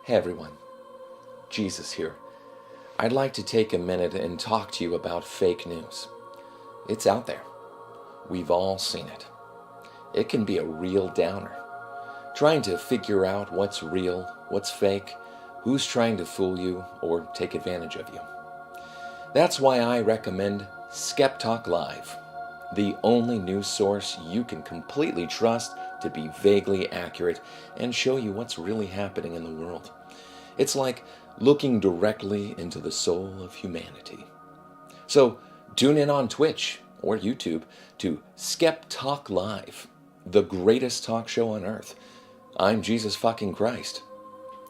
Hey everyone, Jesus here. I'd like to take a minute and talk to you about fake news. It's out there. We've all seen it. It can be a real downer. Trying to figure out what's real, what's fake, who's trying to fool you or take advantage of you. That's why I recommend Skeptalk Live, the only news source you can completely trust to be vaguely accurate and show you what's really happening in the world. It's like looking directly into the soul of humanity. So tune in on Twitch or YouTube to Skeptalk Live, the greatest talk show on earth. I'm Jesus fucking Christ.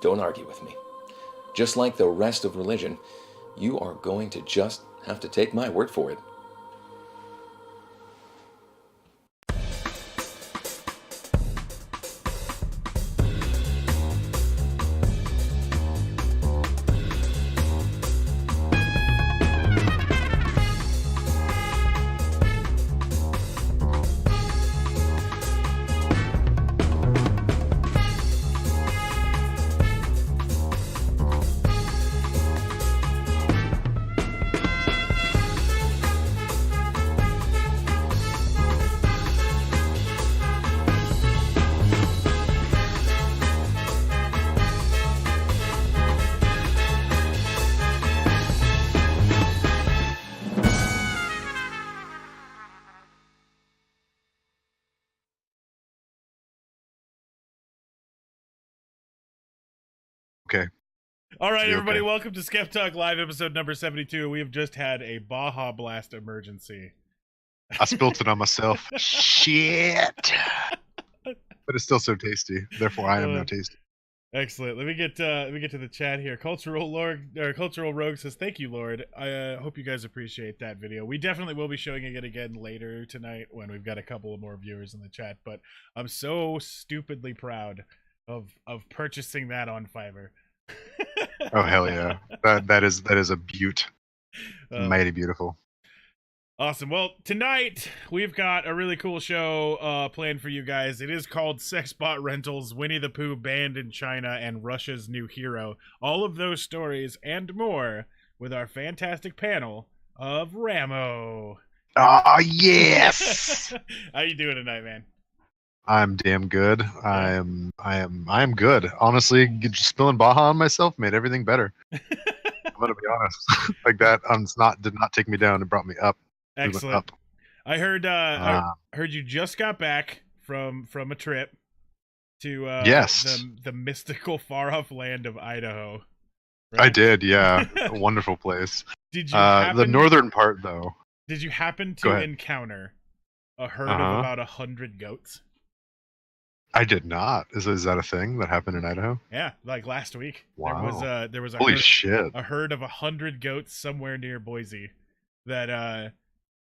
Don't argue with me. Just like the rest of religion, you are going to just have to take my word for it. Okay. All right, everybody, Okay. welcome to Skep Talk Live, episode number 72. We have just had a Baja Blast emergency. I spilt it on myself. Shit. But it's still so tasty. Therefore, I am now tasty. Excellent. Let me get to the chat here. Cultural Rogue says, "Thank you, Lord. I hope you guys appreciate that video. We definitely will be showing it again later tonight when we've got a couple of more viewers in the chat. But I'm so stupidly proud of purchasing that on Fiverr." Oh hell yeah! That is a beaut. Mighty beautiful. Awesome. Well, tonight we've got a really cool show planned for you guys. It is called Sexbot Rentals, Winnie the Pooh banned in China, and Russia's new hero. All of those stories and more with our fantastic panel of Ramo. Oh yes! How you doing tonight, man? I'm damn good. I am good. Honestly, just spilling Baja on myself made everything better. I'm gonna be honest. Like that, did not take me down. It brought me up. Excellent. Up. I heard you just got back from a trip to yes, the mystical far off land of Idaho. Right? I did. Yeah, a wonderful place. Did you the northern part though? Did you happen to encounter a herd of about 100 goats? I did not. Is that a thing that happened in Idaho? Yeah, like last week. Wow. There was a holy herd, shit! A herd of 100 goats somewhere near Boise that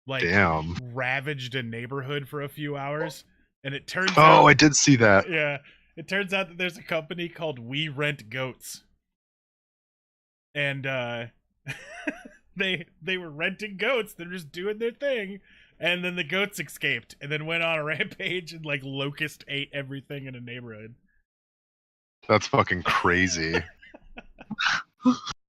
damn, ravaged a neighborhood for a few hours, and it turns out. Oh, I did see that. Yeah, it turns out that there's a company called We Rent Goats, and they were renting goats. They're just doing their thing. And then the goats escaped, and then went on a rampage and locust ate everything in a neighborhood. That's fucking crazy.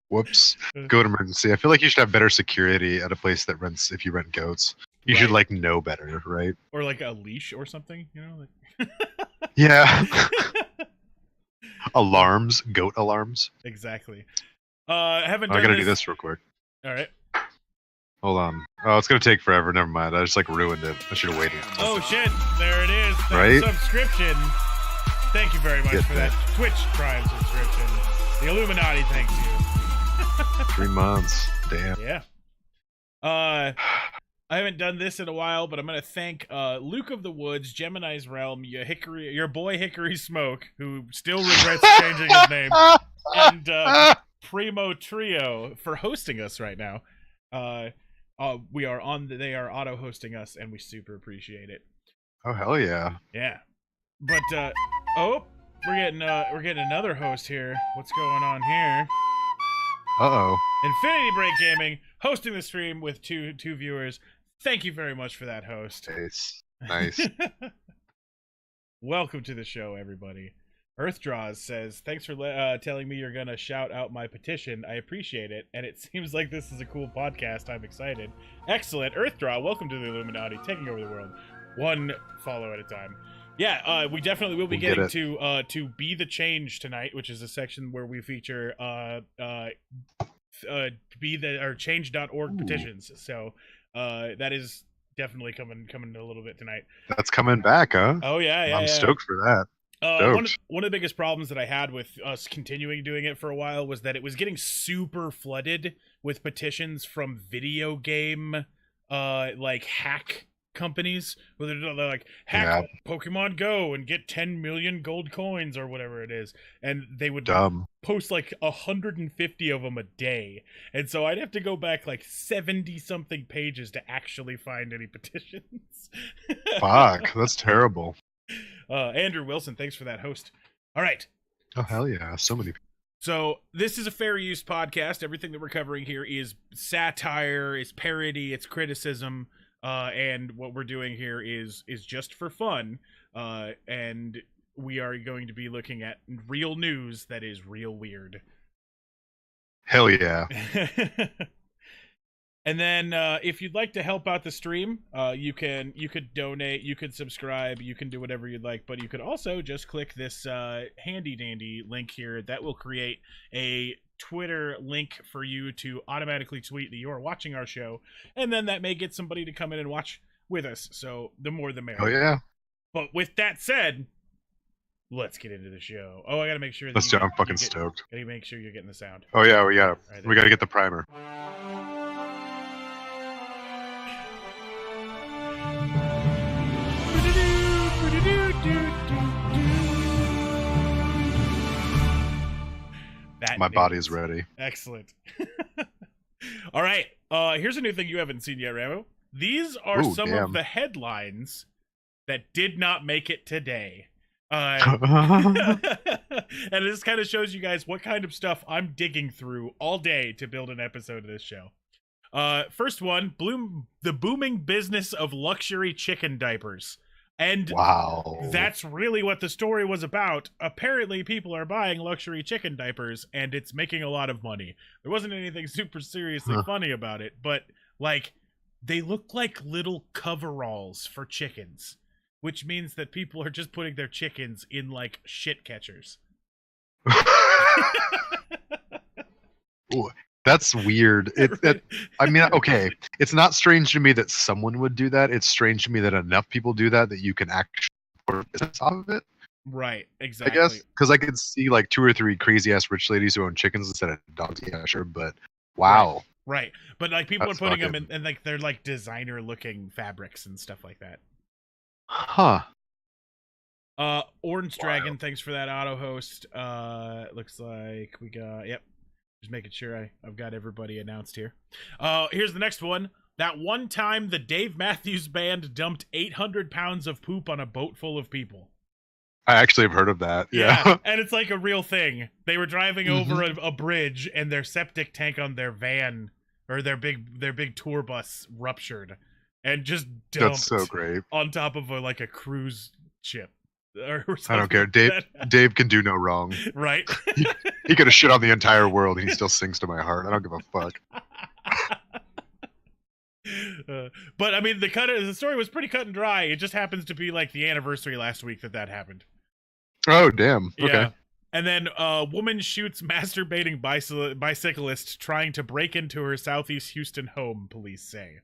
Whoops. Goat emergency. I feel like you should have better security at a place that rents if you rent goats. You should know better, right? Or a leash or something, you know? Yeah. Alarms, goat alarms. Exactly. I gotta do this real quick. All right. Hold on. Oh, it's gonna take forever. Never mind. I just ruined it. I should have waited. Oh shit! There it is. Right? Subscription. Thank you very much for that Twitch Prime subscription. The Illuminati thanks you. 3 months. Damn. Yeah. I haven't done this in a while, but I'm gonna thank Luke of the Woods, Gemini's Realm, your boy Hickory Smoke, who still regrets changing his name, and Primo Trio for hosting us right now. They are auto hosting us, and we super appreciate it. Oh hell yeah. Yeah. But we're getting another host here. What's going on here? Uh-oh. Infinity Break Gaming hosting the stream with two viewers. Thank you very much for that, host. Nice. Welcome to the show, everybody. Earthdraws says, thanks for telling me you're going to shout out my petition. I appreciate it. And it seems like this is a cool podcast. I'm excited. Excellent. Earthdraw, welcome to the Illuminati, taking over the world. One follow at a time. Yeah, we definitely will be getting to Be the Change tonight, which is a section where we feature change.org petitions. So that is definitely coming a little bit tonight. That's coming back, huh? Oh, yeah. I'm stoked for that. One of the biggest problems that I had with us continuing doing it for a while was that it was getting super flooded with petitions from video game hack companies, where they're like, hack Pokemon Go and get 10 million gold coins or whatever it is, and they would post like 150 of them a day, and so I'd have to go back like 70 something pages to actually find any petitions. Fuck, that's terrible. Andrew Wilson, thanks for that host. All right. Oh, hell yeah. So many people. So this is a fair use podcast. Everything that we're covering here is satire, it's parody, it's criticism, and what we're doing here is just for fun. And we are going to be looking at real news that is real weird. Hell yeah. And then if you'd like to help out the stream, you could donate, you could subscribe, you can do whatever you'd like, but you could also just click this handy dandy link here that will create a Twitter link for you to automatically tweet that you're watching our show, and then that may get somebody to come in and watch with us. So the more the merrier. Oh yeah. But with that said, let's get into the show. Oh, I gotta make sure. Let's do. I'm fucking stoked. Gotta make sure you're getting the sound. Oh yeah, we gotta get the primer. My body's ready. Excellent. All right. Here's a new thing you haven't seen yet, Ramo. These are some of the headlines that did not make it today. And this kind of shows you guys what kind of stuff I'm digging through all day to build an episode of this show. First one, the booming business of luxury chicken diapers. And wow, that's really what the story was about. Apparently, people are buying luxury chicken diapers, and it's making a lot of money. There wasn't anything super seriously funny about it, but, like, they look like little coveralls for chickens, which means that people are just putting their chickens in, like, shit catchers. Ooh. That's weird. I mean, okay, it's not strange to me that someone would do that. It's strange to me that enough people do that you can actually support business off of it. Right, exactly. I guess, because I could see like 2 or 3 crazy-ass rich ladies who own chickens instead of dogs. Yeah, sure, but wow. Right. But like people are putting them in like they're like designer-looking fabrics and stuff like that. Huh. Orange Dragon, thanks for that auto host. Looks like we got, yep. Just making sure I've got everybody announced here. Here's the next one. That one time the Dave Matthews Band dumped 800 pounds of poop on a boat full of people. I actually have heard of that. Yeah. And it's like a real thing. They were driving over a bridge and their septic tank on their van or their big tour bus ruptured and just dumped. That's so great. On top of a cruise ship. I don't care. Dave can do no wrong. Right? He could have shit on the entire world and he still sings to my heart. I don't give a fuck. But I mean, the story was pretty cut and dry. It just happens to be like the anniversary last week that happened. Oh, damn. Okay. Yeah. And then woman shoots masturbating bicyclist trying to break into her Southeast Houston home, police say.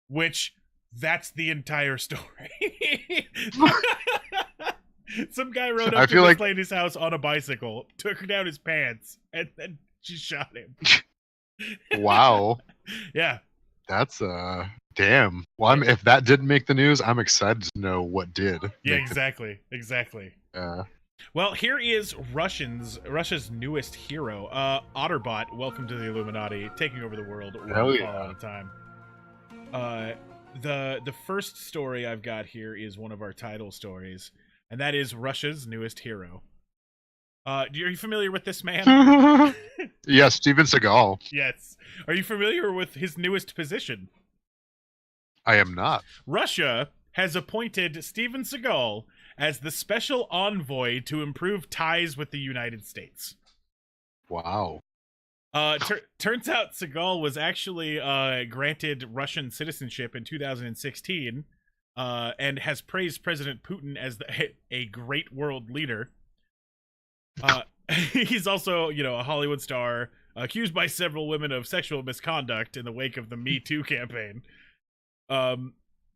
Which, that's the entire story. Some guy rode up to this lady's house on a bicycle, took down his pants, and then she shot him. Wow. Yeah. That's damn. Well, if that didn't make the news, I'm excited to know what did. Yeah, exactly. Yeah. Well, here is Russia's newest hero, Otterbot. Welcome to the Illuminati, taking over the world one follow at a time. The first story I've got here is one of our title stories, and that is Russia's newest hero. Are you familiar with this man? Yes, Steven Seagal. Yes. Are you familiar with his newest position? I am not. Russia has appointed Steven Seagal as the special envoy to improve ties with the United States. Wow. Turns out Seagal was actually granted Russian citizenship in 2016, and has praised President Putin as a great world leader. He's also, a Hollywood star, accused by several women of sexual misconduct in the wake of the Me Too campaign.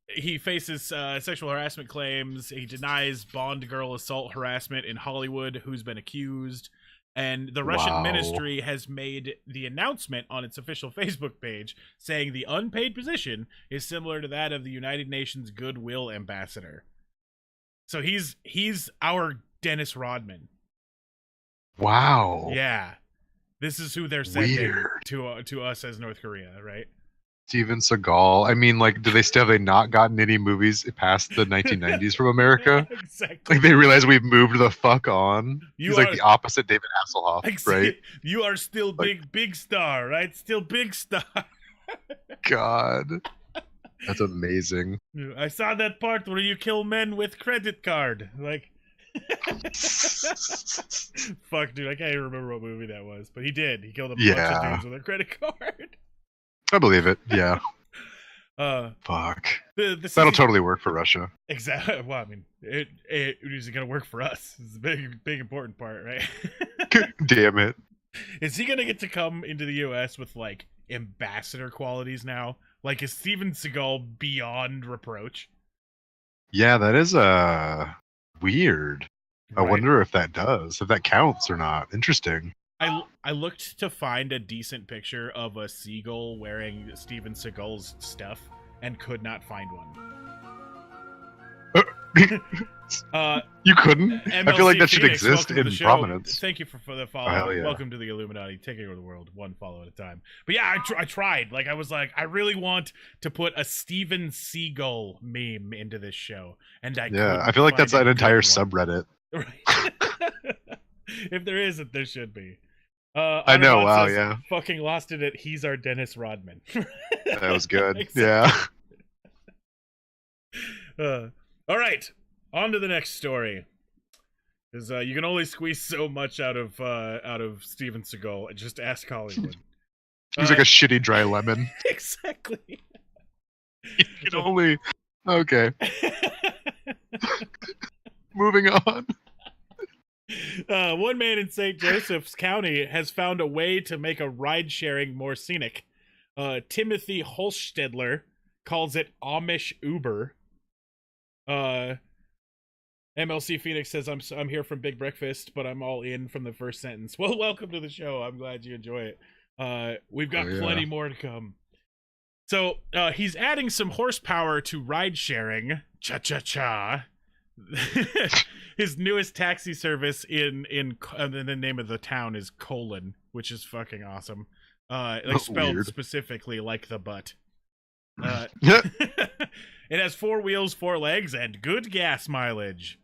He faces sexual harassment claims. He denies Bond girl assault harassment in Hollywood, who's been accused. And the Russian ministry has made the announcement on its official Facebook page saying the unpaid position is similar to that of the United Nations Goodwill Ambassador. So he's our Dennis Rodman. Wow. Yeah. This is who they're sending to us as North Korea, right? Steven Seagal. I mean, like, have they not gotten any movies past the 1990s from America? Exactly. Like, they realize we've moved the fuck on. He's like the opposite David Hasselhoff, right? You are still big star, right? Still big star. God. That's amazing. I saw that part where you kill men with credit card. Like, fuck, dude, I can't even remember what movie that was, but he did. He killed a bunch of dudes with a credit card. I believe it. Yeah. Fuck. That'll totally work for Russia. Exactly. Well, I mean, it is going to work for us. It's a big important part, right? Damn it. Is he going to get to come into the U.S. with like ambassador qualities now? Like, is Steven Seagal beyond reproach? Yeah, that is weird. Right? I wonder if that counts or not. Interesting. I looked to find a decent picture of a seagull wearing Steven Seagal's stuff and could not find one. You couldn't? MLC I feel like that should Phoenix, exist in prominence. Thank you for the follow. Yeah. Welcome to the Illuminati, taking over the world one follow at a time. But yeah, I tried. Like, I was like, I really want to put a Steven Seagal meme into this show, and I feel like that's an entire subreddit. Right. If there isn't, there should be. I know. Wow. Yeah. Fucking lost it at he's our Dennis Rodman. That was good. Exactly. Yeah. All right. On to the next story. Because you can only squeeze so much out of Steven Seagal. Just ask Hollywood. He's like a shitty dry lemon. Exactly. You can only. Okay. Moving on. One man in St. Joseph's County has found a way to make a ride-sharing more scenic. Timothy Holstedler calls it Amish Uber. MLC Phoenix says, I'm here from Big Breakfast, but I'm all in from the first sentence. Well, welcome to the show. I'm glad you enjoy it. We've got plenty more to come. So he's adding some horsepower to ride-sharing. Cha-cha-cha. His newest taxi service in the name of the town is Colon, which is fucking awesome. Like spelled weird. Specifically like the butt. It has 4 wheels, 4 legs, and good gas mileage.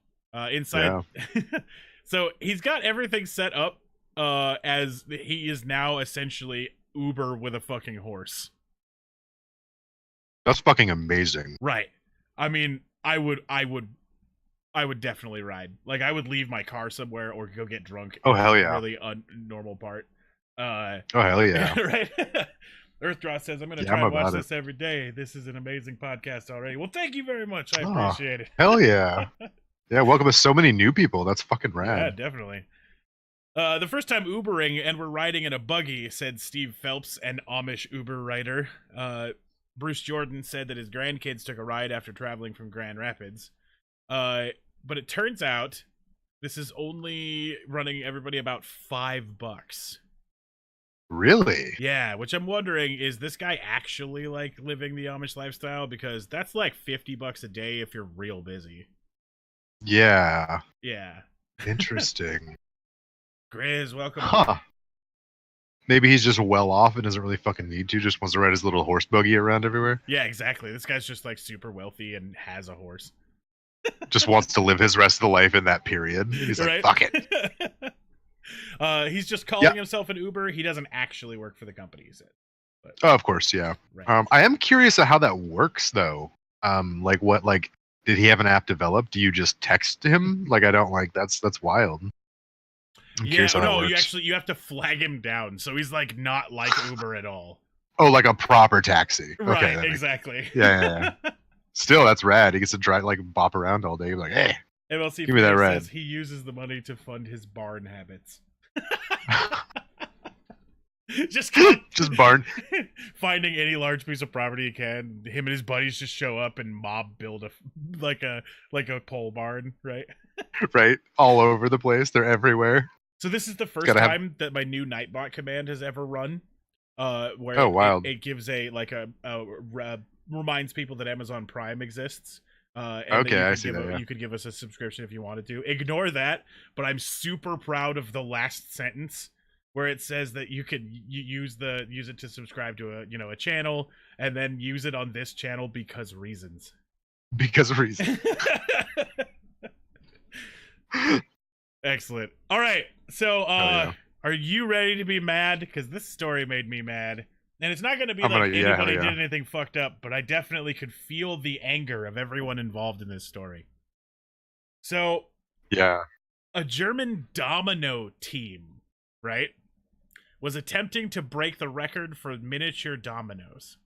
Inside, so he's got everything set up as he is now essentially Uber with a fucking horse. That's fucking amazing. Right. I mean, I would definitely ride. Like, I would leave my car somewhere or go get drunk. Oh, hell yeah. Really normal part. Oh, hell yeah. Right? Earthdraw says, I'm going to try and watch this every day. This is an amazing podcast already. Well, thank you very much. I appreciate it. Hell yeah. Yeah, welcome to so many new people. That's fucking rad. Yeah, definitely. The first time Ubering and we're riding in a buggy, said Steve Phelps, an Amish Uber rider. Bruce Jordan said that his grandkids took a ride after traveling from Grand Rapids. But it turns out this is only running everybody about $5. Really? Yeah, which I'm wondering, is this guy actually like living the Amish lifestyle? Because that's like $50 a day if you're real busy. Yeah. Yeah. Interesting. Grizz, welcome. Huh. Maybe he's just well off and doesn't really fucking need to, just wants to ride his little horse buggy around everywhere. Yeah, exactly. This guy's just like super wealthy and has a horse. Just wants to live his rest of the life in that period. And he's like, fuck it. He's just calling himself an Uber. He doesn't actually work for the company, he said. But, of course, yeah. Right. I am curious at how that works, though. Like, what, like, Did he have an app developed? Do you just text him? Like, I don't like that's wild. I'm curious how that works. You have to flag him down, so he's like not like Uber at all. Oh, like a proper taxi. Right, Okay, exactly. Yeah. Still, that's rad. He gets to drive, like, bop around all day. He's like, hey, MLC give me that says rad. he uses the money to fund his barn habits. just barn. Finding any large piece of property he can. Him and his buddies just show up and mob build a pole barn, right? Right, all over the place. They're everywhere. So this is the first time that my new Nightbot command has ever run. Where it gives reminds people that Amazon Prime exists. And okay, I see that. Yeah. You could give us a subscription if you wanted to. Ignore that, but I'm super proud of the last sentence where it says that you could use it to subscribe to a channel and then use it on this channel because reasons. Because of reasons. Excellent. All right. So, are you ready to be mad? Because this story made me mad. And it's not going to be anybody did anything fucked up, but I definitely could feel the anger of everyone involved in this story. So, a German domino team, right, was attempting to break the record for miniature dominoes.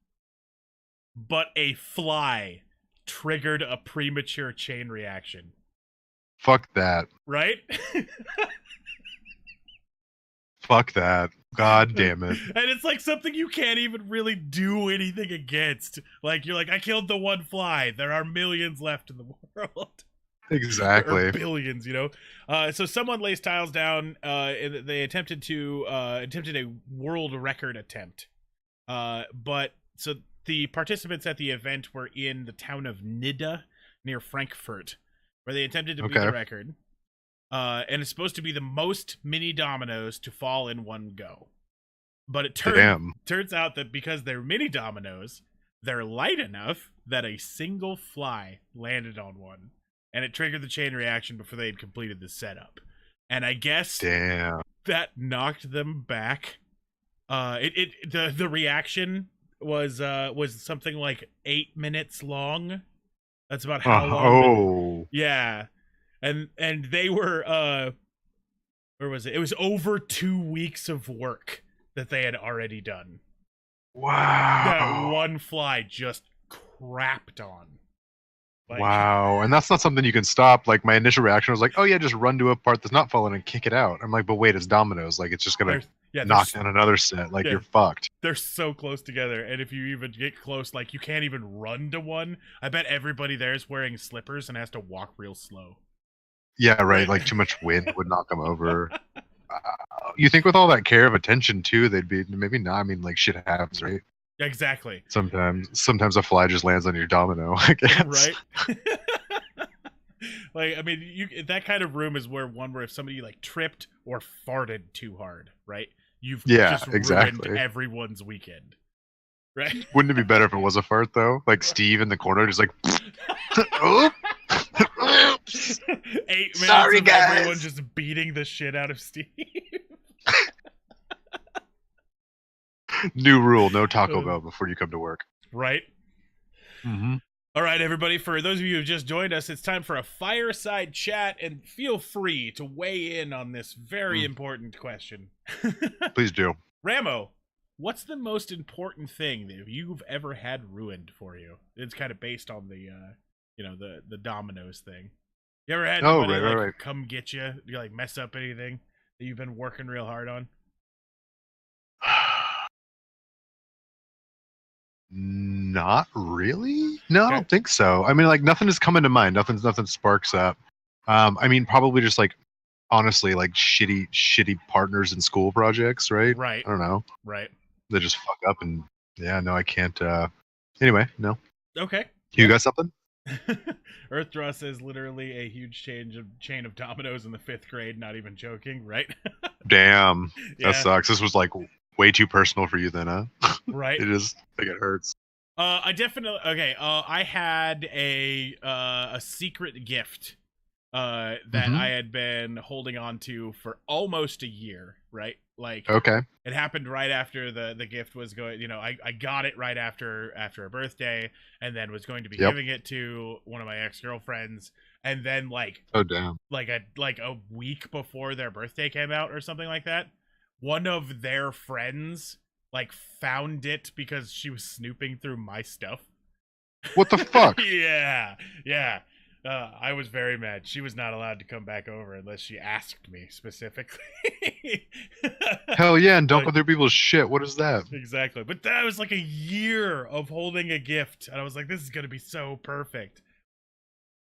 But a fly triggered a premature chain reaction. Fuck that. Right? Fuck that. God damn it. And it's like something you can't even really do anything against. Like, you're like, I killed the one fly. There are millions left in the world. Exactly. Or billions, So someone lays tiles down. They attempted a world record attempt. But so the participants at the event were in the town of Nidda near Frankfurt, where they attempted to beat the record. And it's supposed to be the most mini dominoes to fall in one go. But it turns out that because they're mini dominoes, they're light enough that a single fly landed on one. And it triggered the chain reaction before they had completed the setup. And I guess that knocked them back. The reaction was something like 8 minutes long. That's about how long. Yeah. And they were where was it? It was over 2 weeks of work that they had already done. Wow. That one fly just crapped on. Like, wow. And that's not something you can stop. Like, my initial reaction was like, oh yeah, just run to a part that's not falling and kick it out. I'm like, but wait, it's dominoes. Like, it's just gonna knock down another set. Like, you're fucked. They're so close together, and if you even get close, like, you can't even run to one. I bet everybody there is wearing slippers and has to walk real slow. Yeah, right. Like, too much wind would knock them over. You think with all that care of attention too, they'd be maybe not. I mean, like, shit happens, right? Exactly. Sometimes a fly just lands on your domino, I guess. Right. Like, I mean, that kind of room is where if somebody like tripped or farted too hard, right? You've just ruined everyone's weekend. Right? Wouldn't it be better if it was a fart though? Like Steve in the corner, just like, oh. 8 minutes Sorry, of guys. Everyone just beating the shit out of Steve. New rule: no Taco Bell before you come to work. Right. Mm-hmm. All right, everybody. For those of you who have just joined us, it's time for a fireside chat, and feel free to weigh in on this very important question. Please do. Ramo, what's the most important thing that you've ever had ruined for you? It's kind of based on the the dominoes thing. You ever had anybody come get you like mess up anything that you've been working real hard on? Not really. No, I don't think so. I mean, like, nothing is coming to mind. Nothing sparks up. I mean, probably just like, honestly, like shitty partners in school projects, right? Right. I don't know. Right. They just fuck up, and no, I can't. Anyway, no. Okay. You got something? Earthdraw says literally a huge chain of dominoes in the 5th grade. Not even joking, right? Damn, that sucks. This was like way too personal for you then, huh? Right. It is. Like, it hurts. I definitely I had a secret gift that I had been holding on to for almost a year, right? Like, Okay. it happened right after the gift was going. You know, I got it right after her birthday, and then was going to be Yep. giving it to one of my ex-girlfriends, and then Oh damn. like a week before their birthday came out or something like that, one of their friends like found it because she was snooping through my stuff. What the fuck? Yeah. I was very mad. She was not allowed to come back over unless she asked me specifically. Hell yeah, and don't Like, go through people's shit. What is that? exactly. But that was like a year of holding a gift, and I was like, this is gonna be so perfect.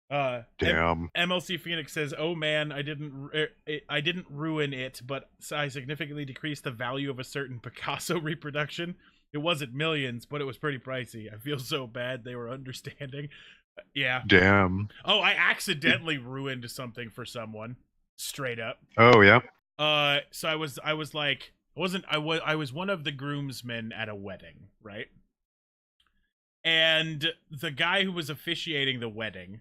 Damn. MLC Phoenix says, "Oh man, I didn't ruin it, but I significantly decreased the value of a certain Picasso reproduction. It wasn't millions, but it was pretty pricey. I feel so bad. They were understanding." Yeah. Damn. Oh, I accidentally ruined something for someone. Straight up. Oh yeah. So I was like, I was one of the groomsmen at a wedding, right? And the guy who was officiating the wedding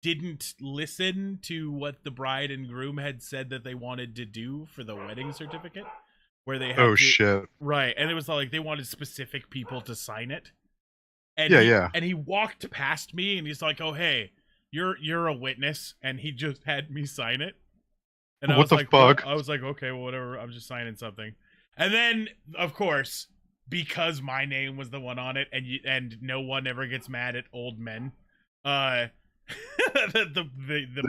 didn't listen to what the bride and groom had said that they wanted to do for the wedding certificate, where they had Shit. right, and it was like they wanted specific people to sign it. And Yeah. And he walked past me, and he's like, "Oh hey, you're a witness," and he just had me sign it. And What the like, fuck? I was like, okay, well, whatever. I'm just signing something. And then, of course, because my name was the one on it, and no one ever gets mad at old men, the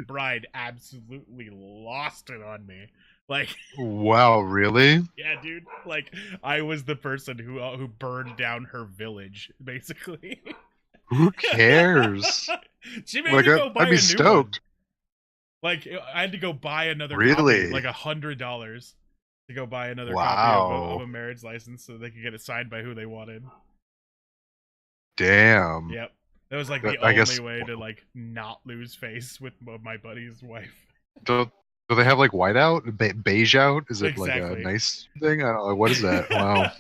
bride absolutely lost it on me. Like, Wow, really? yeah, dude. Like, I was the person who burned down her village, basically. Who cares? She made me go buy I'd be a stoked. new one. Like, I had to go buy another Really? copy, like $100 to go buy another Wow. copy of a marriage license so they could get it signed by who they wanted. Damn. Yep. That was like the I only guess- way to like not lose face with my buddy's wife. Do they have like whiteout, beige out? Is it like Exactly. a nice thing? I don't know. What is that? Wow.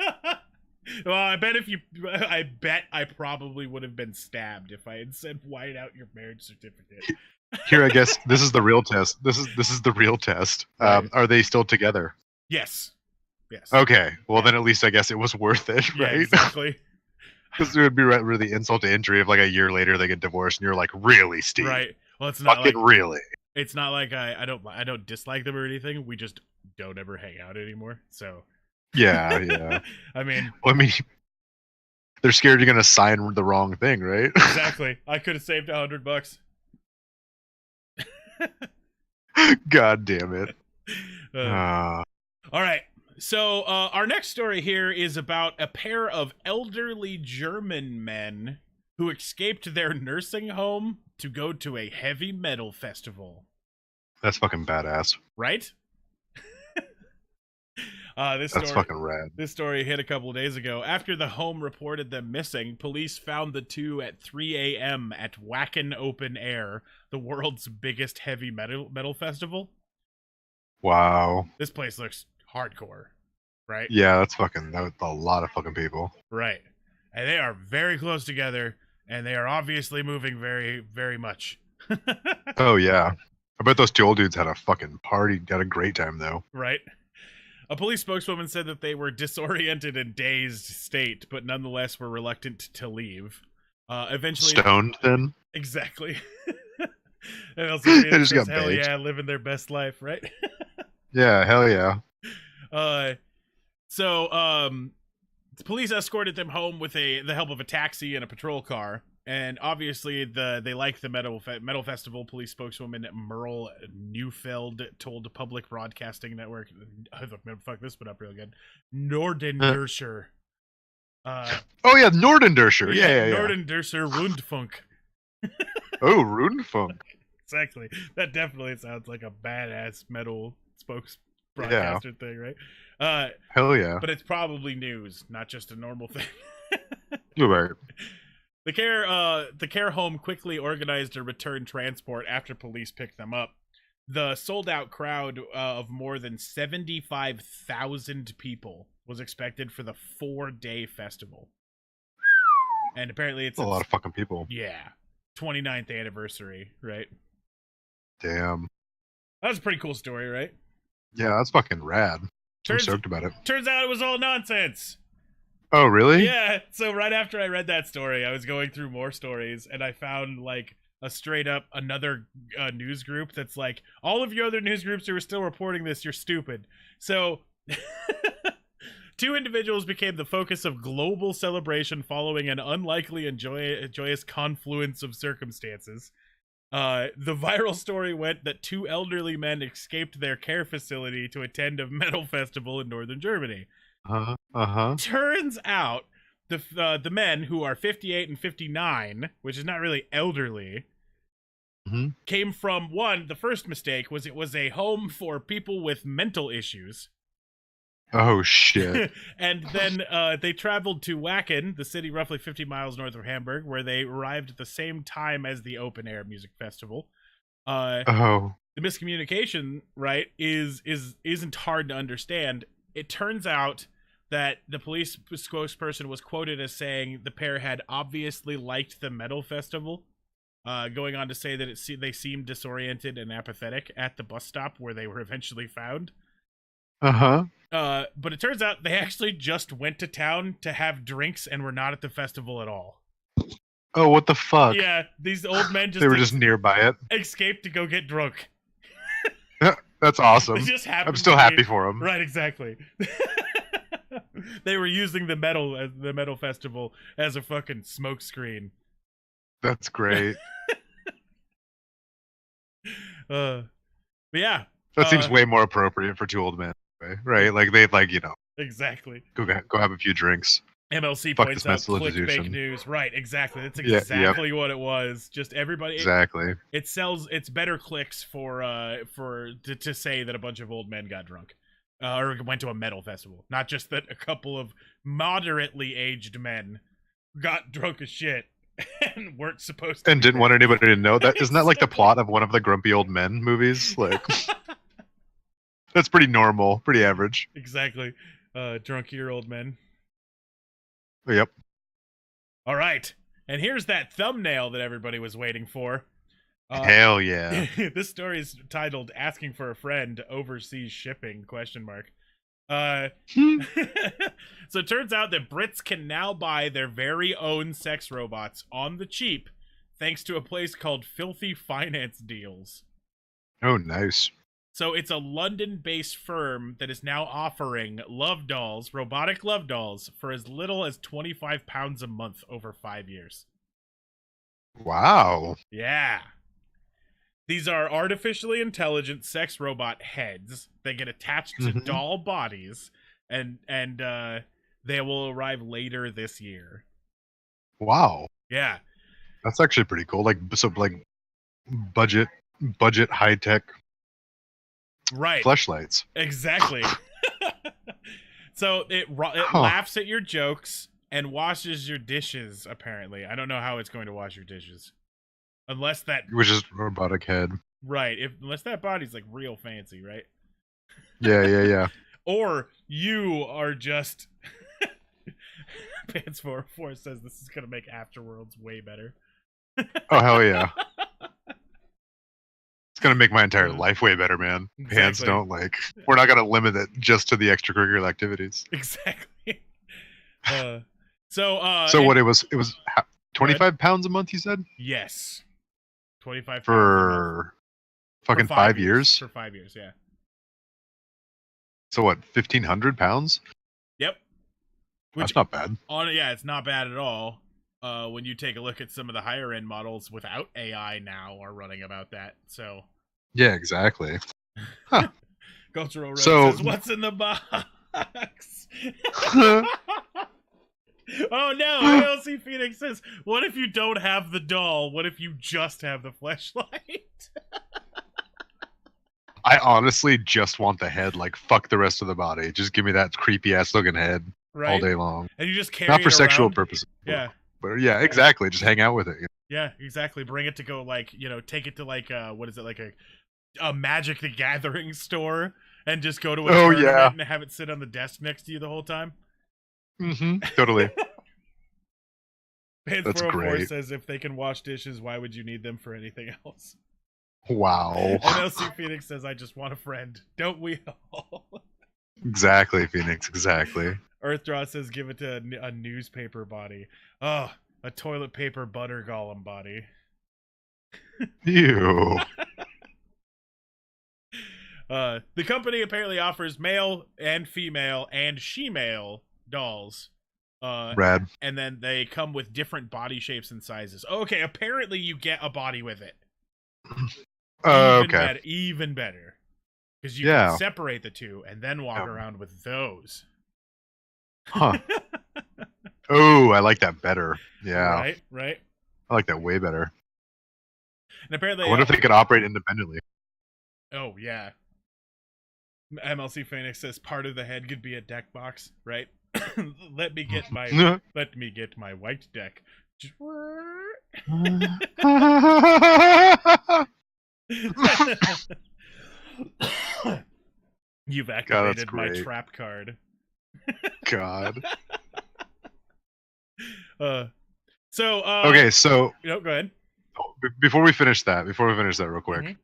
Well, I bet I probably would have been stabbed if I had said white out your marriage certificate. Here, I guess this is the real test. This is the real test. Right. Are they still together? Yes. Okay. Well, then at least I guess it was worth it, Yeah, right? exactly. Because it would be really insult to injury if like a year later they get divorced and you're like, really, Steve? Right. Well, it's not Fucking like really. it's not like I don't dislike them or anything. We just don't ever hang out anymore. So Yeah. I mean, Well, I mean, they're scared you're gonna sign the wrong thing, right? exactly. I could have saved $100. God damn it. All right. So our next story here is about a pair of elderly German men who escaped their nursing home to go to a heavy metal festival. That's fucking badass. Right? That's Fucking rad. This story hit a couple of days ago. After the home reported them missing, police found the two at 3 a.m. at Wacken Open Air, the world's biggest heavy metal festival. Wow. This place looks hardcore, right? Yeah, that's a lot of fucking people. Right. And they are very close together, and they are obviously moving very, very much. Oh, yeah. I bet those two old dudes had a fucking party, had a great time, though. Right. A police spokeswoman said that they were disoriented and dazed state, but nonetheless were reluctant to leave. Eventually, Stoned, then? exactly. And also, They just says, got hell baked. yeah, living their best life, right? Yeah, hell yeah. So the police escorted them home with the help of a taxi and a patrol car. And obviously, they like the metal festival. Police spokeswoman Merle Neufeld told the Public Broadcasting Network, I'm gonna fuck this one up real good, Nordenderscher. Oh, yeah, Nordenderscher. Yeah. Nordenderscher Rundfunk. Oh, Rundfunk. Exactly. That definitely sounds like a badass metal broadcaster thing, right? Hell yeah. But it's probably news, not just a normal thing. You're right. The care home quickly organized a return transport after police picked them up. The sold-out crowd of more than 75,000 people was expected for the 4-day festival. And apparently it's a lot of fucking people. Yeah. 29th anniversary, right? Damn. That was a pretty cool story, right? Yeah, that's fucking rad. I'm stoked about it. Turns out it was all nonsense. Oh, really? Yeah, so right after I read that story, I was going through more stories, and I found, like, a straight up another news group that's like, all of your other news groups who are still reporting this, you're stupid. So, 2 individuals became the focus of global celebration following an unlikely and joyous confluence of circumstances. The viral story went that 2 elderly men escaped their care facility to attend a metal festival in northern Germany. Turns out the men, who are 58 and 59, which is not really elderly, came from the first mistake was it was a home for people with mental issues. Oh shit. And then they traveled to Wacken, the city roughly 50 miles north of Hamburg, where they arrived at the same time as the open air music festival. The miscommunication, right, isn't hard to understand. It turns out that the police spokesperson was quoted as saying the pair had obviously liked the metal festival, going on to say that they seemed disoriented and apathetic at the bus stop where they were eventually found. But it turns out they actually just went to town to have drinks and were not at the festival at all. Oh, what the fuck? Yeah, these old men they were just nearby it. Escaped to go get drunk. That's awesome. It just I'm still happy for them. Right, exactly. They were using the metal festival as a fucking smoke screen. That's great. But yeah. That seems way more appropriate for 2 old men, right? Like they'd exactly go have a few drinks. MLC Fuck points this out clickbait news. Right, exactly. That's exactly what it was. Just everybody. Exactly. It sells. It's better clicks to say that a bunch of old men got drunk, or went to a metal festival. Not just that a couple of moderately aged men got drunk as shit and weren't supposed to. And didn't want anybody to know that. Isn't that like the plot of one of the Grumpy Old Men movies? Like, that's pretty normal, pretty average. Exactly. Drunkier old men. Yep. All right. And here's that thumbnail that everybody was waiting for. Hell yeah. This story is titled "Asking for a Friend Overseas Shipping?" ? So it turns out that Brits can now buy their very own sex robots on the cheap thanks to a place called Filthy Finance Deals. Oh, nice. So it's a London-based firm that is now offering robotic love dolls, for as little as £25 a month over 5 years. Wow. Yeah. These are artificially intelligent sex robot heads that get attached to doll bodies, and they will arrive later this year. Wow. Yeah. That's actually pretty cool. Like budget high tech. Right. Fleshlights. Exactly. So it laughs at your jokes and washes your dishes, apparently. I don't know how it's going to wash your dishes. Unless that... Which is robotic head. Right. Unless that body's, like, real fancy, right? Yeah. Or you are just... Pants 404 says this is going to make Afterworlds way better. Oh, hell yeah. It's going to make my entire life way better, man. Exactly. Hands don't, like... We're not going to limit it just to the extracurricular activities. Exactly. So what it was 25 pounds a month, you said? Yes. 25 for fucking for 5 years? For 5 years, yeah. So what, 1,500 pounds? Yep. That's not bad. Yeah, it's not bad at all. When you take a look at some of the higher end models without AI now are running about that. So yeah, exactly. Huh. Cultural Rose says, what's in the box? Oh no, ALC Phoenix says, what if you don't have the doll? What if you just have the fleshlight? I honestly just want the head, like, fuck the rest of the body. Just give me that creepy ass looking head all day long. And you just carry Not for it sexual around. purposes. Yeah. But yeah, exactly. Just hang out with it. Yeah, exactly. Bring it to go, like, take it to, like, what is it, like a Magic the Gathering store and just go to a tournament and have it sit on the desk next to you the whole time. Totally. Pants That's 404 great. says, if they can wash dishes, why would you need them for anything else? Wow. NLC Phoenix says, I just want a friend. Don't we all? Exactly, Phoenix. Exactly. Earthdraw says give it to a newspaper body. Oh, a toilet paper butter golem body. Ew. The company apparently offers male and female and she-male dolls. Rad. And then they come with different body shapes and sizes. Okay, apparently you get a body with it. Okay. Even better. Because you Yeah. can separate the two and then walk around with those. Huh. Oh, I like that better. Yeah. Right. I like that way better. And apparently, I wonder if they could operate independently. Oh yeah. MLC Phoenix says part of the head could be a deck box, right? let me get my white deck. You've activated my trap card. God. Okay, so no, go ahead. Before we finish that real quick.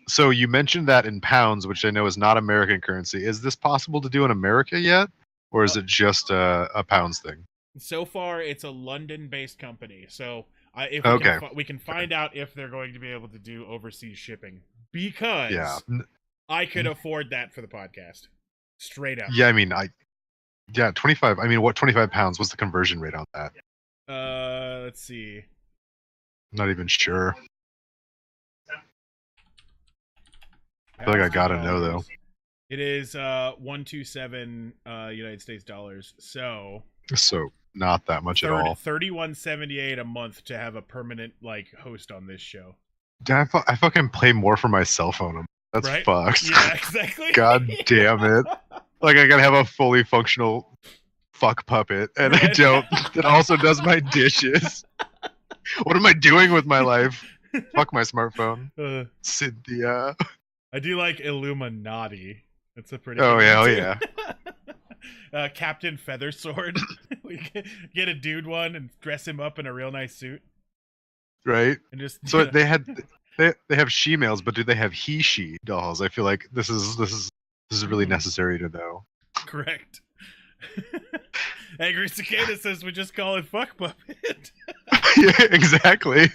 So you mentioned that in pounds, which I know is not American currency. Is this possible to do in America yet? Or is it just a pounds thing? So far, it's a London-based company. So if we can find out if they're going to be able to do overseas shipping. Because I could afford that for the podcast. Straight up. Yeah, I mean, 25. I mean, what 25 pounds? What's the conversion rate on that? Let's see. I'm not even sure. I feel like I gotta know though. It is 127 United States dollars. So not that much at all. $31.78 a month to have a permanent host on this show. I fucking pay more for my cell phone. That's fucked. Yeah, exactly. God damn it. Like I gotta have a fully functional fuck puppet, and I don't. That also does my dishes. What am I doing with my life? Fuck my smartphone. Cynthia. I do like Illuminati. That's a pretty. Oh yeah, Captain Feathersword. We get a dude one and dress him up in a real nice suit. Right. And just they have she-males, but do they have he-she dolls? I feel like this is really necessary to know. Correct. Angry Cicada says we just call it fuck puppet. Yeah, exactly.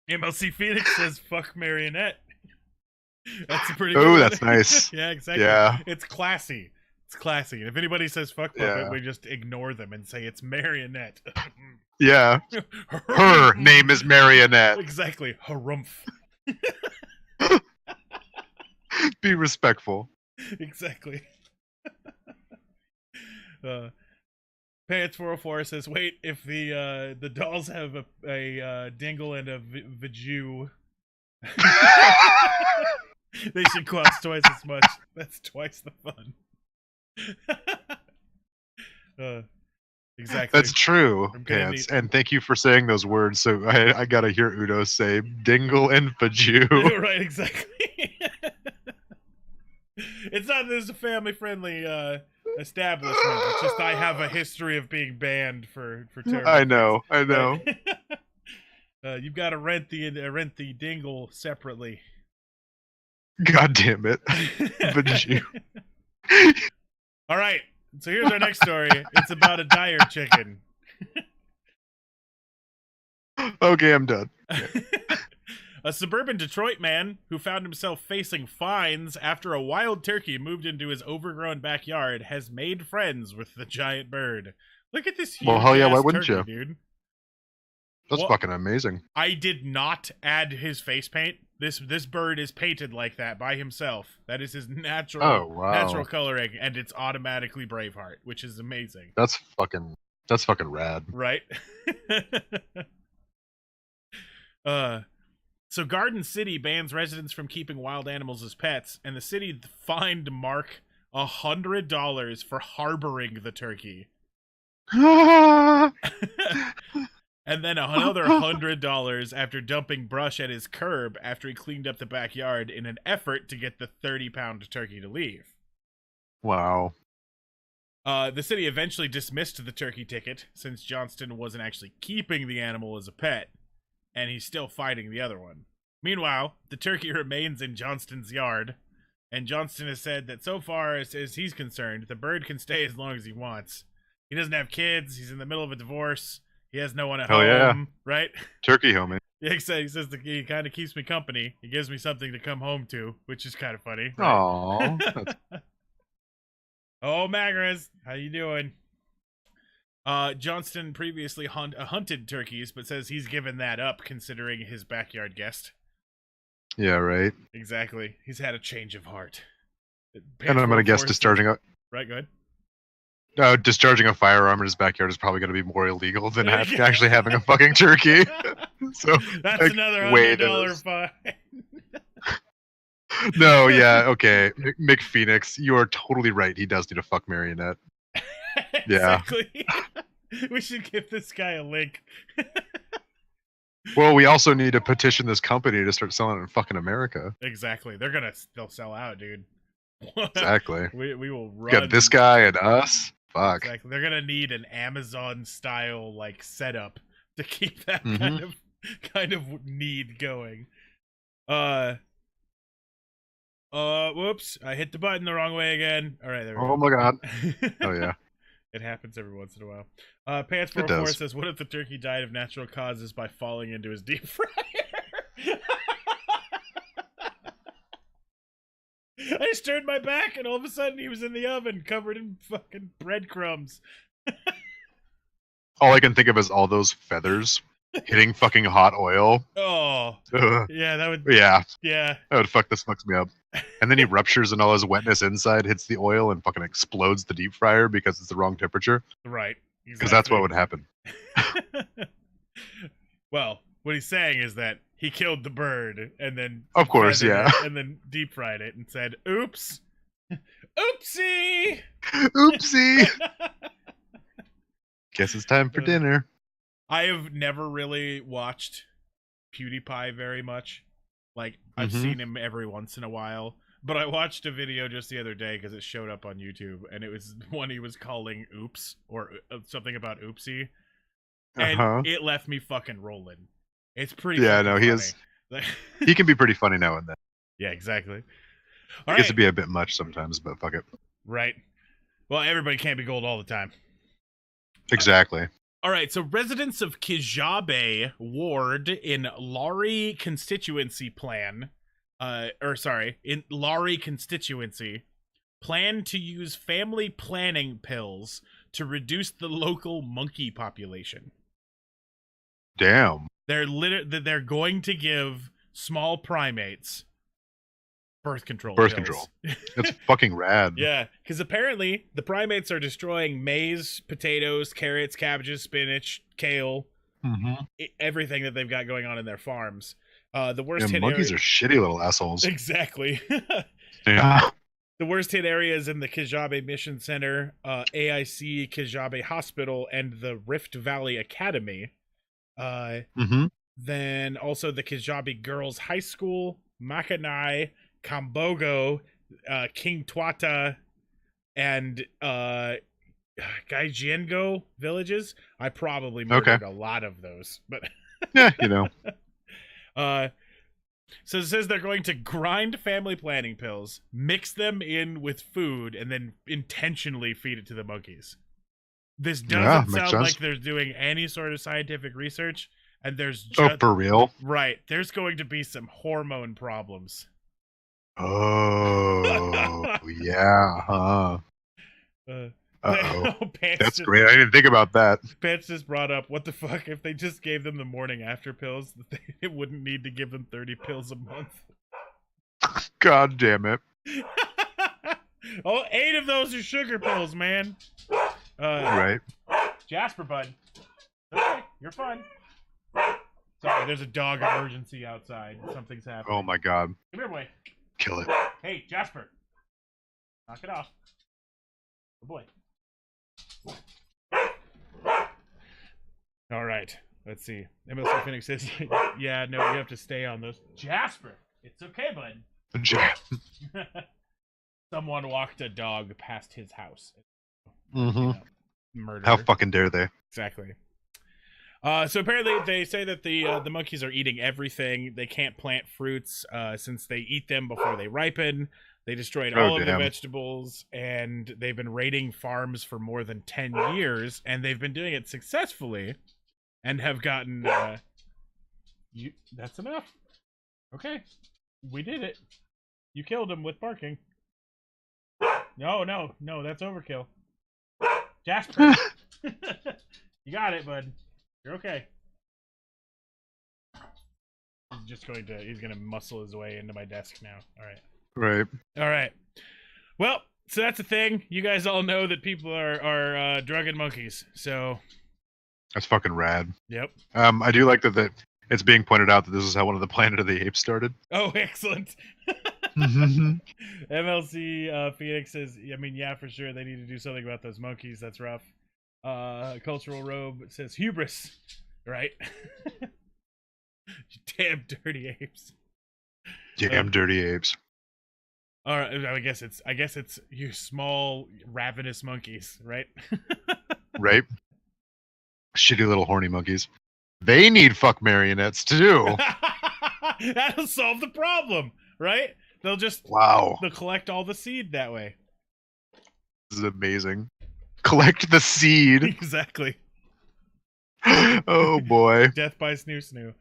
MLC Phoenix says fuck marionette. That's a pretty. Oh, that's nice. Yeah, exactly. Yeah, it's classy. It's classy. And if anybody says fuck puppet, we just ignore them and say it's marionette. Yeah. Her name is Marionette. Exactly. Harumph. Be respectful. Exactly. Pants 404 says, "Wait, if the dolls have a dingle and a vaju, they should cost twice as much. That's twice the fun." Exactly. That's true, Pants. And thank you for saying those words. So I gotta hear Udo say dingle and vaju. Right, exactly. It's not that it's a family-friendly establishment. It's just I have a history of being banned for terrible. I know. You've got to rent the dingle separately. God damn it, vaju. All right, so here's our next story. It's about a dire chicken. Okay, I'm done. A suburban Detroit man who found himself facing fines after a wild turkey moved into his overgrown backyard has made friends with the giant bird. Look at this huge hell yeah, why wouldn't turkey, you? Dude. That's fucking amazing. I did not add his face paint. This bird is painted like that by himself. That is his natural natural coloring, and it's automatically Braveheart, which is amazing. That's fucking rad. Right? So Garden City bans residents from keeping wild animals as pets, and the city fined Mark $100 for harboring the turkey. And then another $100 after dumping brush at his curb after he cleaned up the backyard in an effort to get the 30-pound turkey to leave. Wow. The city eventually dismissed the turkey ticket since Johnston wasn't actually keeping the animal as a pet, and he's still fighting the other one. Meanwhile, the turkey remains in Johnston's yard, and Johnston has said that so far as he's concerned, the bird can stay as long as he wants. He doesn't have kids. He's in the middle of a divorce. He has no one at Hell home, yeah. right? Turkey homie. Yeah, he says that he kind of keeps me company. He gives me something to come home to, which is kind of funny. Right? Aww. Oh, Magras, how you doing? Johnston previously hunted turkeys, but says he's given that up considering his backyard guest. Yeah, right. Exactly. He's had a change of heart. And I'm gonna guess discharging Right, go ahead. discharging a firearm in his backyard is probably gonna be more illegal than actually having a fucking turkey. So that's like, another wait, $100 fine. No, yeah, okay. McPhoenix, you are totally right. He does need a fuck marionette. Exactly. We should give this guy a link. Well, we also need to petition this company to start selling it in fucking America. Exactly. They'll sell out, dude. Exactly. We will run. Got this guy and us. Fuck. Exactly. They're gonna need an Amazon style like setup to keep that kind of need going. Whoops! I hit the button the wrong way again. All right, there we go. Oh my god. Oh yeah. It happens every once in a while. Pants 44 says, "What if the turkey died of natural causes by falling into his deep fryer?" I just turned my back, and all of a sudden he was in the oven, covered in fucking breadcrumbs. All I can think of is all those feathers hitting fucking hot oil. Oh, Ugh. yeah, that would. Yeah, Yeah, that would this fucks me up. And then he ruptures, and all his wetness inside hits the oil and fucking explodes the deep fryer because it's the wrong temperature. right. Because that's what would happen. Well, what he's saying is that he killed the bird and then, of course, yeah, and then deep fried it and said, "Oops, oopsie, oopsie." Guess it's time for dinner. I have never really watched PewDiePie very much. Like, I've seen him every once in a while, but I watched a video just the other day because it showed up on YouTube, and it was one he was calling "Oops" or something about "Oopsie," and it left me fucking rolling. It's pretty. Yeah, no, he funny. is. He can be pretty funny now and then. Yeah, exactly. It gets to be a bit much sometimes, but fuck it. Right. Well, everybody can't be gold all the time. Exactly. All right, so residents of Kijabe Ward in Laurie constituency in Laurie constituency plan to use family planning pills to reduce the local monkey population. Damn. They're going to give small primates birth control. That's fucking rad. Yeah, because apparently the primates are destroying maize, potatoes, carrots, cabbages, spinach, kale, everything that they've got going on in their farms. The worst hit monkeys are shitty little assholes. Exactly. Yeah. The worst hit areas in the Kijabe Mission Center, AIC Kijabe Hospital, and the Rift Valley Academy. Then also the Kijabe Girls High School, Makanai, Kambogo, King Twata, and Gaijiengo villages. I probably murdered a lot of those, but yeah, you know. So it says they're going to grind family planning pills, mix them in with food, and then intentionally feed it to the monkeys. This doesn't sound like they're doing any sort of scientific research, and there's just, for real? Right. There's going to be some hormone problems. Oh, yeah, huh? Uh-oh. That's just, great. I didn't think about that. Pants just brought up, what the fuck, if they just gave them the morning after pills, they wouldn't need to give them 30 pills a month. God damn it. Oh, 8 of those are sugar pills, man. Right. Jasper, bud. Okay, you're fine. Sorry, there's a dog emergency outside. Something's happening. Oh my god. Come here, boy. Kill it. Hey, Jasper. Knock it off. Good boy. All right. Let's see. MLC Phoenix says, yeah, no, you have to stay on those. Jasper, it's okay, bud. Someone walked a dog past his house. Mm-hmm. Murder. How fucking dare they? Exactly. So apparently they say that the monkeys are eating everything. They can't plant fruits since they eat them before they ripen. They destroyed all of the vegetables, and they've been raiding farms for more than 10 years, and they've been doing it successfully, and have gotten. That's enough. Okay, we did it. You killed him with barking. No, that's overkill. Jasper, you got it, bud. You're okay. He's gonna muscle his way into my desk now. All right. Right. All right. Well, so that's a thing. You guys all know that people are drugging monkeys. So that's fucking rad. Yep. I do like that it's being pointed out that this is how one of the Planet of the Apes started. Oh, excellent. MLC Phoenix says, I mean, yeah, for sure. They need to do something about those monkeys. That's rough. Cultural Robe says hubris, right? Damn dirty apes. Damn dirty apes. All right, I guess it's you small ravenous monkeys, right? Right. Shitty little horny monkeys. They need fuck marionettes too. That'll solve the problem, right? They'll just they'll collect all the seed that way. This is amazing. Collect the seed. Exactly. Oh boy. Death by Snoo.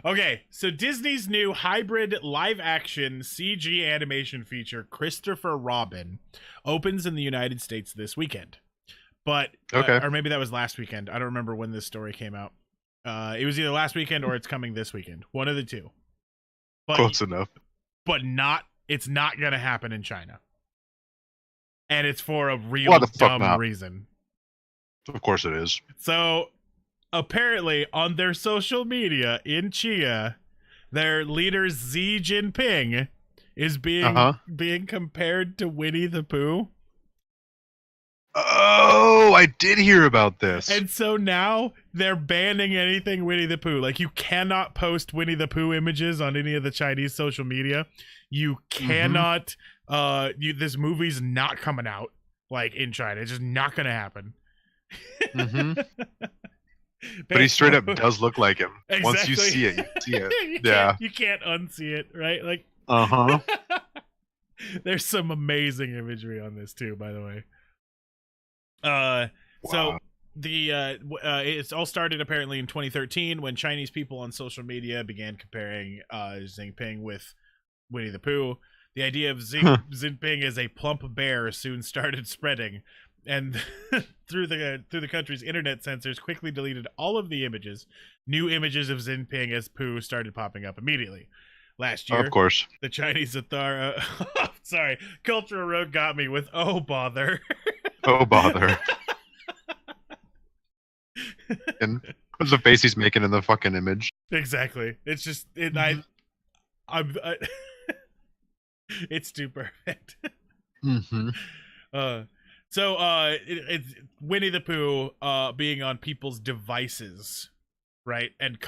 Okay, so Disney's new hybrid live-action CG animation feature, Christopher Robin, opens in the United States this weekend. But or maybe that was last weekend. I don't remember when this story came out. It was either last weekend or it's coming this weekend. One of the two. But, close enough. But it's not going to happen in China. And it's for a real dumb reason. Of course it is. So apparently on their social media in Chia, their leader Xi Jinping is being compared to Winnie the Pooh. Oh, I did hear about this. And so now they're banning anything Winnie the Pooh. Like, you cannot post Winnie the Pooh images on any of the Chinese social media. You cannot this movie's not coming out like in China. It's just not gonna happen. But he straight up does look like him. Exactly. Once you see it, you see it. You can't unsee it, right? Like There's some amazing imagery on this too, by the way. So it's all started apparently in 2013 when Chinese people on social media began comparing Xi Jinping with Winnie the Pooh. The idea of Xi Jinping as a plump bear soon started spreading, and through the country's internet censors quickly deleted all of the images. New images of Xi Jinping as Pooh started popping up immediately. Last year, of course, the Chinese authority. Sorry, Cultural Road got me with "Oh bother." Oh bother. And what's the face he's making in the fucking image? Exactly. It's just it's too perfect. So it's Winnie the Pooh being on people's devices, right, and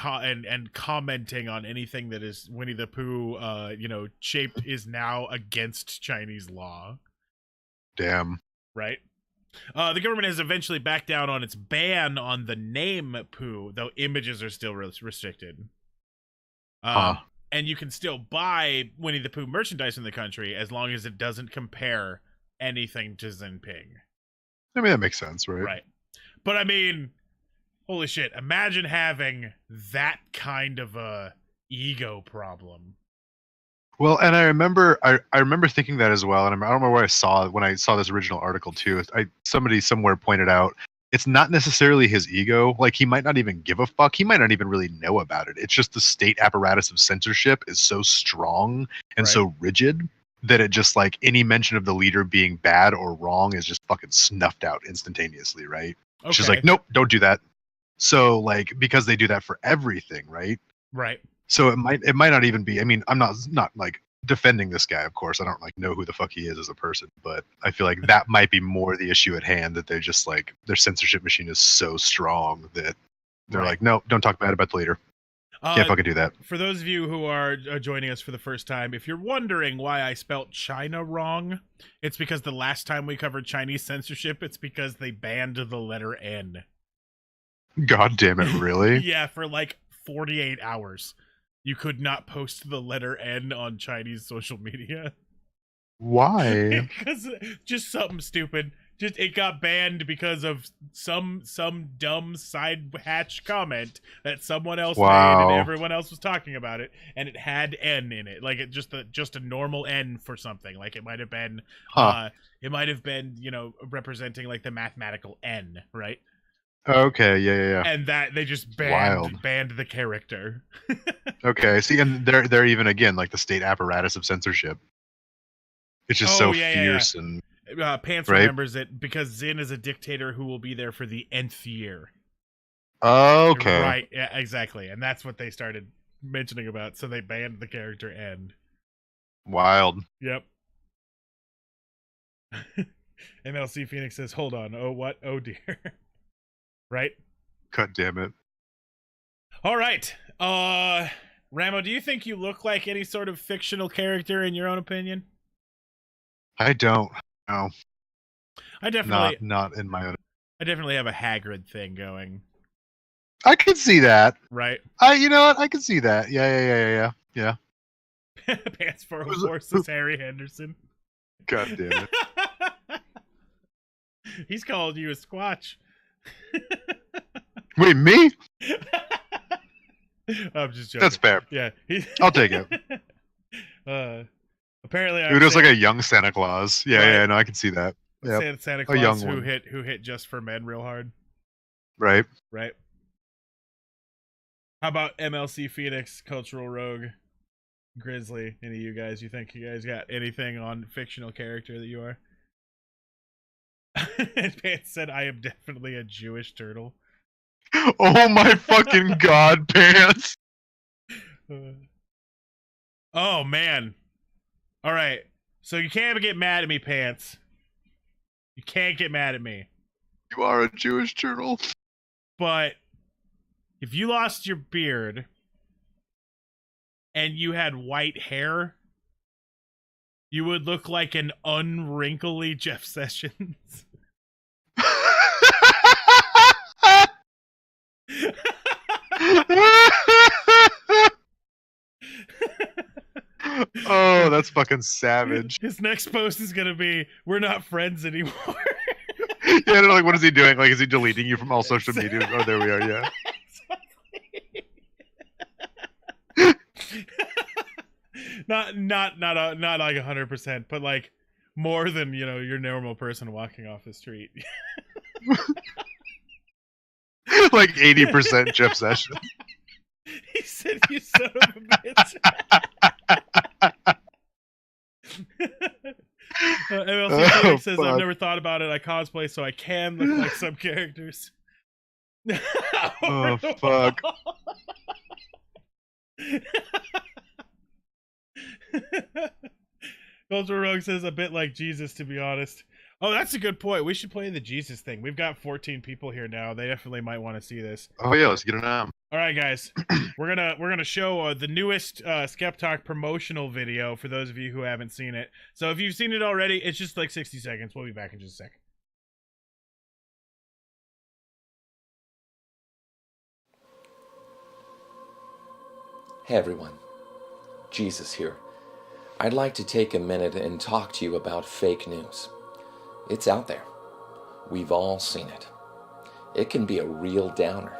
commenting on anything that is Winnie the Pooh shaped is now against Chinese law. Damn. Right. The government has eventually backed down on its ban on the name Pooh, though images are still restricted. And you can still buy Winnie the Pooh merchandise in the country as long as it doesn't compare anything to Xi Jinping. I mean, that makes sense, right? Right. But I mean, holy shit, imagine having that kind of a ego problem. Well, and I remember thinking that as well, and I don't remember what I saw when I saw this original article too. Somebody somewhere pointed out it's not necessarily his ego. Like, he might not even give a fuck. He might not even really know about it. It's just the state apparatus of censorship is so strong and so rigid that it just, like, any mention of the leader being bad or wrong is just fucking snuffed out instantaneously, right? Okay. She's like, nope, don't do that. So, like, because they do that for everything, right? Right. So it might not even be. I mean, I'm not like defending this guy, of course. I don't like know who the fuck he is as a person, but I feel like that might be more the issue at hand, that they're just like, their censorship machine is so strong that they're like, no, don't talk bad about the leader. Can't fucking do that. For those of you who are joining us for the first time, if you're wondering why I spelt China wrong, it's because the last time we covered Chinese censorship, it's because they banned the letter N. God damn it, really? Yeah, for like 48 hours. You could not post the letter N on Chinese social media. Why? Because just something stupid. Just it got banned because of some dumb side hatch comment that someone else made and everyone else was talking about it, and it had N in it, like it just a normal N for something. Like it might have been representing like the mathematical N, right? Okay, yeah. And that they just banned the character. Okay, see, and they're even again like the state apparatus of censorship. It's just fierce and. Pants remembers it because Zin is a dictator who will be there for the nth year. Okay. Right, yeah, exactly. And that's what they started mentioning about, so they banned the character N. Wild. Yep. MLC Phoenix says, hold on, oh what? Oh dear. Right? God damn it. Alright. Ramo, do you think you look like any sort of fictional character in your own opinion? I don't. No. I definitely not in my own. I definitely have a Hagrid thing going. I can see that. Right. You know what? I can see that. Yeah. Pants for a horse is Harry Henderson. God damn it. He's called you a Squatch. Wait, me? I'm just joking. That's fair. Yeah. I'll take it. Apparently, it was like a young Santa Claus. Yeah, no, I can see that. Yeah, Santa Claus who hit just for men real hard. Right. How about MLC Phoenix, Cultural Rogue, Grizzly? Any of you guys? You think you guys got anything on fictional character that you are? And Pants said, "I am definitely a Jewish turtle." Oh my fucking god, Pants! Oh man. All right, so you can't get mad at me, Pants. You can't get mad at me. You are a Jewish turtle. But if you lost your beard and you had white hair, you would look like an unwrinkly Jeff Sessions. Oh, that's fucking savage. His next post is gonna be, "We're not friends anymore." Yeah, like what is he doing? Like, is he deleting you from all social media? Oh, there we are. Yeah. Not like 100%, but like more than your normal person walking off the street. Like 80% Jeff Sessions. He said, "You son of a bitch." MLC says, "I've never thought about it. I cosplay so I can look like some characters." Oh fuck. Culture Rogue says, "A bit like Jesus, to be honest." Oh, that's a good point. We should play the Jesus thing. We've got 14 people here now. They definitely might want to see this. Oh yeah, let's get it on. All right, guys, we're gonna show the newest Skep Talk promotional video for those of you who haven't seen it. So if you've seen it already, it's just like 60 seconds. We'll be back in just a sec. Hey everyone, Jesus here. I'd like to take a minute and talk to you about fake news. It's out there. We've all seen it. It can be a real downer.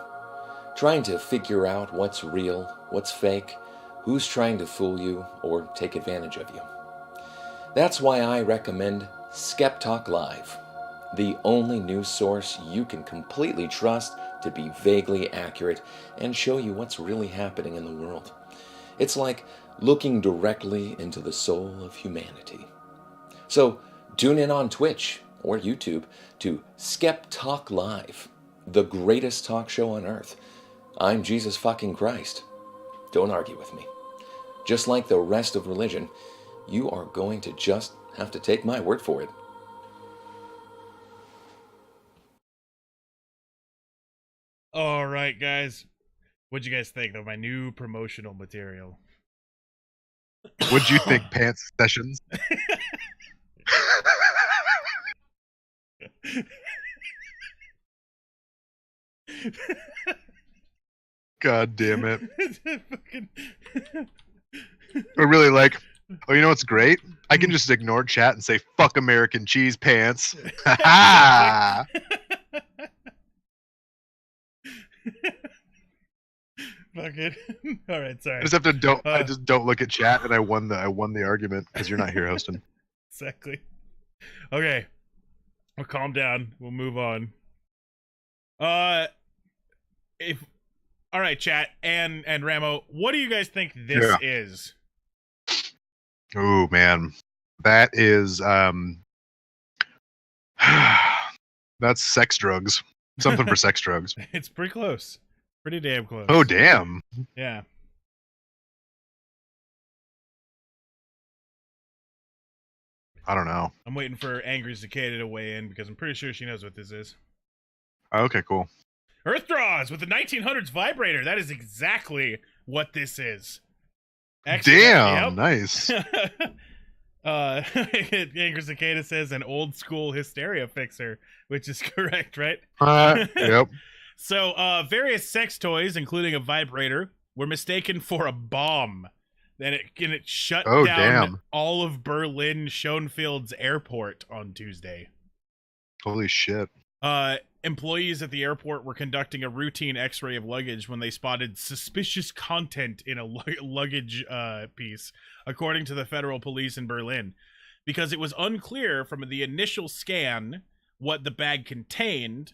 Trying to figure out what's real, what's fake, who's trying to fool you or take advantage of you. That's why I recommend Skep Talk Live, the only news source you can completely trust to be vaguely accurate and show you what's really happening in the world. It's like looking directly into the soul of humanity. So tune in on Twitch or YouTube to Skep Talk Live, the greatest talk show on earth. I'm Jesus fucking Christ. Don't argue with me. Just like the rest of religion, you are going to just have to take my word for it. All right, guys. What'd you guys think of my new promotional material? What'd you think, Pants Sessions? God damn it. I really like, oh, you know what's great? I can just ignore chat and say, fuck American cheese pants. Ha Fuck it. All right, sorry. I just have to I just don't look at chat, and I won the argument because you're not here hosting. Exactly. Okay. We'll calm down. We'll move on. All right, chat and Ramo, what do you guys think this is? Oh man, that is that's sex drugs. Something for sex drugs. It's pretty close. Pretty damn close. Oh damn. Yeah. I don't know. I'm waiting for Angry Cicada to weigh in because I'm pretty sure she knows what this is. Okay, cool. Earth Draws with the 1900s vibrator. That is exactly what this is. Actually, damn, nice. Angry Cicada says an old school hysteria fixer, which is correct, right? Yep. So, various sex toys, including a vibrator, were mistaken for a bomb. And it shut down all of Berlin Schönefield's airport on Tuesday. Holy shit. Employees at the airport were conducting a routine x-ray of luggage when they spotted suspicious content in a luggage piece, according to the federal police in Berlin, because it was unclear from the initial scan what the bag contained,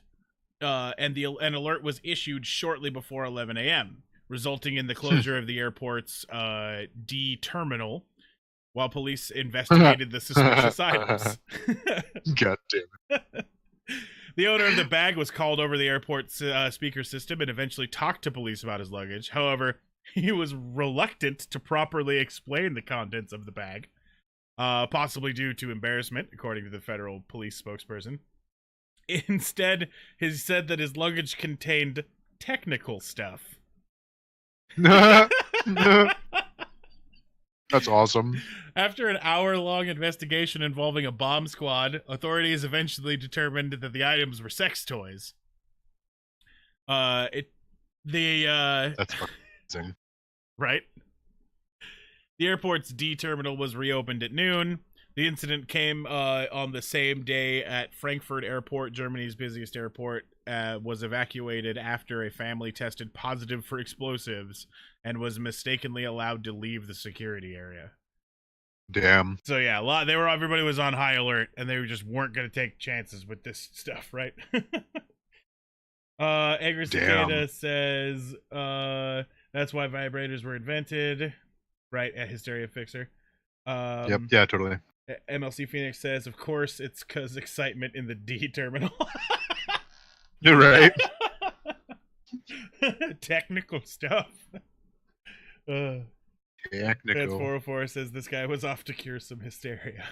and an alert was issued shortly before 11 a.m., resulting in the closure of the airport's D terminal while police investigated the suspicious items. God damn it. The owner of the bag was called over the airport's speaker system and eventually talked to police about his luggage. However, he was reluctant to properly explain the contents of the bag, possibly due to embarrassment, according to the federal police spokesperson. Instead, he said that his luggage contained technical stuff. That's awesome. After an hour-long investigation involving a bomb squad, authorities eventually determined that the items were sex toys. That's amazing. Right? The airport's D terminal was reopened at noon. The incident came on the same day at Frankfurt Airport, Germany's busiest airport, was evacuated after a family tested positive for explosives and was mistakenly allowed to leave the security area. Damn. So yeah, everybody was on high alert, and they just weren't going to take chances with this stuff, right? Angry Cicada says that's why vibrators were invented, right? At Hysteria Fixer. Yep. Yeah, totally. MLC Phoenix says, of course, it's because excitement in the D terminal. You're right. Technical stuff. Technical. 404 says this guy was off to cure some hysteria.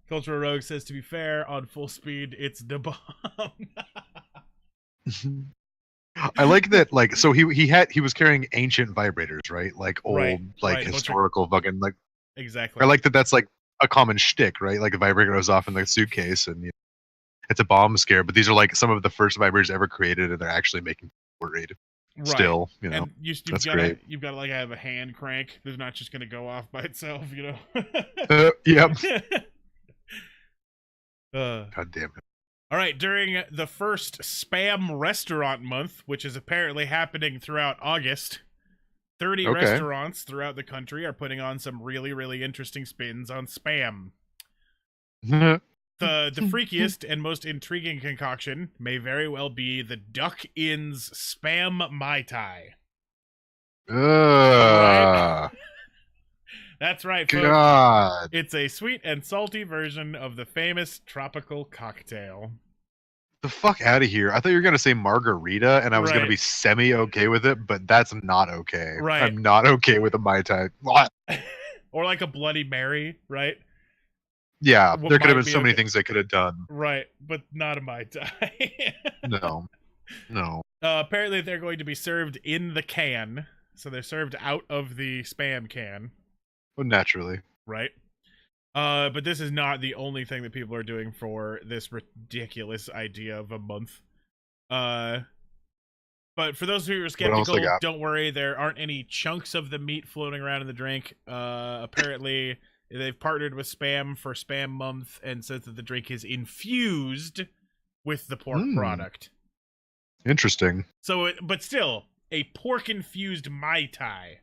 Cultural Rogue says, to be fair, on full speed, it's the bomb. I like that. Like, so he was carrying ancient vibrators, right? Like old, historical fucking like. Exactly. I like that. That's like a common shtick, right? Like a vibrator goes off in the suitcase, and it's a bomb scare. But these are like some of the first vibrators ever created, and they're actually making people worried. Right. Still, and that's great. You've got to like have a hand crank. They're not just going to go off by itself, Yep. God damn it. All right, during the first Spam Restaurant Month, which is apparently happening throughout August, 30 restaurants throughout the country are putting on some really, really interesting spins on spam. The freakiest and most intriguing concoction may very well be the Duck Inn's Spam Mai Tai. Right? That's right, folks. God. It's a sweet and salty version of the famous tropical cocktail. The fuck out of here. I thought you were going to say margarita, and I was going to be semi-okay with it, but that's not okay. Right. I'm not okay with a Mai Tai. Or like a Bloody Mary, right? Yeah, there could have been so many things they could have done. Right, but not a Mai Tai. No. Apparently, they're going to be served in the can, so they're served out of the Spam can, Well, naturally. right? But this is not the only thing that people are doing for this ridiculous idea of a month. But for those who are else skeptical, they got? don't worry. There aren't any chunks of the meat floating around in the drink. Apparently, they've partnered with Spam for Spam Month and says that the drink is infused with the pork product. Interesting. So, but still, a pork-infused Mai Tai.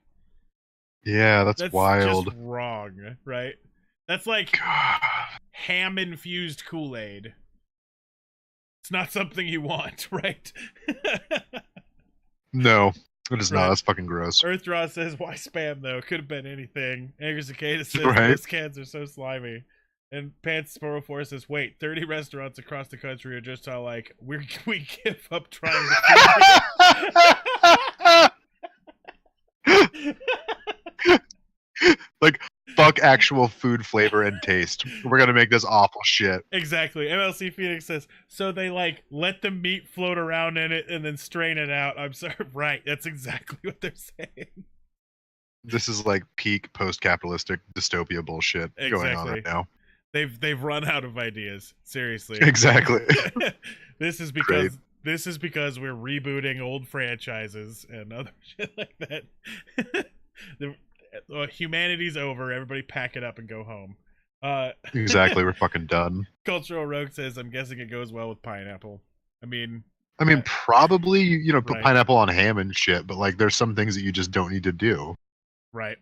Yeah, that's wild. Just wrong, right? That's like God. ham-infused Kool-Aid. It's not something you want, right? No, it is Right. not. That's fucking gross. Earthraw says, why Spam, though? Could have been anything. Angry Cicada says, Right. those cans are so slimy. And Pants 404 says, wait, 30 restaurants across the country are just all like, we give up trying to Like, fuck actual food flavor and taste. We're gonna make this awful shit. Exactly. MLC Phoenix says, so they like let the meat float around in it and then strain it out. I'm sorry. Right. That's exactly what they're saying. This is like peak post-capitalistic dystopia bullshit going on right now. They've run out of ideas. Seriously. Exactly. This is because we're rebooting old franchises and other shit like that. Humanity's over. Everybody pack it up and go home. Exactly. We're fucking done. Cultural Rogue says, I'm guessing it goes well with pineapple. I mean, probably, you know, put Right. pineapple on ham and shit, but like there's some things that you just don't need to do. right.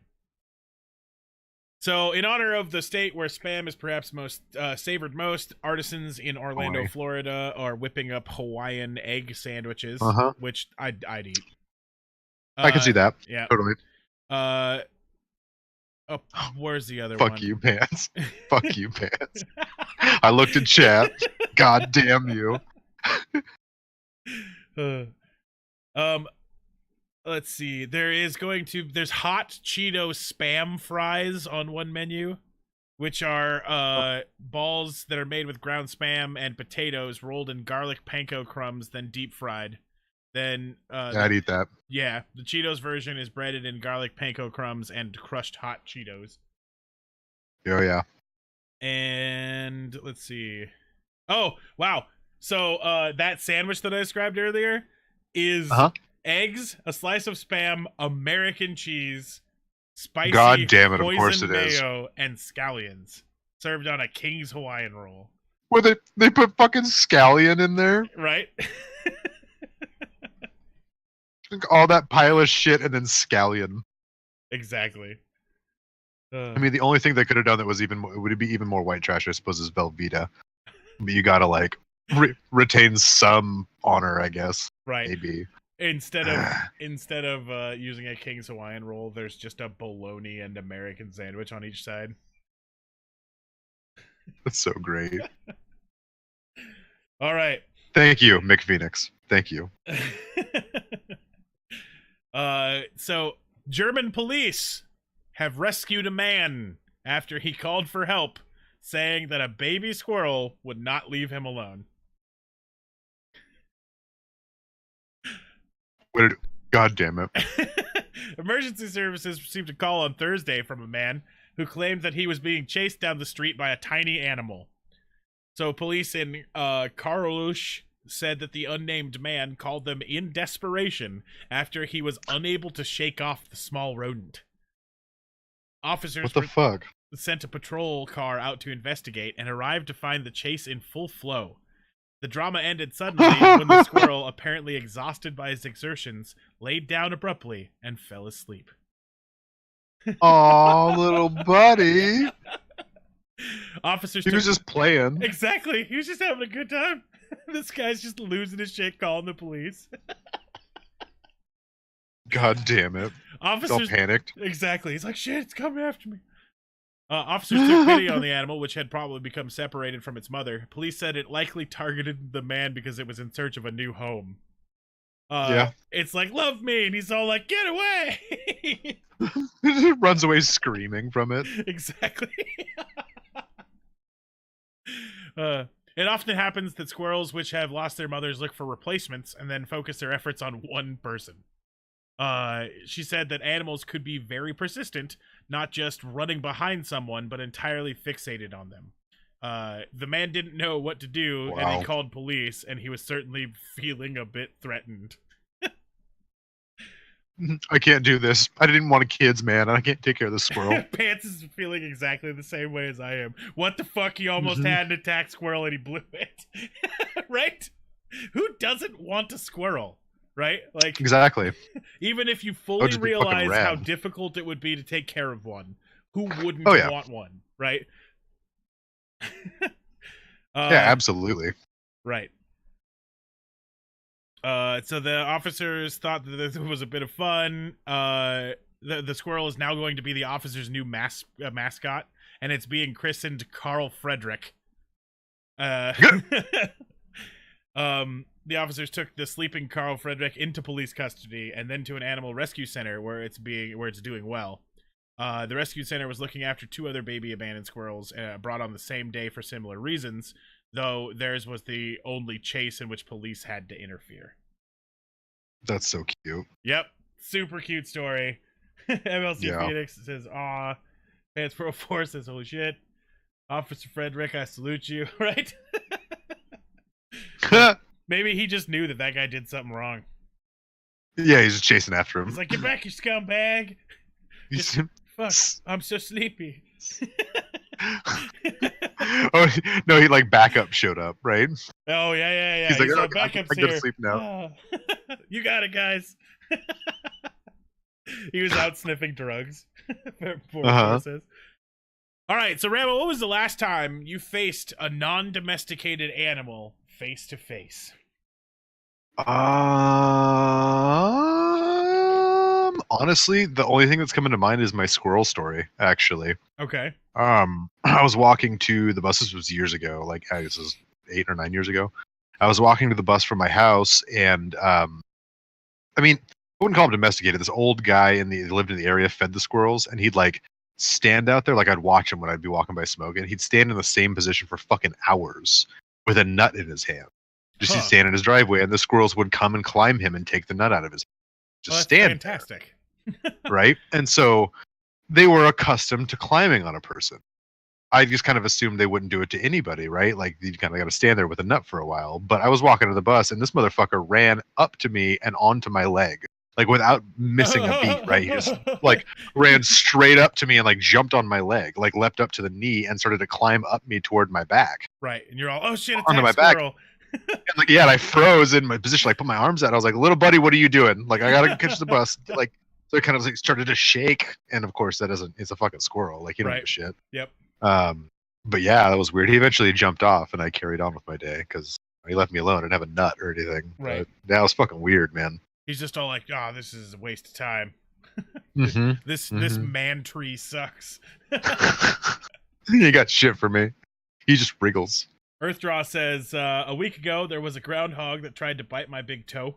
So, in honor of the state where Spam is perhaps most savored most, artisans in Orlando, Hawaii. Florida are whipping up Hawaiian egg sandwiches, Uh-huh. which I'd eat. I can see that. Yeah. Totally. Where's the other one? Fuck you, Pants. Fuck you, Pants. I looked in chat. God damn you. Let's see. There's hot Cheeto Spam fries on one menu, which are balls that are made with ground Spam and potatoes rolled in garlic panko crumbs, then deep fried. Then I'd eat that. yeah, the Cheetos version is breaded in garlic panko crumbs and crushed hot Cheetos. Oh yeah. And let's see. Oh, wow. So that sandwich that I described earlier is eggs, a slice of Spam, American cheese, spicy God damn it, of poison course it is. mayo, and scallions served on a King's Hawaiian roll. Where they put fucking scallion in there? Right? All that pile of shit and then scallion. Exactly. I mean, the only thing they could have done that was would be even more white trash, I suppose, is Velveeta. But you gotta like retain some honor, I guess. Right. Maybe. Instead of using a King's Hawaiian roll, there's just a bologna and American sandwich on each side. That's so great. All right. Thank you, Mick Phoenix. Thank you. So German police have rescued a man after he called for help, saying that a baby squirrel would not leave him alone. God damn it. Emergency services received a call on Thursday from a man who claimed that he was being chased down the street by a tiny animal. So police in Karolush said that the unnamed man called them in desperation after he was unable to shake off the small rodent. Officers What the fuck? sent a patrol car out to investigate and arrived to find the chase in full flow. The drama ended suddenly when the squirrel, apparently exhausted by his exertions, laid down abruptly and fell asleep. Aw, little buddy. Officers He was just playing. Exactly. He was just having a good time. This guy's just losing his shit calling the police. God damn it. Officers All panicked. Exactly. He's like, shit, it's coming after me. Officers took pity on the animal, which had probably become separated from its mother. Police said it likely targeted the man because it was in search of a new home. Yeah. It's like, love me, and he's all like, get away! Runs away screaming from it. Exactly. It often happens that squirrels which have lost their mothers look for replacements and then focus their efforts on one person. She said that animals could be very persistent, not just running behind someone, but entirely fixated on them. The man didn't know what to do, and he Wow. called police, and he was certainly feeling a bit threatened. I can't do this. I didn't want kids, man. I can't take care of this squirrel. Pants is feeling exactly the same way as I am. What the fuck? He almost Mhm. had an attack squirrel and he blew it. Right? Who doesn't want a squirrel? Right? Like, Exactly. even if you That fully would just be fucking realize how rad. difficult it would be to take care of one, who wouldn't Oh, yeah. want one? Right? Yeah, absolutely. Right. So the officers thought that this was a bit of fun. The squirrel is now going to be the officer's new mascot, and it's being christened Carl Frederick. The officers took the sleeping Carl Frederick into police custody and then to an animal rescue center where it's doing well. The rescue center was looking after 2 other baby abandoned squirrels brought on the same day for similar reasons, though theirs was the only chase in which police had to interfere. That's so cute. Yep, super cute story. MLC Yeah. Phoenix says, "Aw." Pants Pro 4 says, "Holy shit." Officer Frederick, I salute you. Right? Maybe he just knew that guy did something wrong. Yeah, he's just chasing after him. He's like, "Get back, you scumbag." He's- Fuck, I'm so sleepy. oh no, he like backup showed up, right? Oh, yeah. He's like, "Oh, backup's I gotta here. sleep now." Ah. You got it, guys. He was out sniffing drugs. Says. All right, so Rambo, what was the last time you faced a non-domesticated animal face to face? Honestly, the only thing that's coming to mind is my squirrel story, actually. Okay. I was walking to the bus. This was years ago, like I guess it was 8 or 9 years ago. I was walking to the bus from my house, and I mean, I wouldn't call him domesticated. This old guy he lived in the area, fed the squirrels, and he'd like stand out there, like I'd watch him when I'd be walking by smoking. He'd stand in the same position for fucking hours with a nut in his hand. Just he'd stand in his driveway, and the squirrels would come and climb him and take the nut out of his hand. Just stand there. Fantastic. Right? And so they were accustomed to climbing on a person. I just kind of assumed they wouldn't do it to anybody, right? Like you kind of got to stand there with a nut for a while. But I was walking to the bus, and this motherfucker ran up to me and onto my leg, like without missing a beat, right? He just like ran straight up to me and like jumped on my leg, like leapt up to the knee and started to climb up me toward my back. Right, and you're all, "Oh shit, onto my squirrel." back. And like, yeah, and I froze in my position, like put my arms out. I was like, "Little buddy, what are you doing?" Like, I gotta catch the bus. Like, so it kind of like started to shake. And of course, it's a fucking squirrel. Like, you don't give a shit. Yep. But yeah, that was weird. He eventually jumped off, and I carried on with my day because he left me alone. I didn't have a nut or anything. Right. But that was fucking weird, man. He's just all like, "Oh, this is a waste of time. Mm-hmm. This man tree sucks." He got shit for me. He just wriggles. Earthdraw says, "A week ago, there was a groundhog that tried to bite my big toe."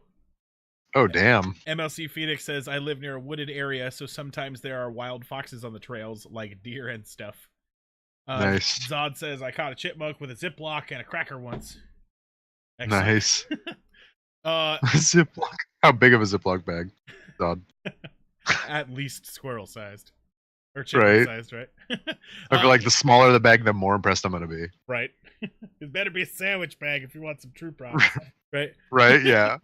Oh, damn. MLC Phoenix says, "I live near a wooded area, so sometimes there are wild foxes on the trails, like deer and stuff." Nice. Zod says, "I caught a chipmunk with a Ziploc and a cracker once." Excellent. Nice. Uh, Ziploc. How big of a Ziploc bag? Zod. At least squirrel sized. Or chipmunk sized, right? I feel like the smaller the bag, the more impressed I'm going to be. Right. It better be a sandwich bag if you want some true promise. Right? Right, yeah.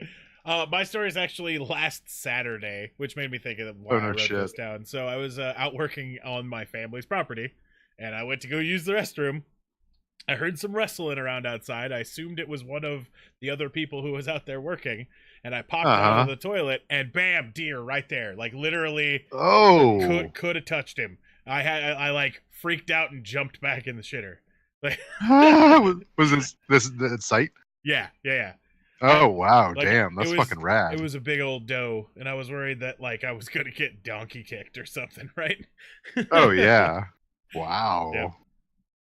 My story is actually last Saturday, which made me think of why I wrote this down. So I was out working on my family's property, and I went to go use the restroom. I heard some wrestling around outside. I assumed it was one of the other people who was out there working, and I popped out of the toilet, and bam, deer right there. Like literally, could have touched him. I like freaked out and jumped back in the shitter. Like, was this sight? Yeah. Oh wow, like, damn, that's fucking rad. It was a big old doe, and I was worried that like I was gonna get donkey kicked or something, right? Oh yeah. Wow. Yeah.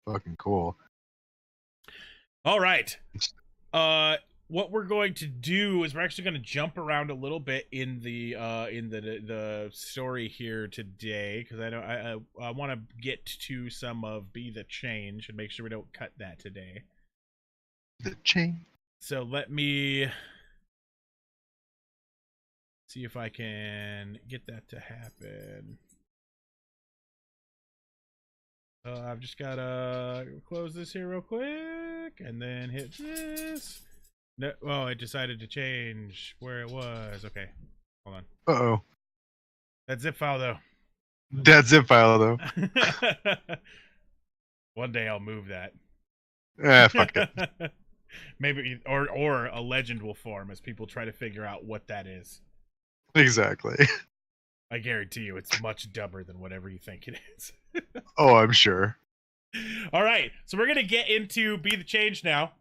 Fucking cool. All right. What we're going to do is we're actually going to jump around a little bit in the story here today, because I know I want to get to some of Be the Change and make sure we don't cut that today. The chain. So let me see if I can get that to happen. I've just gotta close this here real quick and then hit this. No, oh, it decided to change where it was. Okay, hold on. Uh-oh. That zip file though. That zip file though. One day I'll move that. Fuck it. Maybe or a legend will form as people try to figure out what that is. Exactly. I guarantee you it's much dumber than whatever you think it is. Oh, I'm sure. All right, so we're going to get into Be the Change now.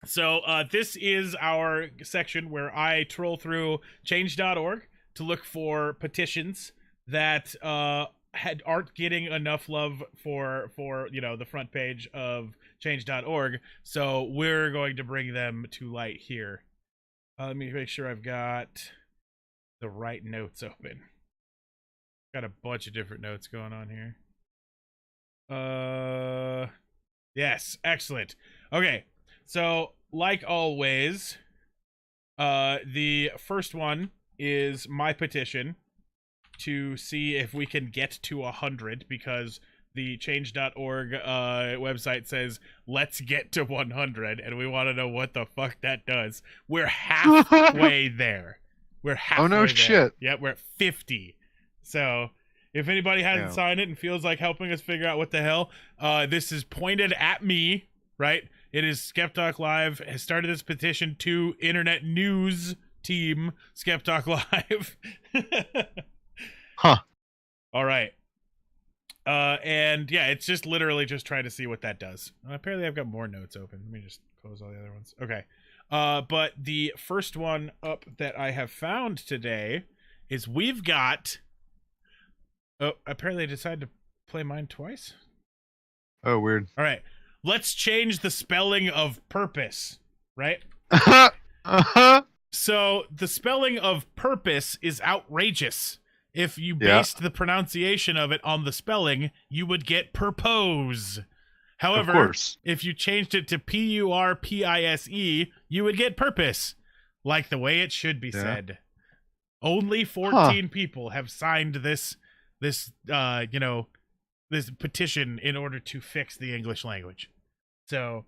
So this is our section where I troll through change.org to look for petitions that aren't getting enough love for the front page of change.org. So we're going to bring them to light here. Let me make sure I've got the right notes open. Got a bunch of different notes going on here. Yes, excellent. Okay, so like always, the first one is my petition to see if we can get to 100, because the change.org website says let's get to 100, and we want to know what the fuck that does. We're halfway there. We're halfway Oh no there. shit. Yep, we're at 50. So if anybody hasn't signed it and feels like helping us figure out what the hell, this is pointed at me, right? It is Skeptalk Live has started this petition to internet news team Skeptalk Live. Huh. All right. And yeah, it's just literally just trying to see what that does. Apparently I've got more notes open. Let me just close all the other ones. Okay. But the first one up that I have found today is we've got... Oh, apparently I decided to play mine twice. Oh, weird. All right. Let's change the spelling of purpose, right? So the spelling of purpose is outrageous. If you based the pronunciation of it on the spelling, you would get purpose. However, if you changed it to Purpise, you would get purpose, like the way it should be said. Only 14 people have signed this petition in order to fix the English language. So,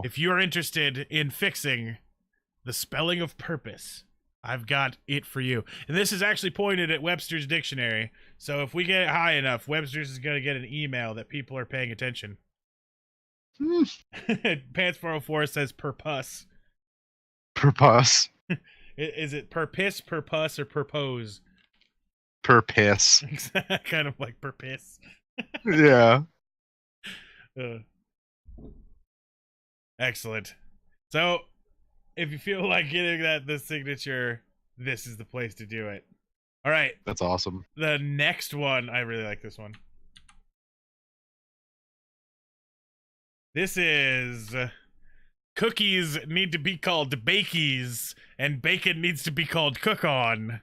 if you're interested in fixing the spelling of purpose, I've got it for you. And this is actually pointed at Webster's dictionary. So if we get it high enough, Webster's is going to get an email that people are paying attention. Pants 404 says purpose. Purpose. Is it purpose, purpose, or purpose? Purpose. Kind of like purpose. Yeah. Excellent. So, if you feel like getting the signature, this is the place to do it. All right. That's awesome. The next one, I really like this one. This is cookies need to be called bakies, and bacon needs to be called cook-on.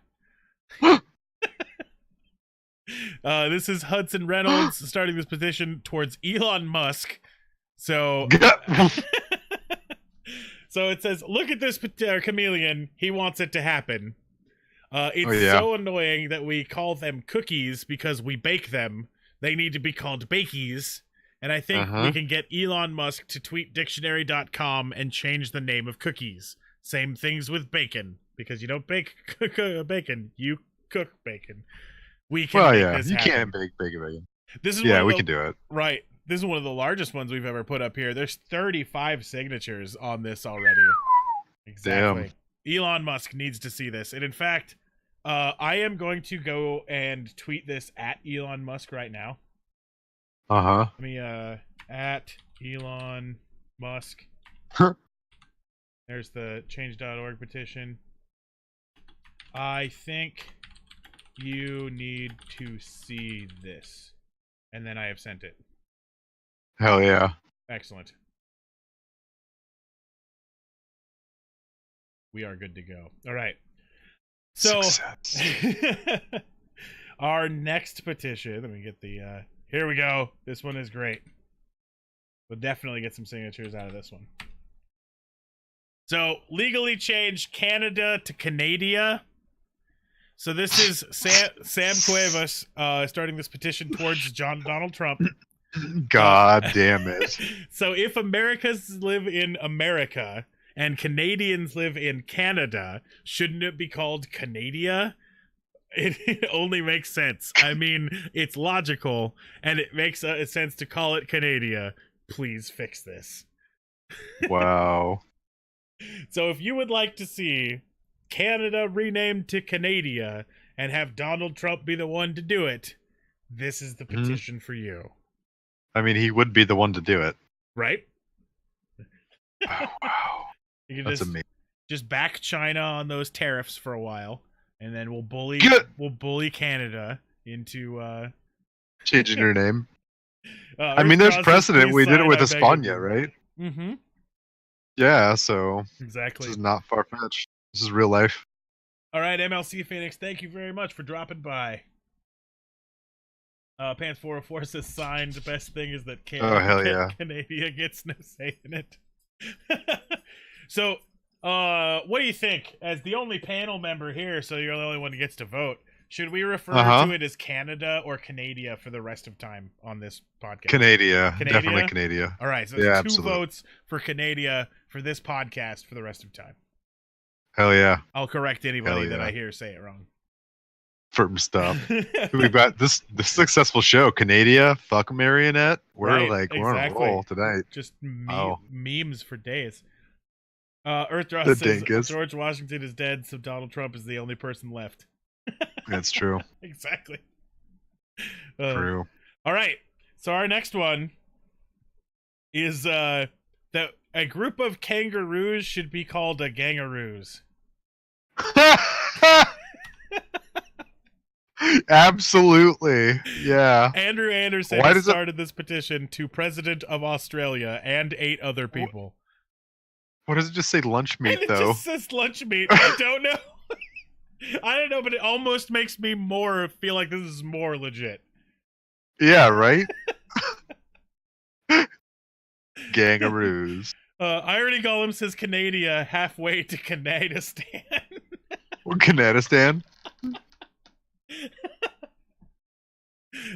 This is Hudson Reynolds starting this petition towards Elon Musk. So, so it says, look at this chameleon. He wants it to happen. It's so annoying that we call them cookies because we bake them. They need to be called bakies. And I think we can get Elon Musk to tweet dictionary.com and change the name of cookies. Same things with bacon, because you don't bake bacon, you cook bacon. We can make this happen. Can't bake bacon. This is we can do it. Right. This is one of the largest ones we've ever put up here. There's 35 signatures on this already. Exactly. Damn. Elon Musk needs to see this. And in fact, I am going to go and tweet this at Elon Musk right now. Let me, at Elon Musk. There's the change.org petition. I think you need to see this. And then I have sent it. Hell yeah. Excellent. We are good to go. All right. So, our next petition, let me get the, here we go. This one is great. We'll definitely get some signatures out of this one. So legally changed Canada to Canada. So this is Sam Cuevas starting this petition towards Donald Trump. God damn it. So if Americans live in America and Canadians live in Canada, shouldn't it be called Canada? It only makes sense. I mean, it's logical, and it makes sense to call it Canada. Please fix this. Wow. So if you would like to see Canada renamed to Canada and have Donald Trump be the one to do it, this is the petition for you. I mean, he would be the one to do it. Right? Oh, wow. You can That's amazing. just back China on those tariffs for a while, and then we'll bully Canada into changing your name. I mean, there's precedent. We did it with España, right? Mm-hmm. Yeah, so exactly. This is not far-fetched. This is real life. All right, MLC Phoenix, thank you very much for dropping by. Pants 404 says signed. The best thing is that Canada gets no say in it. So, what do you think? As the only panel member here, so you're the only one who gets to vote, should we refer to it as Canada or Canada for the rest of time on this podcast? Canada? Definitely Canada. All right, so that's two votes for Canada for this podcast for the rest of time. Hell yeah. I'll correct anybody that I hear say it wrong. Firm stuff. We've got this successful show, Canada, fuck Marionette. We're we're on a roll tonight. Just memes for days. Earthdraw says George Washington is dead, so Donald Trump is the only person left. That's true. Exactly. True. All right. So our next one is that a group of kangaroos should be called a gangaroos. Absolutely. Yeah. Andrew Anderson started this petition to President of Australia and 8 other people. What does it just say lunch meat, though? It just says lunch meat. I don't know. I don't know, but it almost makes me feel like this is more legit. Yeah, right? Gangaroos. Irony Golem says Canada halfway to Canadistan. Or Canadistan?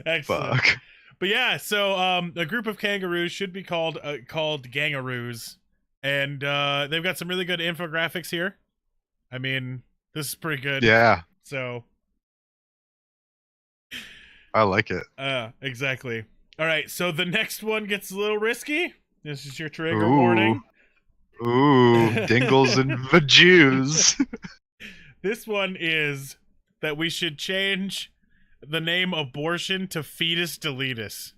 Excellent. Fuck. But yeah, so a group of kangaroos should be called gangaroos, and they've got some really good infographics here. I mean, this is pretty good. Yeah. So I like it. Exactly. All right, so the next one gets a little risky. This is your trigger warning. Ooh, dingles and vajews. This one is that we should change the name abortion to fetus deletus.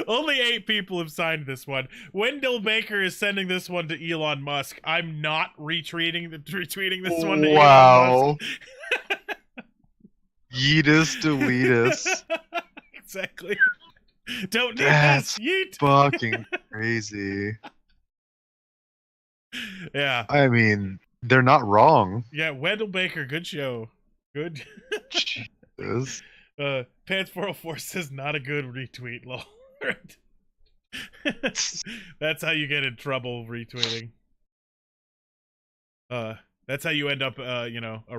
Only 8 people have signed this one. Wendell Baker is sending this one to Elon Musk. I'm not retweeting this one to Elon Musk. Yeetus deletus. Exactly. Don't need this. Yeet. Fucking crazy. Yeah. I mean, they're not wrong. Yeah, Wendell Baker, good show. Good. Jesus. Pants 404 says not a good retweet, lol. That's how you get in trouble retweeting. That's how you end up, a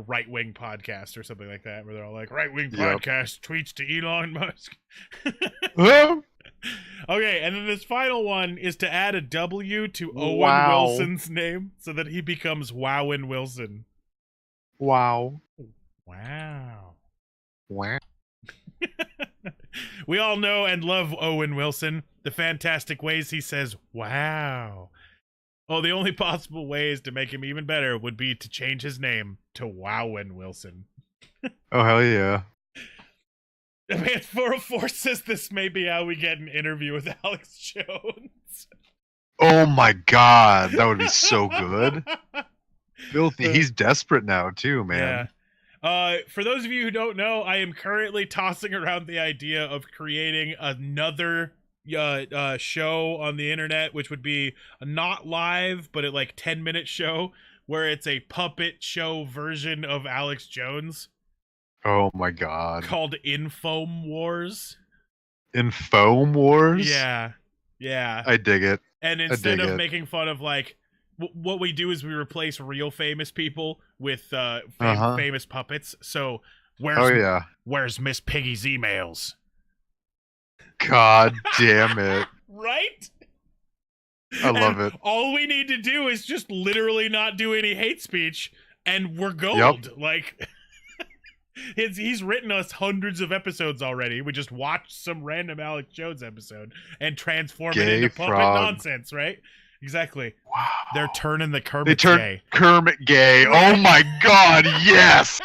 right-wing podcast or something like that, where they're all like, right-wing podcast tweets to Elon Musk. Okay, and then this final one is to add a W to Owen Wilson's name so that he becomes Wowin Wilson. Wow. We all know and love Owen Wilson, the fantastic ways he says, wow. Oh, the only possible ways to make him even better would be to change his name to Wowin Wilson. Oh, hell yeah. Man, 404 says this may be how we get an interview with Alex Jones. Oh my god, that would be so good. Filthy. He's desperate now, too, man. Yeah. For those of you who don't know, I am currently tossing around the idea of creating another show on the internet, which would be not live, but a 10-minute show where it's a puppet show version of Alex Jones. Oh my god. Called Infome Wars. Infome Wars? Yeah. Yeah. I dig it. And instead dig of it. making fun of like what we do is we replace real famous people with Uh-huh. famous puppets. So Oh yeah. where's Miss Piggy's emails? God damn it. Right? I love it. All we need to do is just literally not do any hate speech, and we're gold. Yep. Like, he's written us hundreds of episodes already. We just watched some random Alex Jones episode and transform it Gay into puppet frog. nonsense, right? Exactly. Wow. They're turning the Kermit They turned gay. Kermit gay. Oh my god, yes!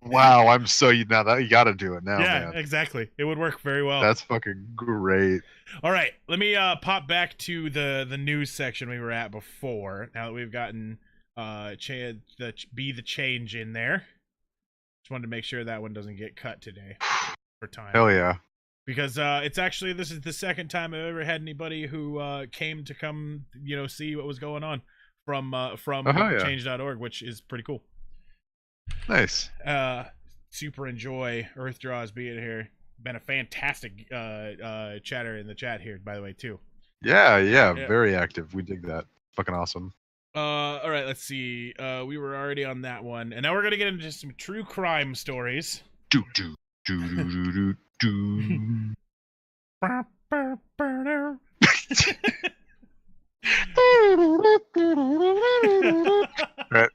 Wow, I'm so now that you gotta do it now, Yeah, man. exactly. It would work very well. That's fucking great. All right, let me pop back to the news section we were at before. Now that we've gotten be the change in there, just wanted to make sure that one doesn't get cut today for time. Hell yeah. Because this is the second time I've ever had anybody who came to come see what was going on from change.org, which is pretty cool. Nice. Super enjoy Earthdraws being here. Been a fantastic chatter in the chat here, by the way, too. Yeah, very active. We dig that. Fucking awesome. All right, let's see. We were already on that one, and now we're gonna get into some true crime stories. Do do do do do do. Right.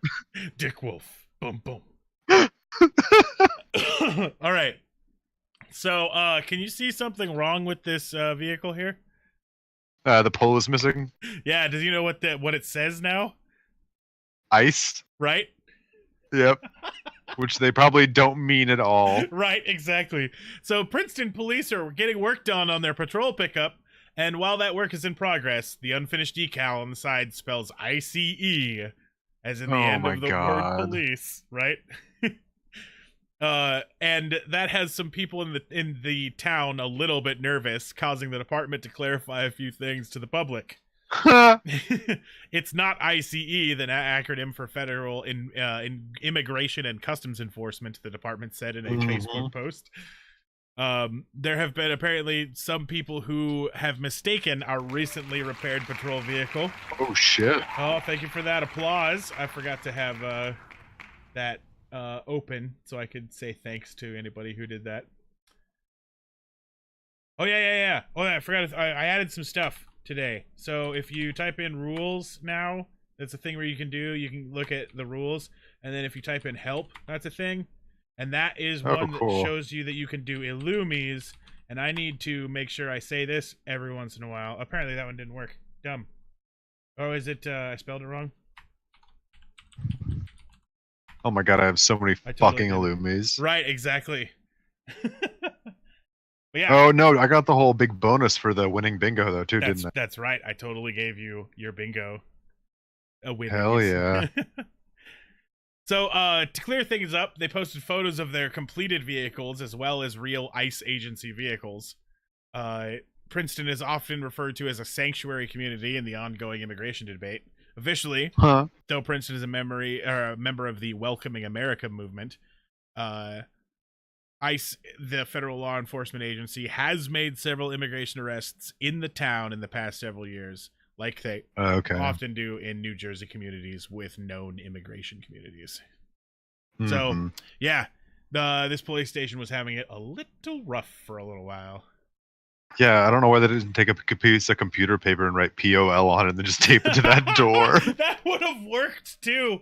Dick Wolf. Boom boom. All right. So, can you see something wrong with this vehicle here? The pole is missing. Yeah. Does you know what it says now? Iced. Right. Yep. Which they probably don't mean at all. Right. Exactly. So, Princeton police are getting work done on their patrol pickup, and while that work is in progress, the unfinished decal on the side spells ICE, as in the end of the word police. Right. And that has some people in the town a little bit nervous, causing the department to clarify a few things to the public. It's not ICE, the acronym for Federal in Immigration and Customs Enforcement, the department said in a Facebook post. There have been apparently some people who have mistaken our recently repaired patrol vehicle. Oh shit. Oh, thank you for that applause. I forgot to have that open so I could say thanks to anybody who did that. Oh yeah. Oh, I forgot. I added some stuff today. So if you type in rules now, that's a thing where you can look at the rules, and then if you type in help, that's a thing, and that is one that shows you that you can do Illumies. And I need to make sure I say this every once in a while. Apparently that one didn't work. Dumb. Oh, is it? I spelled it wrong. Oh my god, I have so many fucking Illumies. Right, exactly. Yeah. Oh no, I got the whole big bonus for the winning bingo though too, didn't I? That's right. I totally gave you your bingo. A win. Hell yeah. So, to clear things up, they posted photos of their completed vehicles as well as real ICE agency vehicles. Princeton is often referred to as a sanctuary community in the ongoing immigration debate. Officially, though Princeton is a member of the Welcoming America movement, ICE, the federal law enforcement agency, has made several immigration arrests in the town in the past several years, like they often do in New Jersey communities with known immigration communities. So, yeah, this police station was having it a little rough for a little while. Yeah, I don't know why they didn't take a piece of computer paper and write POL on it and then just tape it to that door. That would have worked, too.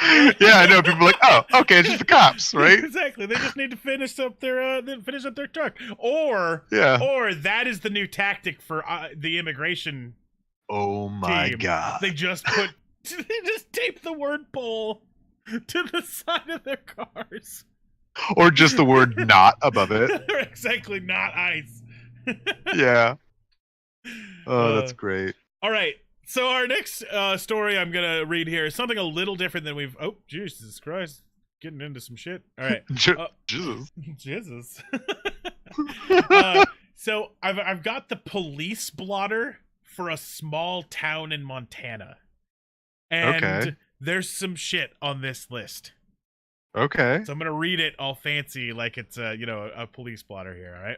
Yeah, I know. People are like, oh, okay, it's just the cops, right? Exactly. They just need to finish up their truck, or that is the new tactic for the immigration. Oh my god! They just tape the word "bull" to the side of their cars, or just the word "not" above it. Exactly, not ICE. Yeah. Oh, that's great. All right. So our next story I'm going to read here is something a little different than we've... Oh, Jesus Christ. Getting into some shit. All right. Jesus. Jesus. So I've got the police blotter for a small town in Montana. And there's some shit on this list. Okay. So I'm gonna read it all fancy, like it's a police blotter here. All right.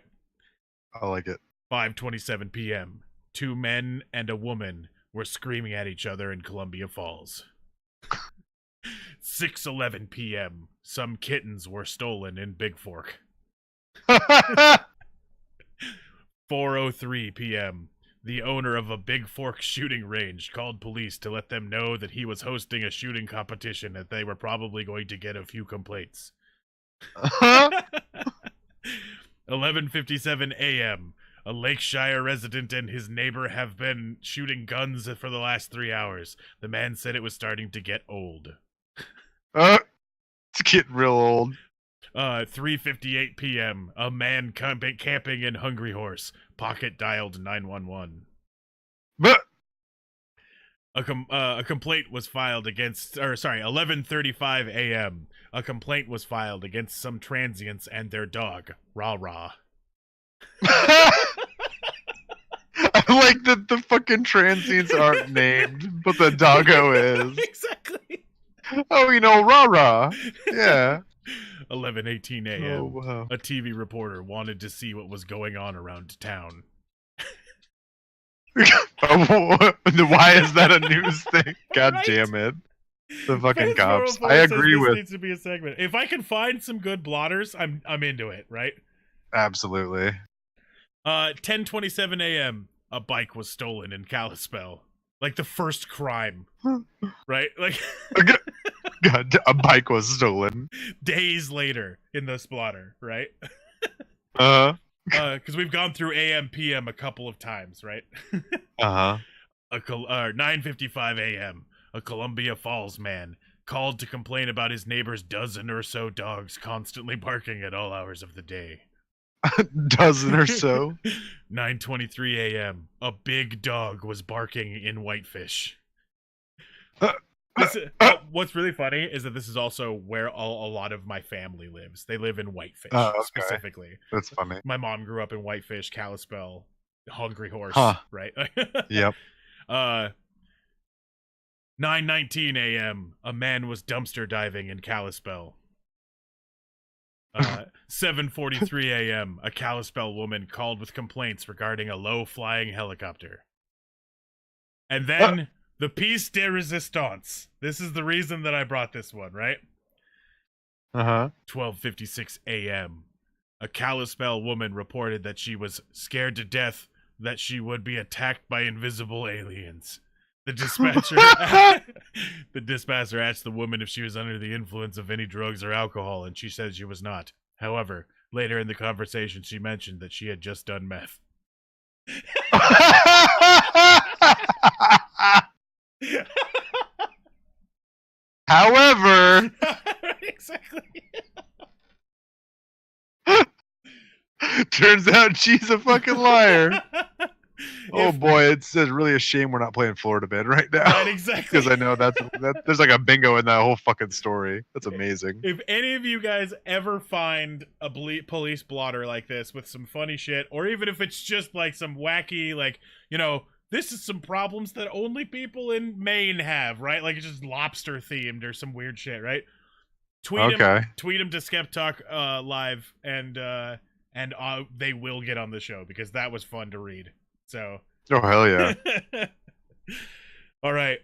I like it. 5:27 p.m. Two men and a woman were screaming at each other in Columbia Falls. 6:11 p.m. Some kittens were stolen in Big Fork. 4:03 p.m. The owner of a Big Fork shooting range called police to let them know that he was hosting a shooting competition and they were probably going to get a few complaints. 11:57 a.m. A Lakeshire resident and his neighbor have been shooting guns for the last 3 hours. The man said it was starting to get old. It's getting real old. 3:58 p.m. A man camping in Hungry Horse. Pocket dialed 911. But A complaint was filed against, 11:35 a.m. A complaint was filed against some transients and their dog. Rah rah. I like that the fucking transients aren't named, but the doggo is. Exactly. Oh, rah rah. Yeah. 11:18 a.m. Oh, wow. A TV reporter wanted to see what was going on around town. Why is that a news thing? God Right? damn it. The fucking Fans cops. Moral I Force says agree this with. needs to be a segment. If I can find some good blotters, I'm into it, right? Absolutely. 10:27 a.m. A bike was stolen in Kalispell. Like the first crime. Right? Like God, a bike was stolen. days later in the splatter, right? Because we've gone through AM, PM a couple of times, right? 9:55 a.m. A Columbia Falls man called to complain about his neighbor's dozen or so dogs constantly barking at all hours of the day. Dozen or so. 9:23 a.m. A big dog was barking in Whitefish. What's really funny is that this is also where a lot of my family lives. They live in Whitefish, Okay. specifically. That's funny. My mom grew up in Whitefish, Kalispell, Hungry Horse, right? Yep. 9:19 a.m. A man was dumpster diving in Kalispell. 7:43 a.m. A Kalispell woman called with complaints regarding a low-flying helicopter. And then the piece de resistance. This is the reason that I brought this one, right? 12:56 a.m. A Kalispell woman reported that she was scared to death that she would be attacked by invisible aliens. The dispatcher asked the woman if she was under the influence of any drugs or alcohol, and she said she was not. However, later in the conversation, she mentioned that she had just done meth. However, exactly. turns out she's a fucking liar. Oh boy, it's really a shame we're not playing Florida Man right now. Right, exactly. Because I know that there's like a bingo in that whole fucking story. That's amazing. If any of you guys ever find a police blotter like this with some funny shit, or even if it's just like some wacky, like, this is some problems that only people in Maine have, right? Like it's just lobster themed or some weird shit, right? Tweet them to Skep Talk live, and they will get on the show because that was fun to read. So. Oh hell yeah! All right.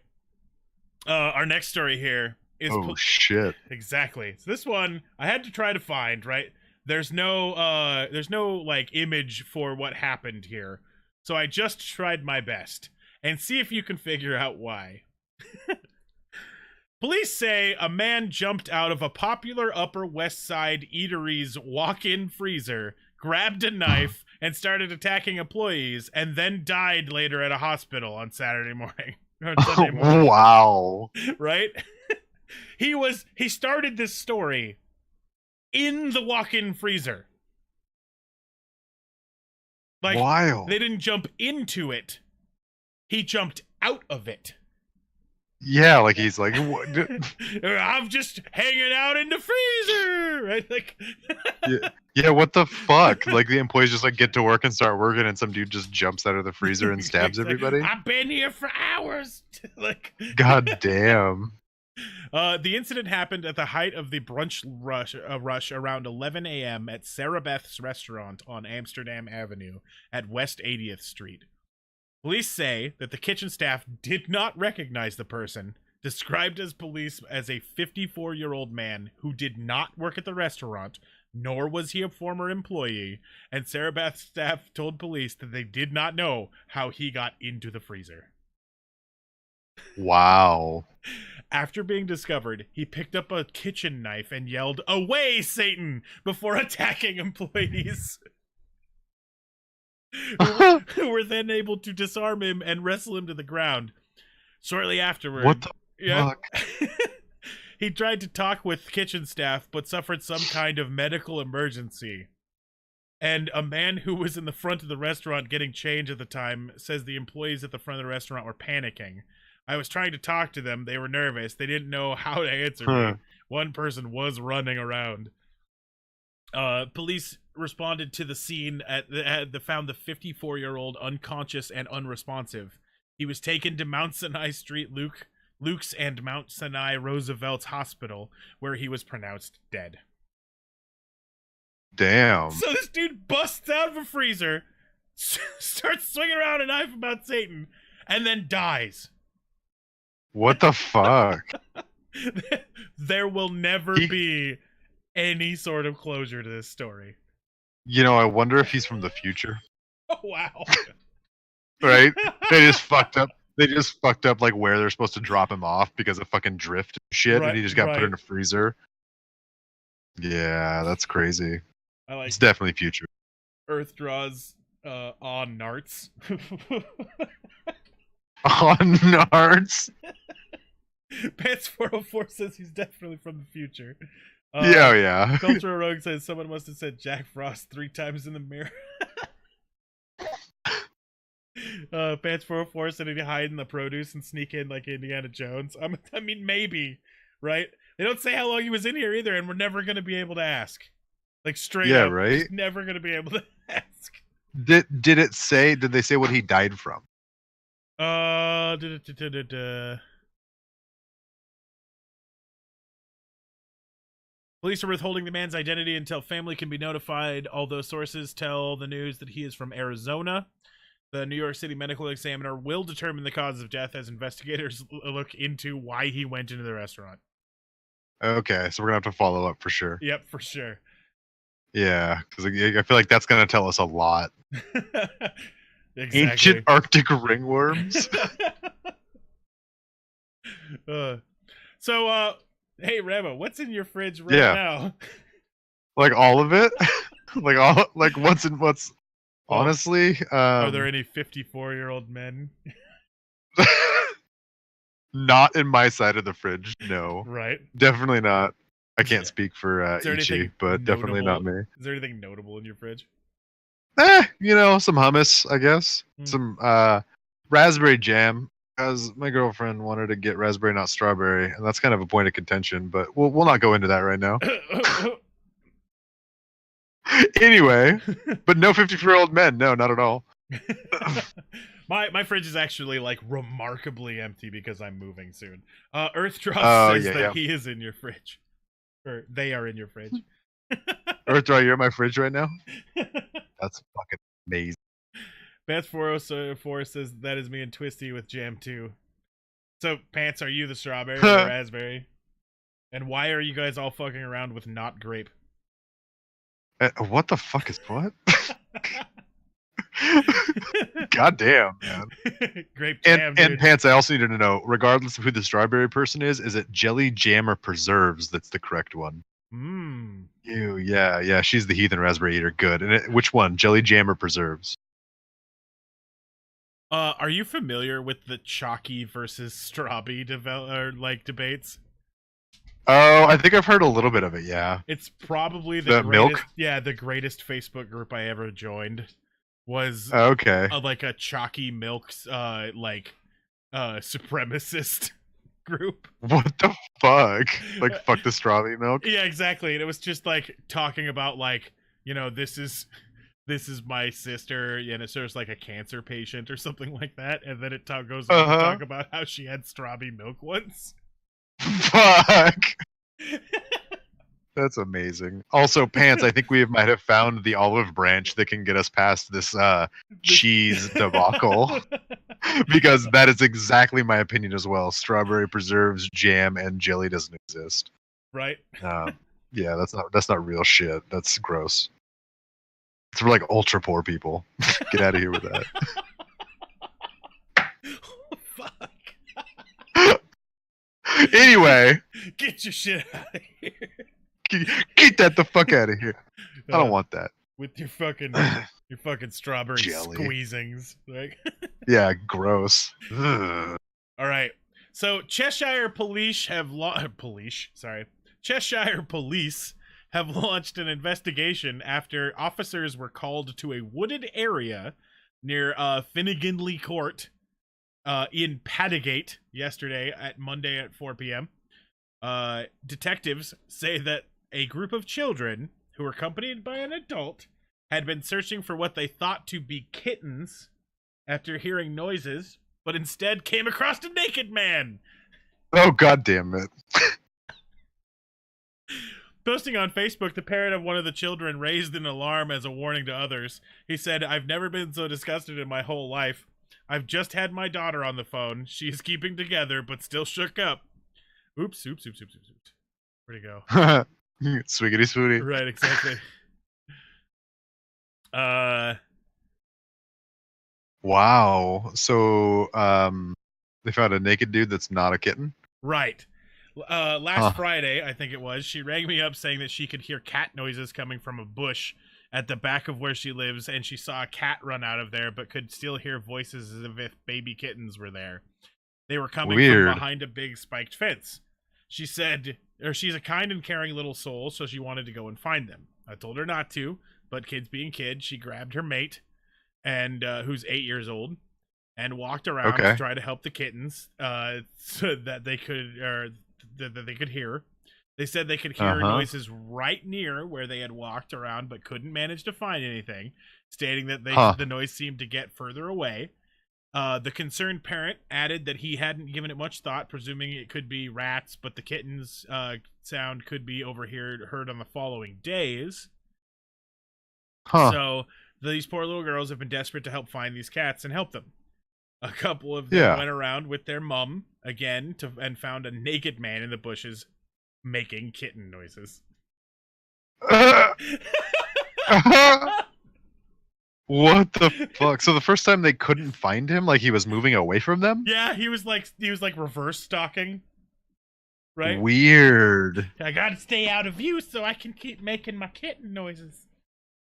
Our next story here is. Oh shit! Exactly. So this one I had to try to find. Right. There's no like image for what happened here, so I just tried my best and see if you can figure out why. Police say a man jumped out of a popular Upper West Side eatery's walk-in freezer, grabbed a knife, and started attacking employees, and then died later at a hospital on Saturday morning. Or Sunday morning. Wow. Right? He started this story in the walk-in freezer. Like, wild. They didn't jump into it. He jumped out of it. Yeah, like he's like, what? I'm just hanging out in the freezer, right? Like, yeah, what the fuck? Like the employees just like get to work and start working, and some dude just jumps out of the freezer and stabs everybody. I've been here for hours. Like, god damn. The incident happened at the height of the brunch rush around 11 a.m. at Sarah Beth's restaurant on Amsterdam Avenue at West 80th Street. Police say that the kitchen staff did not recognize the person, described as police as a 54-year-old man who did not work at the restaurant, nor was he a former employee, and Sarah Beth's staff told police that they did not know how he got into the freezer. Wow. After being discovered, he picked up a kitchen knife and yelled, "Away, Satan!" before attacking employees. who were then able to disarm him and wrestle him to the ground. Shortly afterward, What the fuck? He tried to talk with kitchen staff, but suffered some kind of medical emergency. And a man who was in the front of the restaurant getting change at the time says the employees at the front of the restaurant were panicking. I was trying to talk to them. They were nervous. They didn't know how to answer me. One person was running around. Police responded to the scene found the 54-year-old unconscious and unresponsive. He was taken to Mount Sinai Street Luke's and Mount Sinai Roosevelt's hospital, where he was pronounced dead. Damn. So this dude busts out of a freezer, starts swinging around a knife about Satan, and then dies. What the fuck? There will never be any sort of closure to this story. You know, I wonder if he's from the future. Oh, wow. Right? They just fucked up. They just fucked up like where they're supposed to drop him off because of fucking drift and shit, Right, and he just got right. put in a freezer. Yeah, that's crazy. I like It's definitely future. Earth draws on Narts. On Nards. Pants 404 says he's definitely from the future. Yeah. Cultural Rogue says someone must have said Jack Frost 3 times in the mirror. Pants 404 said he'd hide in the produce and sneak in like Indiana Jones. I mean, maybe, right? They don't say how long he was in here either, and we're never going to be able to ask. Like, straight up. Right? Just never going to be able to ask. Did they say what he died from? Police are withholding the man's identity until family can be notified, although sources tell the news that he is from Arizona. The New York City Medical Examiner will determine the cause of death as investigators look into why he went into the restaurant. Okay, so we're gonna have to follow up for sure. Yep, for sure. Yeah, because I feel like that's gonna tell us a lot. Exactly. Ancient Arctic ringworms. Hey Ramo, what's in your fridge right now? Like all of it? What's honestly, are there any 54-year-old men? Not in my side of the fridge, no. Right. Definitely not. I can't speak for Ichi, but definitely not me. Is there anything notable in your fridge? Some hummus, I guess. Some raspberry jam, because my girlfriend wanted to get raspberry, not strawberry, and that's kind of a point of contention, but we'll not go into that right now. Anyway, but no 54-year-old men, no, not at all. My fridge is actually like remarkably empty because I'm moving soon. Earthdraw says that he is in your fridge. Or they are in your fridge. Earthdraw, you're in my fridge right now? That's fucking amazing. Pants 404 says that is me and Twisty with jam too. So, Pants, are you the strawberry or the raspberry? And why are you guys all fucking around with not grape? What the fuck is what? God damn, man. Grape jam, and Pants, I also needed to know, regardless of who the strawberry person is it jelly, jam, or preserves that's the correct one? Yeah, she's the heathen raspberry eater. Good. And which one? Jelly, jam, or preserves? Are you familiar with the chalky versus strawberry debates? Oh, I think I've heard a little bit of it, yeah. It's probably the greatest, milk? Yeah, the greatest Facebook group I ever joined was like a chalky milk supremacist group. What the fuck? Like fuck the strawberry milk? Yeah, exactly. And it was just like talking about like, this is my sister, and it's sort of like a cancer patient or something like that, and then it goes on to talk about how she had strawberry milk once. fuck? That's amazing. Also, Pants, I think we might have found the olive branch that can get us past this cheese debacle. Because that is exactly my opinion as well. Strawberry preserves, jam, and jelly doesn't exist. Right. Yeah, that's not real shit. That's gross. It's for like ultra poor people. Get out of here with that. Oh, fuck. Anyway, Get your shit out of here. get that the fuck out of here. I don't want that. With your fucking strawberry Jelly. squeezings. Like Yeah, gross. Ugh. all right. So Cheshire Police have Cheshire Police have launched an investigation after officers were called to a wooded area near Finneganley Court in Paddygate yesterday at Monday at 4 p.m. Detectives say that a group of children who were accompanied by an adult had been searching for what they thought to be kittens after hearing noises, but instead came across a naked man. Oh, god damn it. Posting on Facebook, the parent of one of the children raised an alarm as a warning to others. He said, "I've never been so disgusted in my whole life. I've just had my daughter on the phone. She is keeping together, but still shook up." Oops. Where'd he go? Swiggity swooty. Right, exactly. Wow. So, they found a naked dude that's not a kitten? Right. Last Friday, I think it was, she rang me up saying that she could hear cat noises coming from a bush at the back of where she lives, and she saw a cat run out of there, but could still hear voices as if baby kittens were there. They were coming from behind a big spiked fence. She said, she's a kind and caring little soul, so she wanted to go and find them. I told her not to, but kids being kids, she grabbed her mate, and who's 8 years old, and walked around to try to help the kittens, so that they could, that they could hear. They said they could hear noises right near where they had walked around, but couldn't manage to find anything, stating that the noise seemed to get further away. The concerned parent added that he hadn't given it much thought, presuming it could be rats, but the kittens' sound could be heard on the following days. So these poor little girls have been desperate to help find these cats and help them. A couple of them went around with their mum again and found a naked man in the bushes making kitten noises. What the fuck? So the first time they couldn't find him, like he was moving away from them? Yeah, he was like reverse stalking. Right? Weird. I gotta stay out of view so I can keep making my kitten noises.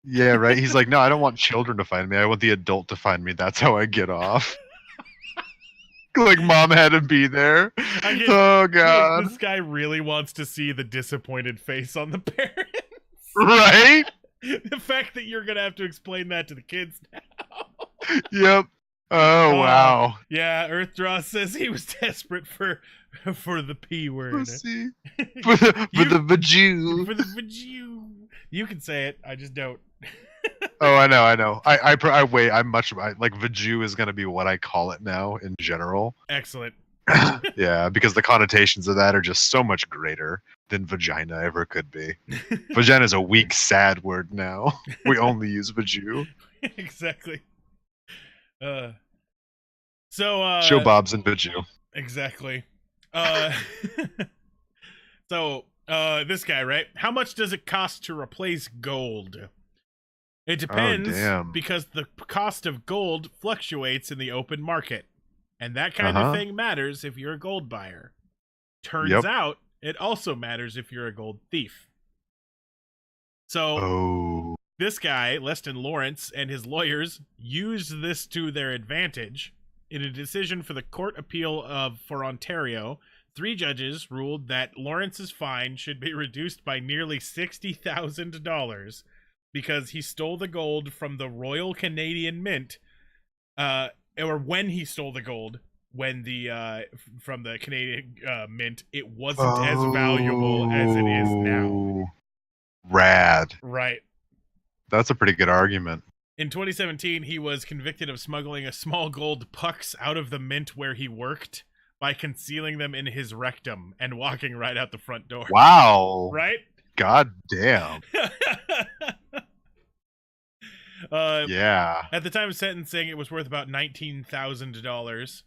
Yeah, right. He's like, no, I don't want children to find me. I want the adult to find me. That's how I get off. Like mom had to be there. Oh god. This guy really wants to see the disappointed face on the parents. Right? The fact that you're gonna have to explain that to the kids now. Yep. Oh wow. Yeah, Earthdraw says he was desperate for the P word. Pussy. For the vajou. For the vajou. You can say it. I just don't. Oh, I know. I wait. I'm much like vajou is gonna be what I call it now in general. Excellent. Yeah, because the connotations of that are just so much greater than vagina ever could be. Vagina is a weak, sad word now. We only use vajou. Exactly. So Show Bob's and vajou. Exactly. So this guy, right? How much does it cost to replace gold? It depends, because the cost of gold fluctuates in the open market. And that kind of thing matters if you're a gold buyer. Turns out, it also matters if you're a gold thief. So, this guy, Leston Lawrence, and his lawyers used this to their advantage. In a decision for the Court Appeal for Ontario, 3 judges ruled that Lawrence's fine should be reduced by nearly $60,000 because he stole the gold from the Royal Canadian Mint, or when he stole the gold from the Canadian Mint, it wasn't as valuable as it is now. Rad. Right. That's a pretty good argument. In 2017, he was convicted of smuggling a small gold pucks out of the mint where he worked, by concealing them in his rectum and walking right out the front door. Wow. Right? God damn. Yeah. At the time of sentencing, it was worth about $19,000.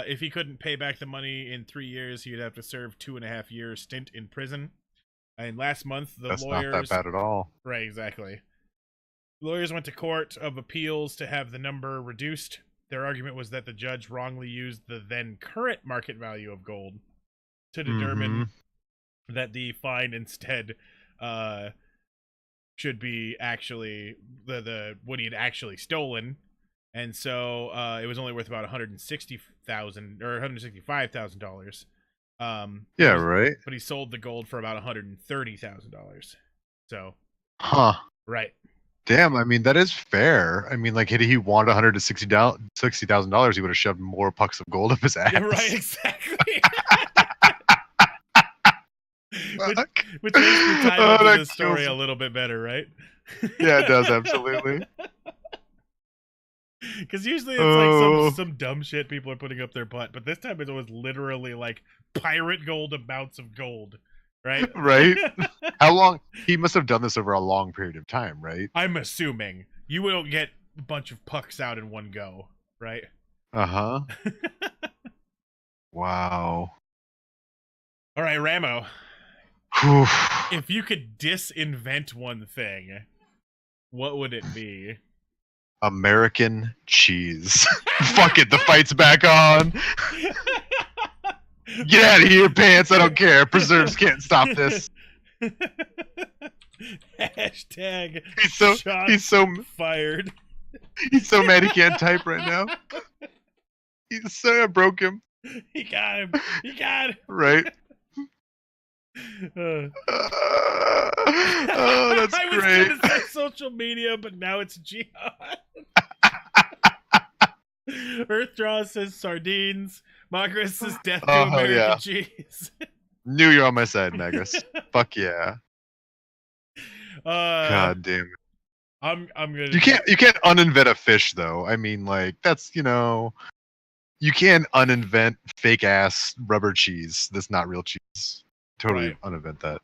If he couldn't pay back the money in 3 years, he'd have to serve 2.5 year stint in prison. And last month, That's lawyers... not that bad at all. Right, exactly. Lawyers went to Court of Appeals to have the number reduced. Their argument was that the judge wrongly used the then current market value of gold to determine that the fine instead should be actually the what he had actually stolen, and so it was only worth about $160,000 or $165,000. Yeah, right. But he sold the gold for about $130,000. So, right. Damn, I mean that is fair. I mean, like, had he wanted $160,000, he would have shoved more pucks of gold up his ass. Yeah, right, exactly. which makes the title of this story a little bit better, right? Yeah, it does, absolutely. Because usually it's like some dumb shit people are putting up their butt, but this time it was literally like pirate gold amounts of gold. Right? Right? How long? He must have done this over a long period of time, right? I'm assuming. You will get a bunch of pucks out in one go, right? Uh-huh. Wow. All right, Ramo. If you could disinvent one thing, what would it be? American cheese. Fuck it, the fight's back on. Get out of here, pants. I don't care. Preserves can't stop this. Hashtag he's so fired. He's so mad he can't type right now. He's so I broke him. He got him. He got him. Right. Oh, that's I was great. gonna say social media, but now it's jihad. Earthdraw says sardines. Magnus says death to American cheese. Knew you're on my side, Magnus. Fuck yeah. God damn it. I'm gonna. You can't uninvent a fish though. I mean, like that's you can uninvent fake ass rubber cheese. That's not real cheese. Totally uninvent that.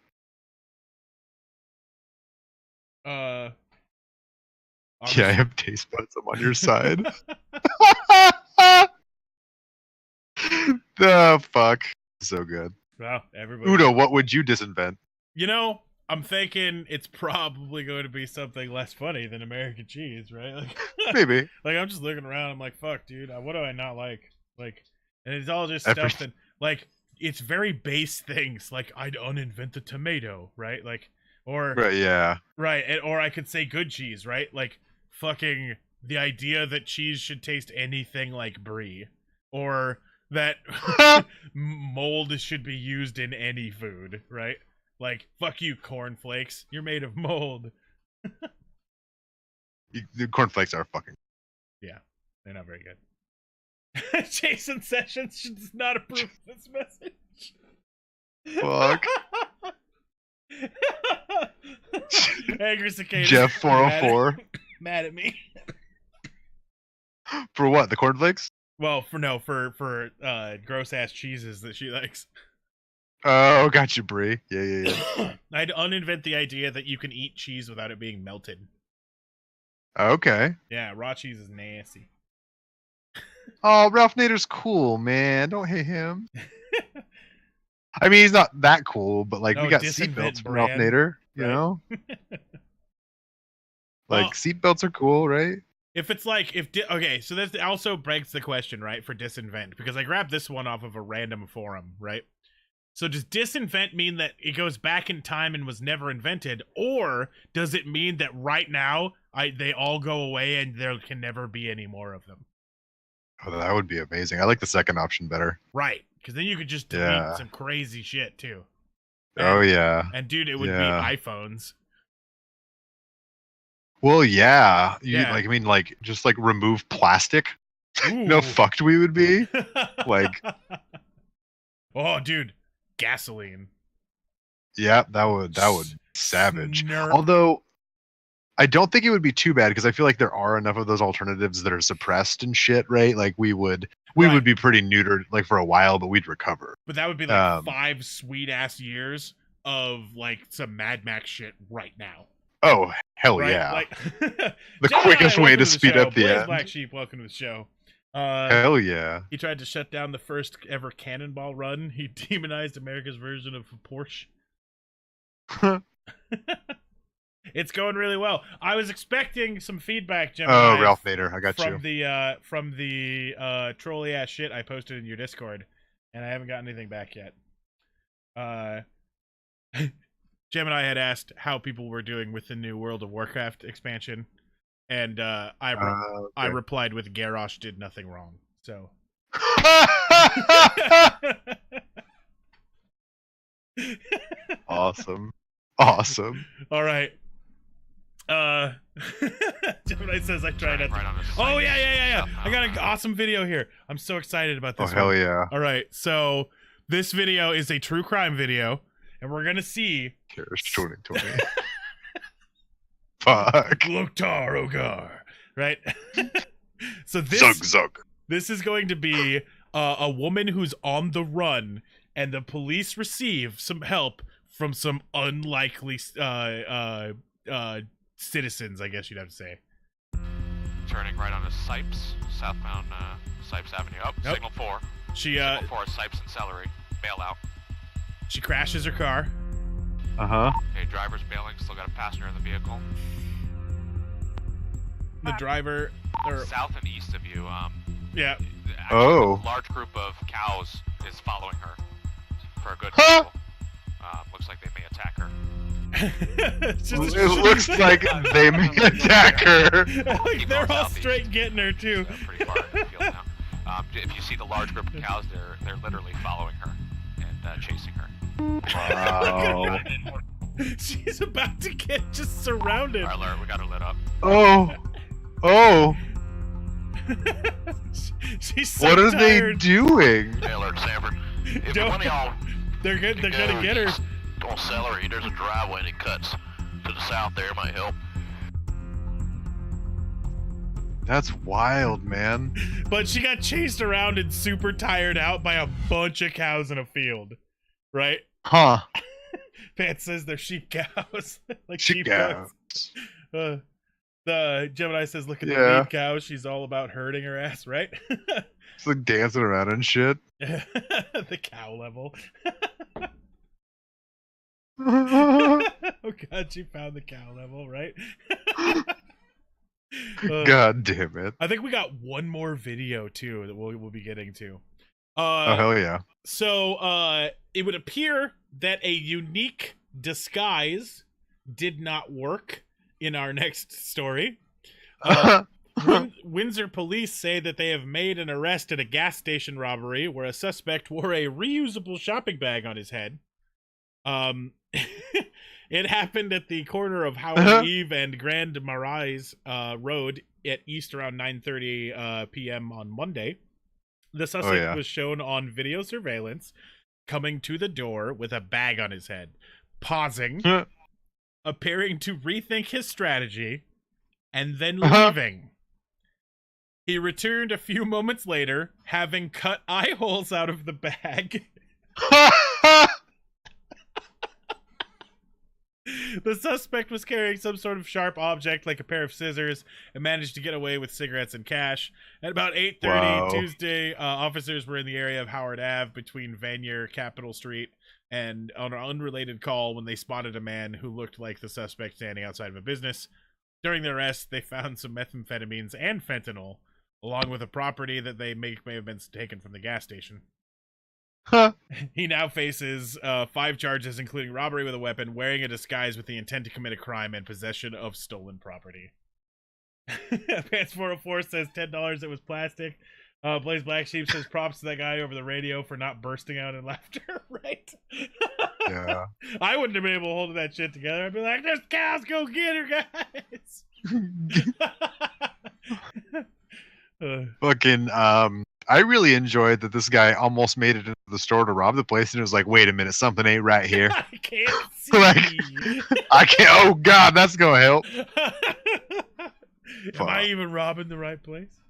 Yeah, I have taste buds. I'm on your side. The fuck. So good. Wow, everybody. Udo, what would you disinvent? I'm thinking it's probably going to be something less funny than American cheese, right? Like, maybe. Like, I'm just looking around. I'm like, fuck, dude. What do I not like? Like, and it's all just stuff that, like, it's very base things. Like, I'd uninvent the tomato, right? Like, or right, yeah, right. Or I could say good cheese, right? Like, fucking the idea that cheese should taste anything like brie, or that mold should be used in any food, right? Like, fuck you, cornflakes. You're made of mold. The cornflakes are fucking. Yeah, they're not very good. Jason Sessions does not approve of this message. Fuck. Angry Cicada. Jeff 404. Mad at me. For what? The cornflakes? Well, for gross ass cheeses that she likes. Oh, got you, Brie. Yeah. I'd uninvent the idea that you can eat cheese without it being melted. Okay. Yeah, raw cheese is nasty. Oh, Ralph Nader's cool, man. Don't hate him. I mean, he's not that cool, but like we got seatbelts from Ralph Nader, you know? Like seatbelts are cool, right? If it's like okay, so that also begs the question, right, for disinvent, because I grabbed this one off of a random forum, right? So does disinvent mean that it goes back in time and was never invented, or does it mean that right now they all go away and there can never be any more of them? Oh, that would be amazing. I like the second option better. Right, because then you could just delete some crazy shit too. Oh yeah. And dude, it would be iPhones. Well, yeah. Like, I mean, like, just like remove plastic. Ooh. You know, fucked we would be. Like, oh, dude, gasoline. Yeah, that would savage. Snurp. Although, I don't think it would be too bad because I feel like there are enough of those alternatives that are suppressed and shit, right? Like we would we would be pretty neutered like for a while, but we'd recover. But that would be like 5 sweet ass years of like some Mad Max shit right now. Oh hell right? yeah! Like the quickest way to speed up the end. Black Sheep, welcome to the show. Hell yeah! He tried to shut down the first ever cannonball run. He demonized America's version of Porsche. It's going really well. I was expecting some feedback, Gemini. Oh, Ralph Nader, I got from the trolly ass shit I posted in your Discord, and I haven't gotten anything back yet. Gemini had asked how people were doing with the new World of Warcraft expansion, and I replied with Garrosh did nothing wrong. So. Awesome. All right. Gemini says I tried it. Oh yeah. I got an awesome video here. I'm so excited about this. Oh hell yeah! All right, so this video is a true crime video, and we're gonna see. Cares 2020. Fuck. Loktar Ogar. Right. So this Zug. This is going to be a woman who's on the run, and the police receive some help from some unlikely citizens, I guess you'd have to say. Turning right onto Sipes, southbound Sipes Avenue. Oh, nope. Signal 4. Signal 4, Sipes and Celery. Bail out. She crashes her car. Okay, driver's bailing, still got a passenger in the vehicle. The driver... South and east of you, yeah. A large group of cows is following her for a good while. Looks like they may attack her. It looks like they may attack her. Like they're all straight getting her too. Pretty far in the field now. If you see the large group of cows, they're literally following her and chasing her. Wow. She's about to get just surrounded. Alert, we got her lit up. Oh. She's so what are tired. they doing? Hey, Alert, Sanford. If one of y'all... They're gonna get her. On Celery, there's a driveway that cuts to the south there, might help. That's wild, man. But she got chased around and super tired out by a bunch of cows in a field, right? Huh. Pat says they're sheep cows. Like sheep cows. The Gemini says, look at the lead cow. She's all about hurting her ass, right? It's like dancing around and shit. The cow level. Oh god, she found the cow level, right? God damn it. I think we got one more video too that we'll be getting to. Oh hell yeah. So it would appear that a unique disguise did not work in our next story. Windsor police say that they have made an arrest at a gas station robbery where a suspect wore a reusable shopping bag on his head. It happened at the corner of Howard Eve and Grand Marais Road at east around 9:30 p.m. on Monday. The suspect was shown on video surveillance coming to the door with a bag on his head, pausing, appearing to rethink his strategy, and then leaving. He returned a few moments later, having cut eye holes out of the bag. The suspect was carrying some sort of sharp object like a pair of scissors and managed to get away with cigarettes and cash. At about 8:30 Tuesday, officers were in the area of Howard Ave between Vanier, Capitol Street, and on an unrelated call when they spotted a man who looked like the suspect standing outside of a business. During the arrest, they found some methamphetamines and fentanyl, along with a property that they may have been taken from the gas station. He now faces 5 charges, including robbery with a weapon, wearing a disguise with the intent to commit a crime, and possession of stolen property. Pants 404 says $10 it was plastic. Blaze Black Sheep says props to that guy over the radio for not bursting out in laughter. Right? Yeah. I wouldn't have been able to hold that shit together. I'd be like, there's cows, go get her, guys. Fucking I really enjoyed that this guy almost made it into the store to rob the place, and it was like, wait a minute, something ain't right here. I can't see. I can't. Oh god, that's gonna help. Am I even robbing the right place?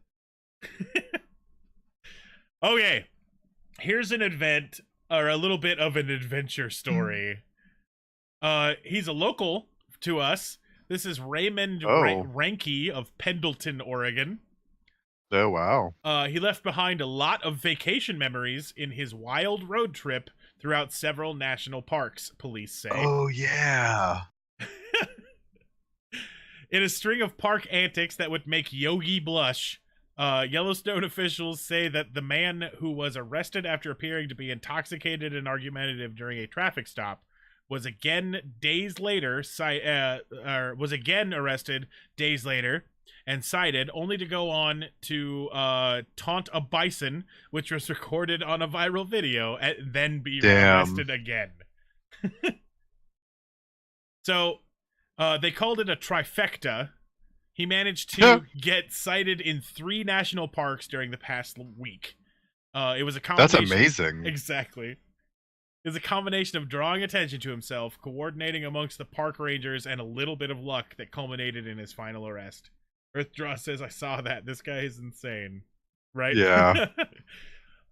Okay, here's an event or a little bit of an adventure story. He's a local to us. This is Raymond Oh. Ranke of Pendleton, Oregon. Oh, wow. He left behind a lot of vacation memories in his wild road trip throughout several national parks, police say. Oh, yeah. In a string of park antics that would make Yogi blush, Yellowstone officials say that the man who was arrested after appearing to be intoxicated and argumentative during a traffic stop was again arrested days later and cited, only to go on to taunt a bison, which was recorded on a viral video, and then be arrested again. So they called it a trifecta. He managed to get cited in 3 national parks during the past week. It was a combination. That's amazing. Exactly. It was a combination of drawing attention to himself, coordinating amongst the park rangers, and a little bit of luck that culminated in his final arrest. Earthdraw says, I saw that. This guy is insane. Right? Yeah.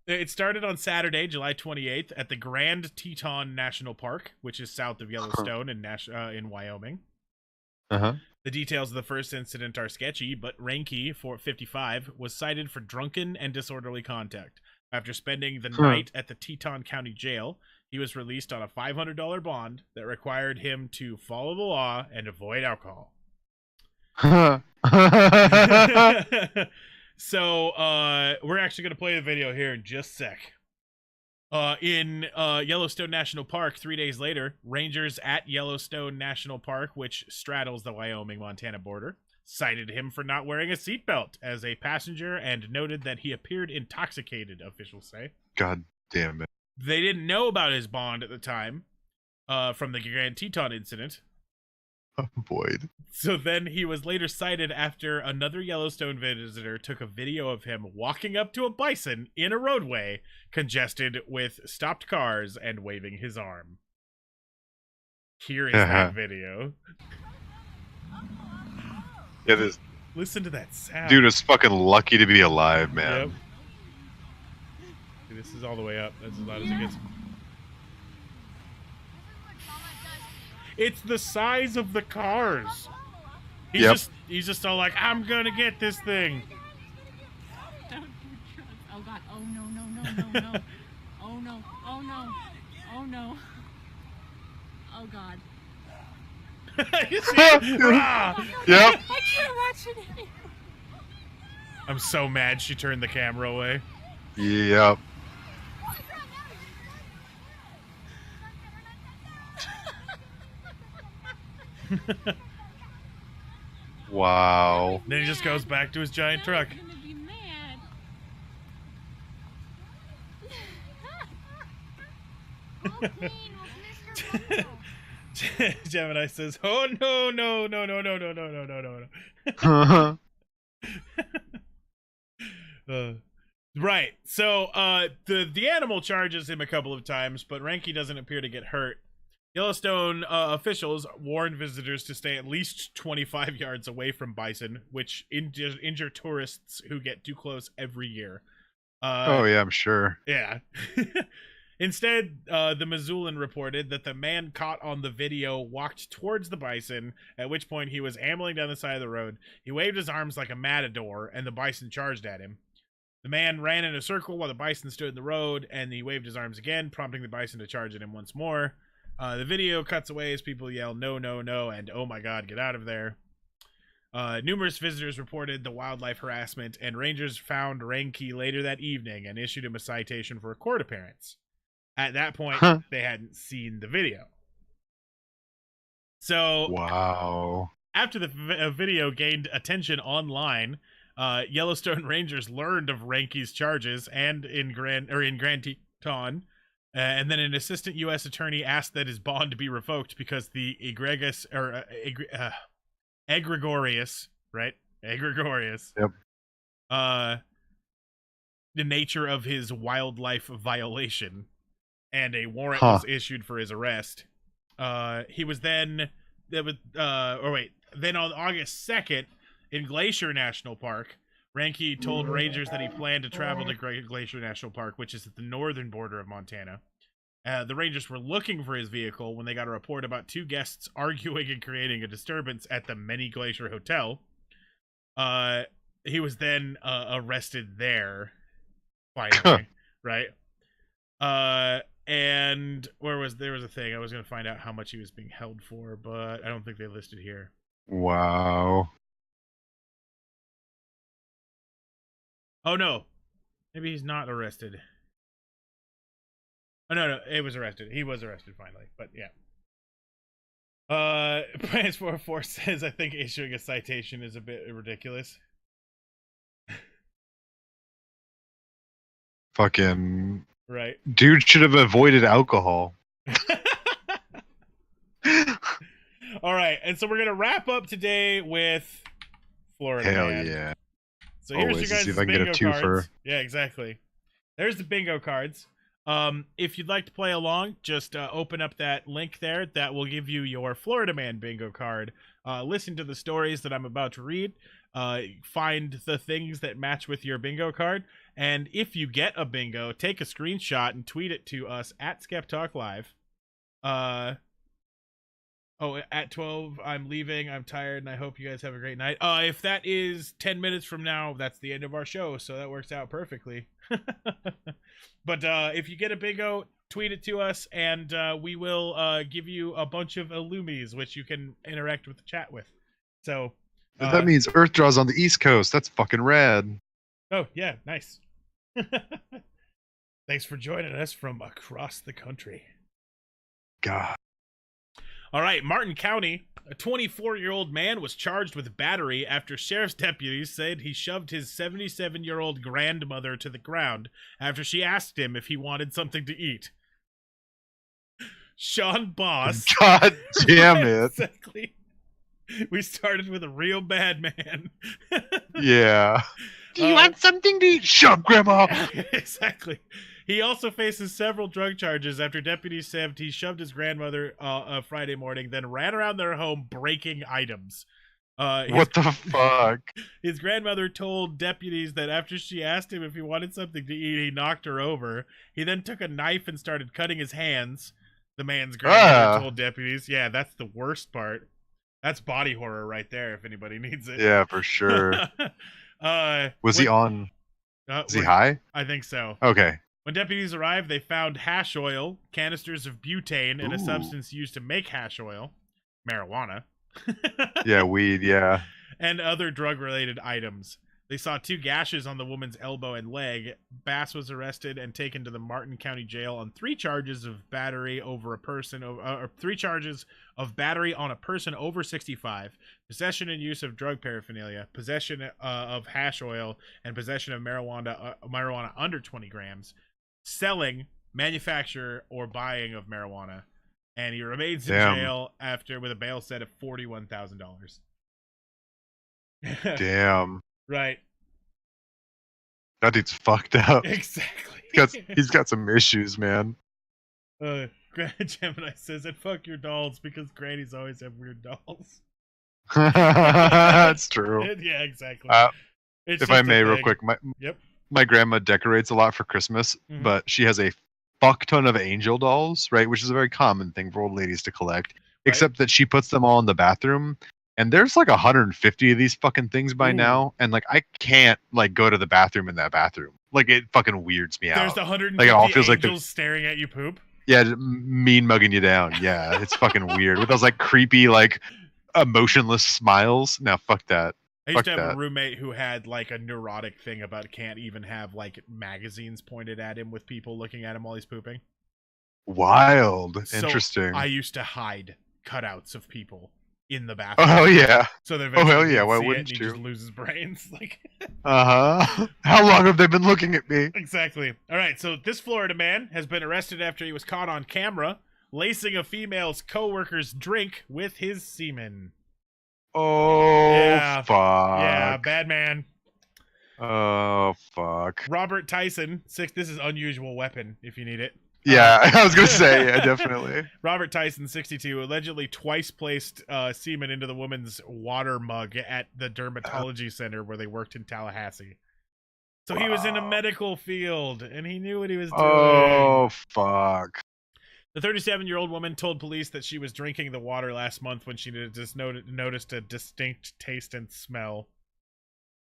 It started on Saturday, July 28th, at the Grand Teton National Park, which is south of Yellowstone in Wyoming. Uh-huh. The details of the first incident are sketchy, but Ranke, 55, was cited for drunken and disorderly conduct. After spending the night at the Teton County Jail, he was released on a $500 bond that required him to follow the law and avoid alcohol. So, we're actually going to play the video here in just a sec. In Yellowstone National Park, 3 days later, rangers at Yellowstone National Park, which straddles the Wyoming-Montana border, cited him for not wearing a seatbelt as a passenger and noted that he appeared intoxicated, officials say. God damn it. They didn't know about his bond at the time from the Grand Teton incident. Oh, Boyd. So then he was later cited after another Yellowstone visitor took a video of him walking up to a bison in a roadway congested with stopped cars and waving his arm. Here is that video. Yeah, this Listen to that sound. dude is fucking lucky to be alive, man. Yep. This is all the way up. That's as loud as it gets. It's the size of the cars. He's just all like, I'm gonna get this thing. Oh god, oh no, no, no, no, no. Oh no, oh no, oh no. Oh god. You see it? Rah! Yep. I can't watch it anymore. I'm so mad she turned the camera away. Yep. Wow. Then he just goes back to his giant truck. I'm gonna be mad. Gemini says, "Oh no, no, no, no, no, no, no, no, no, no, no." Right. So, the animal charges him a couple of times, but Ranke doesn't appear to get hurt. Yellowstone officials warned visitors to stay at least 25 yards away from bison, which injure tourists who get too close every year. Oh yeah, I'm sure. Yeah. Instead, the Missoulian reported that the man caught on the video walked towards the bison, at which point he was ambling down the side of the road. He waved his arms like a matador, and the bison charged at him. The man ran in a circle while the bison stood in the road, and he waved his arms again, prompting the bison to charge at him once more. The video cuts away as people yell, "No, no, no," and "Oh my God, get out of there." Numerous visitors reported the wildlife harassment, and rangers found Ranke later that evening and issued him a citation for a court appearance. At that point, they hadn't seen the video. So, wow. After the video gained attention online, Yellowstone Rangers learned of Ranke's charges and in Grand Teton, and then an assistant U.S. attorney asked that his bond be revoked because the egregious, right? Egregious. Yep. The nature of his wildlife violation, and a warrant was issued for his arrest. He was then then on August 2nd in Glacier National Park, Ranke told rangers that he planned to travel to Great Glacier National Park, which is at the northern border of Montana. The rangers were looking for his vehicle when they got a report about 2 guests arguing and creating a disturbance at the Many Glacier Hotel. He was then arrested there, finally, right? And there was a thing. I was going to find out how much he was being held for, but I don't think they listed here. Wow. Oh, no. Maybe he's not arrested. Oh, no, he was arrested. He was arrested finally, but yeah. Plans 404 says, I think issuing a citation is a bit ridiculous. Fucking Right. dude should have avoided alcohol. All right, and so we're going to wrap up today with Florida Hell Man. yeah. So here's Always. your guys' See if I can get a bingo twofer. cards. Yeah, exactly. There's the bingo cards. If you'd like to play along, just open up that link there. That will give you your Florida Man bingo card. Listen to the stories that I'm about to read. Find the things that match with your bingo card. And if you get a bingo, take a screenshot and tweet it to us at SkepTalkLive. At 12, I'm leaving. I'm tired, and I hope you guys have a great night. If that is 10 minutes from now, that's the end of our show, so that works out perfectly. But if you get a bingo, tweet it to us, and we will give you a bunch of Illumies, which you can interact with the chat with. So That means Earth draws on the East Coast. That's fucking rad. Oh, yeah, nice. Thanks for joining us from across the country. God. All right, Martin County, a 24-year-old man was charged with battery after sheriff's deputies said he shoved his 77-year-old grandmother to the ground after she asked him if he wanted something to eat. Sean Boss. God damn it. Exactly. We started with a real bad man. Yeah. Do you want something to eat? Shut up, Grandma. Exactly. He also faces several drug charges after deputies said he shoved his grandmother Friday morning, then ran around their home breaking items. What the fuck? His grandmother told deputies that after she asked him if he wanted something to eat, he knocked her over. He then took a knife and started cutting his hands. The man's grandmother told deputies. Yeah, that's the worst part. That's body horror right there, if anybody needs it. Yeah, for sure. Was he on? Was he high? I think so. Okay. When deputies arrived, they found hash oil, canisters of butane, and a Ooh. substance used to make hash oil, marijuana. Yeah, weed, yeah. And other drug-related items. They saw 2 gashes on the woman's elbow and leg. Bass was arrested and taken to the Martin County Jail on 3 charges of battery over a person, 3 charges of battery on a person over 65, possession and use of drug paraphernalia, possession of hash oil, and possession of marijuana under 20 grams, selling, manufacture, or buying of marijuana. And he remains in jail with a bail set of $41,000. Damn. Right. That dude's fucked up. Exactly. He's got some issues, man. Gemini says, and fuck your dolls because grannies always have weird dolls. That's true. Yeah, exactly. If I may, real quick, my grandma decorates a lot for Christmas, but she has a fuck ton of angel dolls, right? Which is a very common thing for old ladies to collect, except that she puts them all in the bathroom. And there's like 150 of these fucking things by now, and like I can't like go to the bathroom in that bathroom. Like it fucking weirds me out. There's 150 like, it all feels angels like staring at you poop. Yeah, mean mugging you down. Yeah, it's fucking weird with those like creepy like emotionless smiles. Now fuck that. I used to have a roommate who had like a neurotic thing about can't even have like magazines pointed at him with people looking at him while he's pooping. Wild. So Interesting. I used to hide cutouts of people in the bathroom. Oh yeah. So that oh hell yeah. Why wouldn't you? You? Just lose his brains. Like. How long have they been looking at me? Exactly. All right. So this Florida man has been arrested after he was caught on camera lacing a female's co-worker's drink with his semen. Oh yeah. Fuck. Yeah. Bad man. Oh fuck. Robert Tyson. 6. This is unusual weapon if you need it. Yeah, I was gonna say, yeah, definitely. Robert Tyson, 62, allegedly twice placed semen into the woman's water mug at the dermatology center where they worked in Tallahassee. So he was in a Wow. medical field, and he knew what he was doing. Oh fuck. The 37-year-old woman told police that she was drinking the water last month when she just noticed a distinct taste and smell.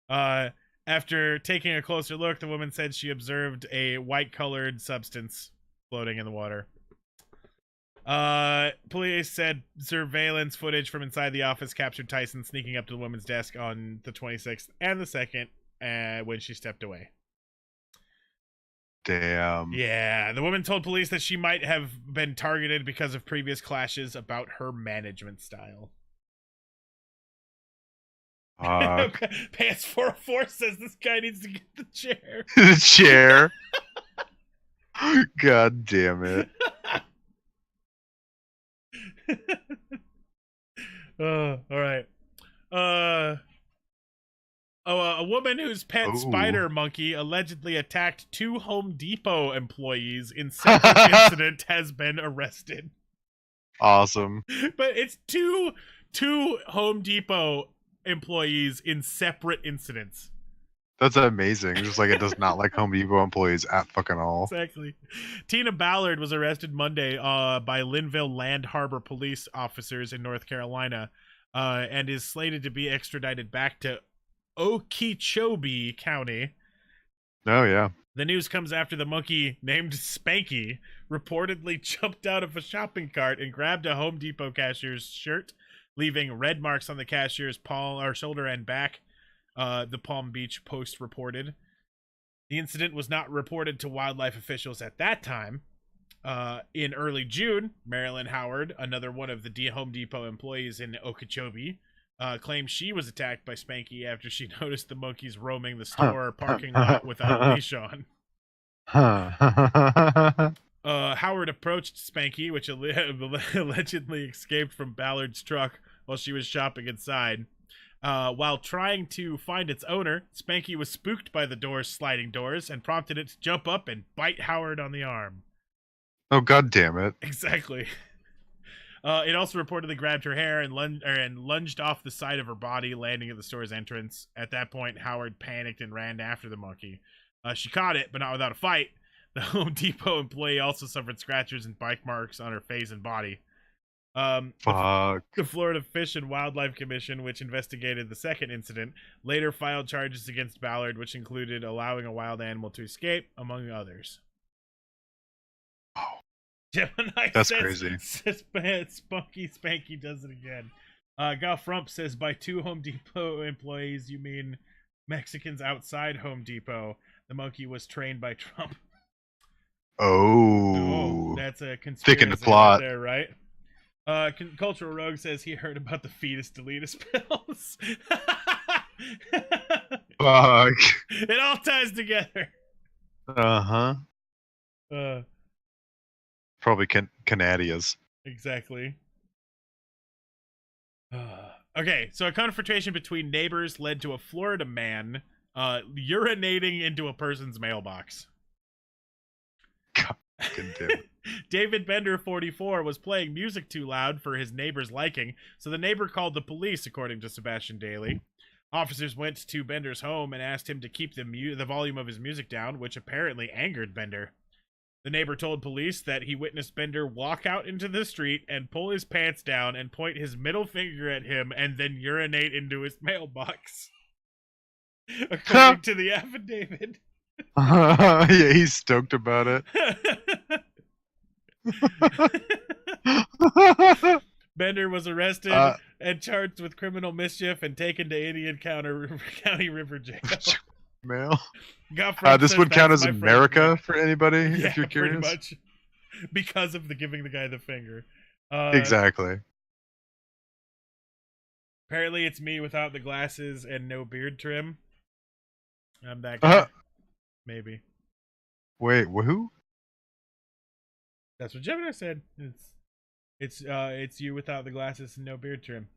After taking a closer look, the woman said she observed a white-colored substance floating in the water. Police said surveillance footage from inside the office captured Tyson sneaking up to the woman's desk on the 26th and the 2nd when she stepped away. Damn. Yeah, the woman told police that she might have been targeted because of previous clashes about her management style. Pants 404 says this guy needs to get the chair. The chair. God damn it. All right. A woman whose pet spider monkey allegedly attacked 2 Home Depot employees in separate incident has been arrested. Awesome. But it's two Home Depot employees in separate incidents. That's amazing. Just like it does not like Home Depot employees at fucking all. Exactly. Tina Ballard was arrested Monday by Linville Land Harbor police officers in North Carolina and is slated to be extradited back to Okeechobee County. Oh, yeah. The news comes after the monkey named Spanky reportedly jumped out of a shopping cart and grabbed a Home Depot cashier's shirt, leaving red marks on the cashier's shoulder and back, the Palm Beach Post reported. The incident was not reported to wildlife officials at that time. In early June, Marilyn Howard, another one of the Home Depot employees in Okeechobee, claimed she was attacked by Spanky after she noticed the monkeys roaming the store parking lot without a leash on. Howard approached Spanky, which allegedly escaped from Ballard's truck while she was shopping inside. While trying to find its owner, Spanky was spooked by the door's sliding doors and prompted it to jump up and bite Howard on the arm. Oh, god damn it. Exactly. It also reportedly grabbed her hair and lunged off the side of her body, landing at the store's entrance. At that point, Howard panicked and ran after the monkey. She caught it, but not without a fight. The Home Depot employee also suffered scratches and bite marks on her face and body. Fuck. The Florida Fish and Wildlife Commission, which investigated the second incident, later filed charges against Ballard, which included allowing a wild animal to escape, among others. Gemini That's says, crazy. Says Spanky does it again. Goff Rump says, by 2 Home Depot employees, you mean Mexicans outside Home Depot. The monkey was trained by Trump. Oh, that's a conspiracy thicken the plot there, right? Cultural Rogue says he heard about the fetus deletus pills. Fuck. It all ties together. Uh-huh. Probably Canadias. Exactly. Okay, so a confrontation between neighbors led to a Florida man urinating into a person's mailbox. God damn it. David Bender, 44, was playing music too loud for his neighbor's liking, so the neighbor called the police, according to Sebastian Daly. Officers went to Bender's home and asked him to keep the volume of his music down, which apparently angered Bender. The neighbor told police that he witnessed Bender walk out into the street and pull his pants down and point his middle finger at him and then urinate into his mailbox. According to the affidavit. Yeah, he's stoked about it. Bender was arrested and charged with criminal mischief and taken to Indian County River Jail. Mail. This would count as America for anybody, if you're curious. Pretty much. Because of the giving the guy the finger. Exactly. Apparently it's me without the glasses and no beard trim. I'm that guy. Maybe. Wait, who? That's what Gemini said. It's you without the glasses and no beard trim.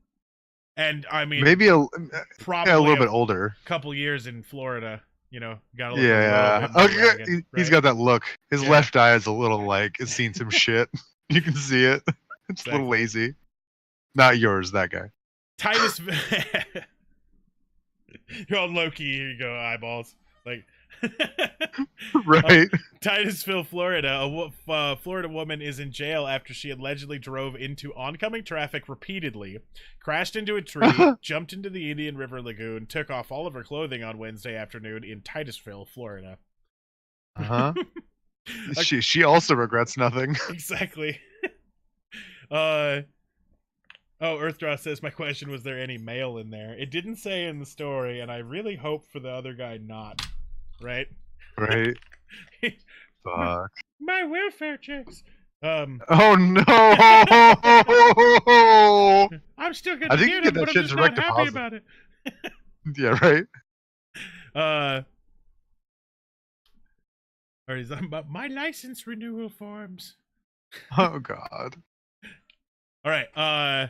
And I mean, maybe probably a little bit older. Couple years in Florida. You know, gotta look a Yeah. little bit more Okay. He's ragged, got that look. His Yeah. left eye is a little like it's seen some shit. You can see it. It's a little Exactly. lazy. Not yours, that guy. Titus. You're all Loki. Here you go, eyeballs. Like. Right. Titusville, Florida. A Florida woman is in jail after she allegedly drove into oncoming traffic repeatedly, crashed into a tree, jumped into the Indian River Lagoon, took off all of her clothing on Wednesday afternoon in Titusville, Florida. Uh-huh. She also regrets nothing. Exactly. Earthdraw says, my question, was there any male in there? It didn't say in the story, and I really hope for the other guy not. Right? Right. Fuck. My welfare checks. Oh no! I'm still gonna I think get you him, get that but I'm shit just not direct happy deposit. about it. Yeah, right. Or he's about my license renewal forms. Oh god. All right.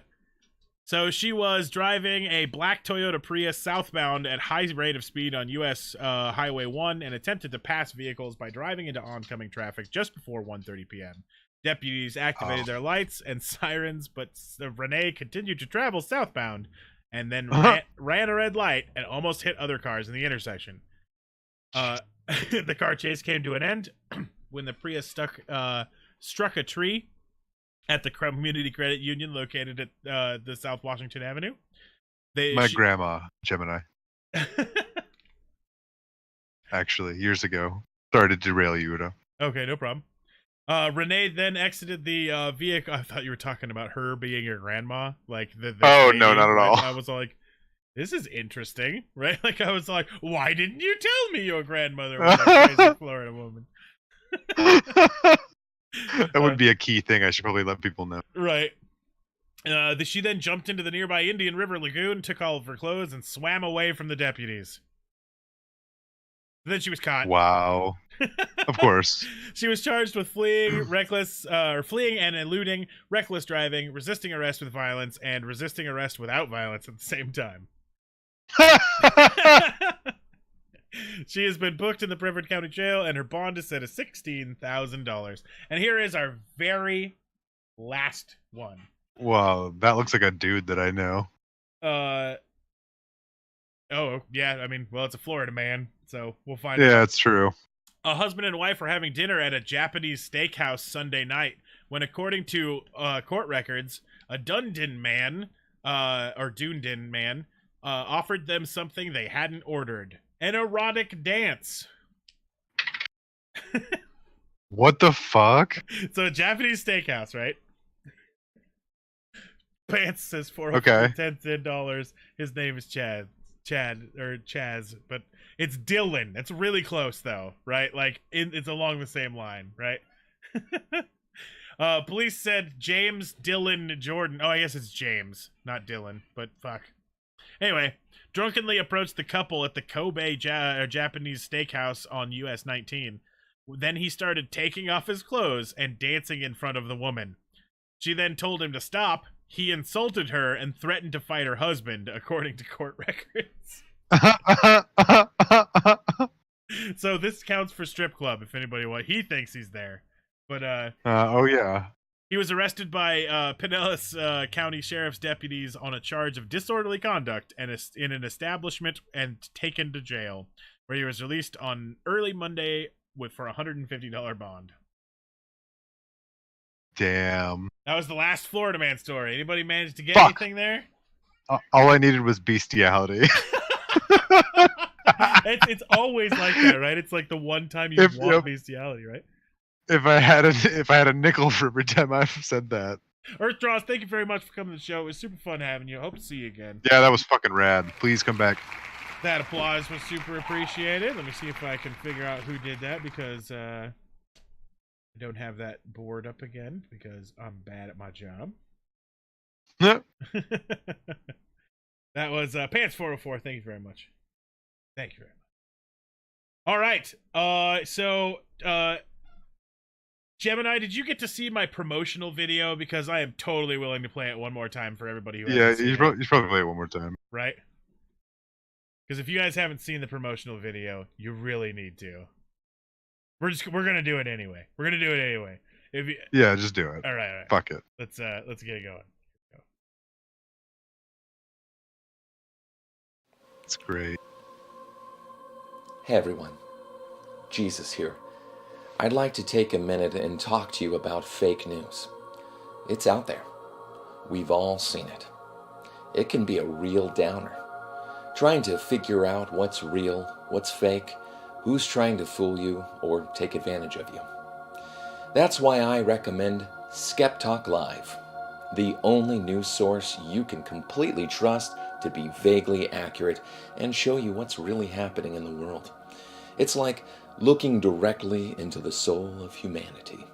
So she was driving a black Toyota Prius southbound at high rate of speed on U.S. Highway 1 and attempted to pass vehicles by driving into oncoming traffic just before 1:30 p.m. Deputies activated their lights and sirens, but Renee continued to travel southbound and then ran a red light and almost hit other cars in the intersection. The car chase came to an end when the Prius struck a tree at the Community Credit Union located at the South Washington Avenue. Grandma, Gemini. Actually, years ago. Sorry to derail you, Udo. Okay, no problem. Renee then exited the vehicle. I thought you were talking about her being your grandma. Like the Oh, lady, no, not at all. I was like, this is interesting, right? Like I was like, why didn't you tell me your grandmother was a crazy Florida woman? That would be a key thing I should probably let people know. Right. She then jumped into the nearby Indian River Lagoon, took all of her clothes, and swam away from the deputies. Then she was caught. Wow. Of course. She was charged with fleeing and eluding, reckless driving, resisting arrest with violence, and resisting arrest without violence at the same time. She has been booked in the Brevard County Jail, and her bond is set at $16,000. And here is our very last one. Wow, that looks like a dude that I know. Oh, yeah, I mean, well, it's a Florida man, so we'll find out. Yeah, it's true. A husband and wife were having dinner at a Japanese steakhouse Sunday night when, according to court records, a Dunedin man, offered them something they hadn't ordered. An erotic dance. What the fuck? So a Japanese steakhouse, right? Pants says Okay. $10. His name is Chaz, but it's Dylan. It's really close though, right? Like it's along the same line, right? Police said James Dylan Jordan. Oh, I guess it's James, not Dylan, but fuck. Anyway, drunkenly approached the couple at the Kobe Japanese steakhouse on US 19. Then he started taking off his clothes and dancing in front of the woman. She then told him to stop. He insulted her and threatened to fight her husband, according to court records. So this counts for strip club, if anybody wants. He thinks he's there. But oh yeah. He was arrested by Pinellas County Sheriff's deputies on a charge of disorderly conduct and in an establishment and taken to jail, where he was released on early Monday for a $150 bond. Damn. That was the last Florida man story. Anybody manage to get Fuck. anything there? All I needed was bestiality. It's always like that, right? It's like the one time you want bestiality, right? If I had a nickel for every time I've said that. Earthdraws, thank you very much for coming to the show. It was super fun having you. Hope to see you again. Yeah, that was fucking rad. Please come back. That applause was super appreciated. Let me see if I can figure out who did that, because I don't have that board up again because I'm bad at my job. That was Pants404. Thank you very much. Thank you very much. All right. So Gemini, did you get to see my promotional video? Because I am totally willing to play it one more time for everybody who hasn't seen you it. probably play it one more time. Right? Because if you guys haven't seen the promotional video, you really need to. We're gonna do it anyway. We're gonna do it anyway. If you, Yeah, just do it. all right. Fuck it. Let's get it going. It's great. Hey everyone, Jesus here. I'd like to take a minute and talk to you about fake news. It's out there. We've all seen it. It can be a real downer. Trying to figure out what's real, what's fake, who's trying to fool you or take advantage of you. That's why I recommend Skeptalk Live, the only news source you can completely trust to be vaguely accurate and show you what's really happening in the world. It's like looking directly into the soul of humanity.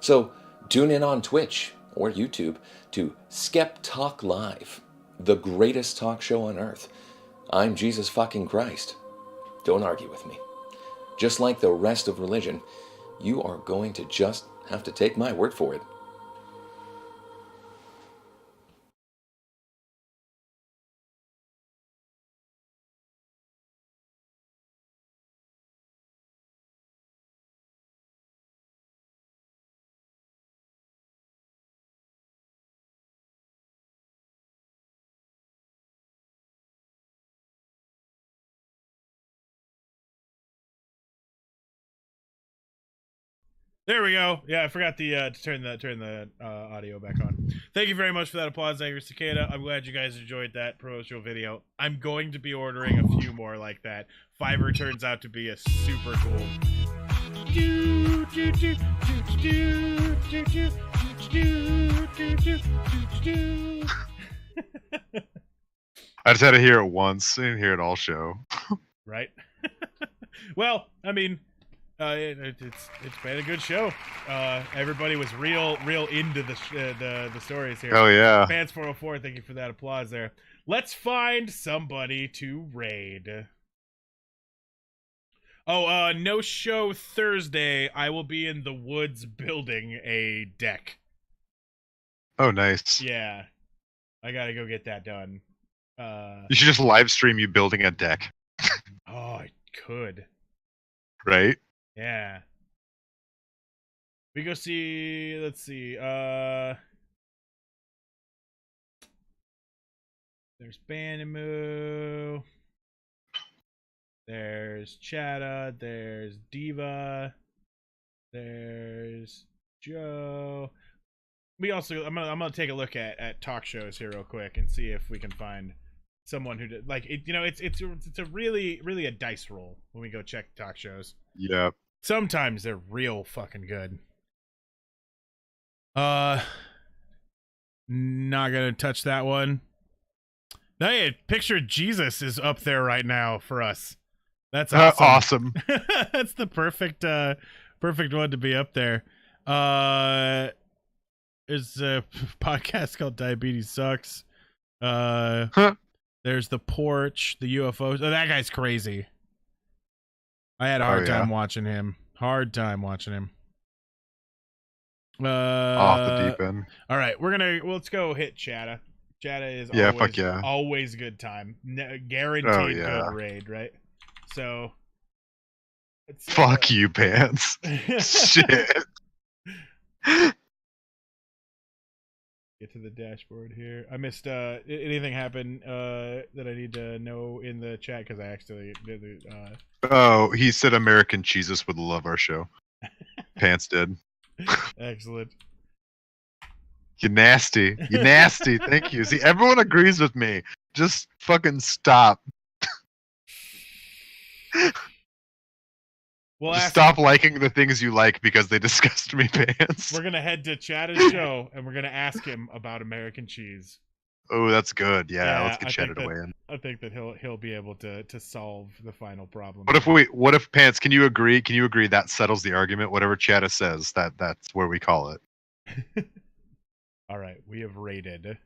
So tune in on Twitch or YouTube to Skeptalk Live, the greatest talk show on earth. I'm Jesus fucking Christ. Don't argue with me. Just like the rest of religion, you are going to just have to take my word for it. There we go. Yeah, I forgot to turn the audio back on. Thank you very much for that applause, Angry Cicada. I'm glad you guys enjoyed that promotional video. I'm going to be ordering a few more like that. Fiverr turns out to be a super cool. I just had to hear it once. I didn't hear it all show. Right. Well, I mean, it's been a good show. Everybody was real into the stories here. Oh yeah. Fans 404, thank you for that applause there. Let's find somebody to raid. Oh, no show Thursday. I will be in the woods building a deck. Oh nice. Yeah, I gotta go get that done. You should just live stream you building a deck. Oh, I could. Right? Yeah. We go see, let's see, there's Banimoo, there's Chatta, there's Diva, there's Joe. We also, I'm gonna take a look at talk shows here real quick and see if we can find someone who did, like, it, you know, it's a really a dice roll when we go check talk shows. Yep. Sometimes they're real fucking good. Not gonna touch that one. Hey, picture of Jesus is up there right now for us. That's awesome. Awesome. That's the perfect one to be up there. There's a podcast called Diabetes Sucks. There's the porch, the UFOs. Oh, that guy's crazy. I had a hard time watching him. Hard time watching him. Off the deep end. All right, let's go hit Chatta. Chatta is always good time. Guaranteed good raid, right? So fuck you, Pants. Shit. Get to the dashboard here. I missed anything happen that I need to know in the chat because I actually did Oh, he said American Jesus would love our show. Pants did. Excellent. You nasty. You nasty. Thank you. See, everyone agrees with me. Just fucking stop. Well, just stop liking the things you like because they disgust me, Pants. We're gonna head to Chatta's show and we're gonna ask him about American cheese. Oh, that's good. Yeah, let's get Chatta away in. I think that he'll be able to solve the final problem. What if Pants? Can you agree? Can you agree that settles the argument? Whatever Chatta says, that's where we call it. All right, we have raided.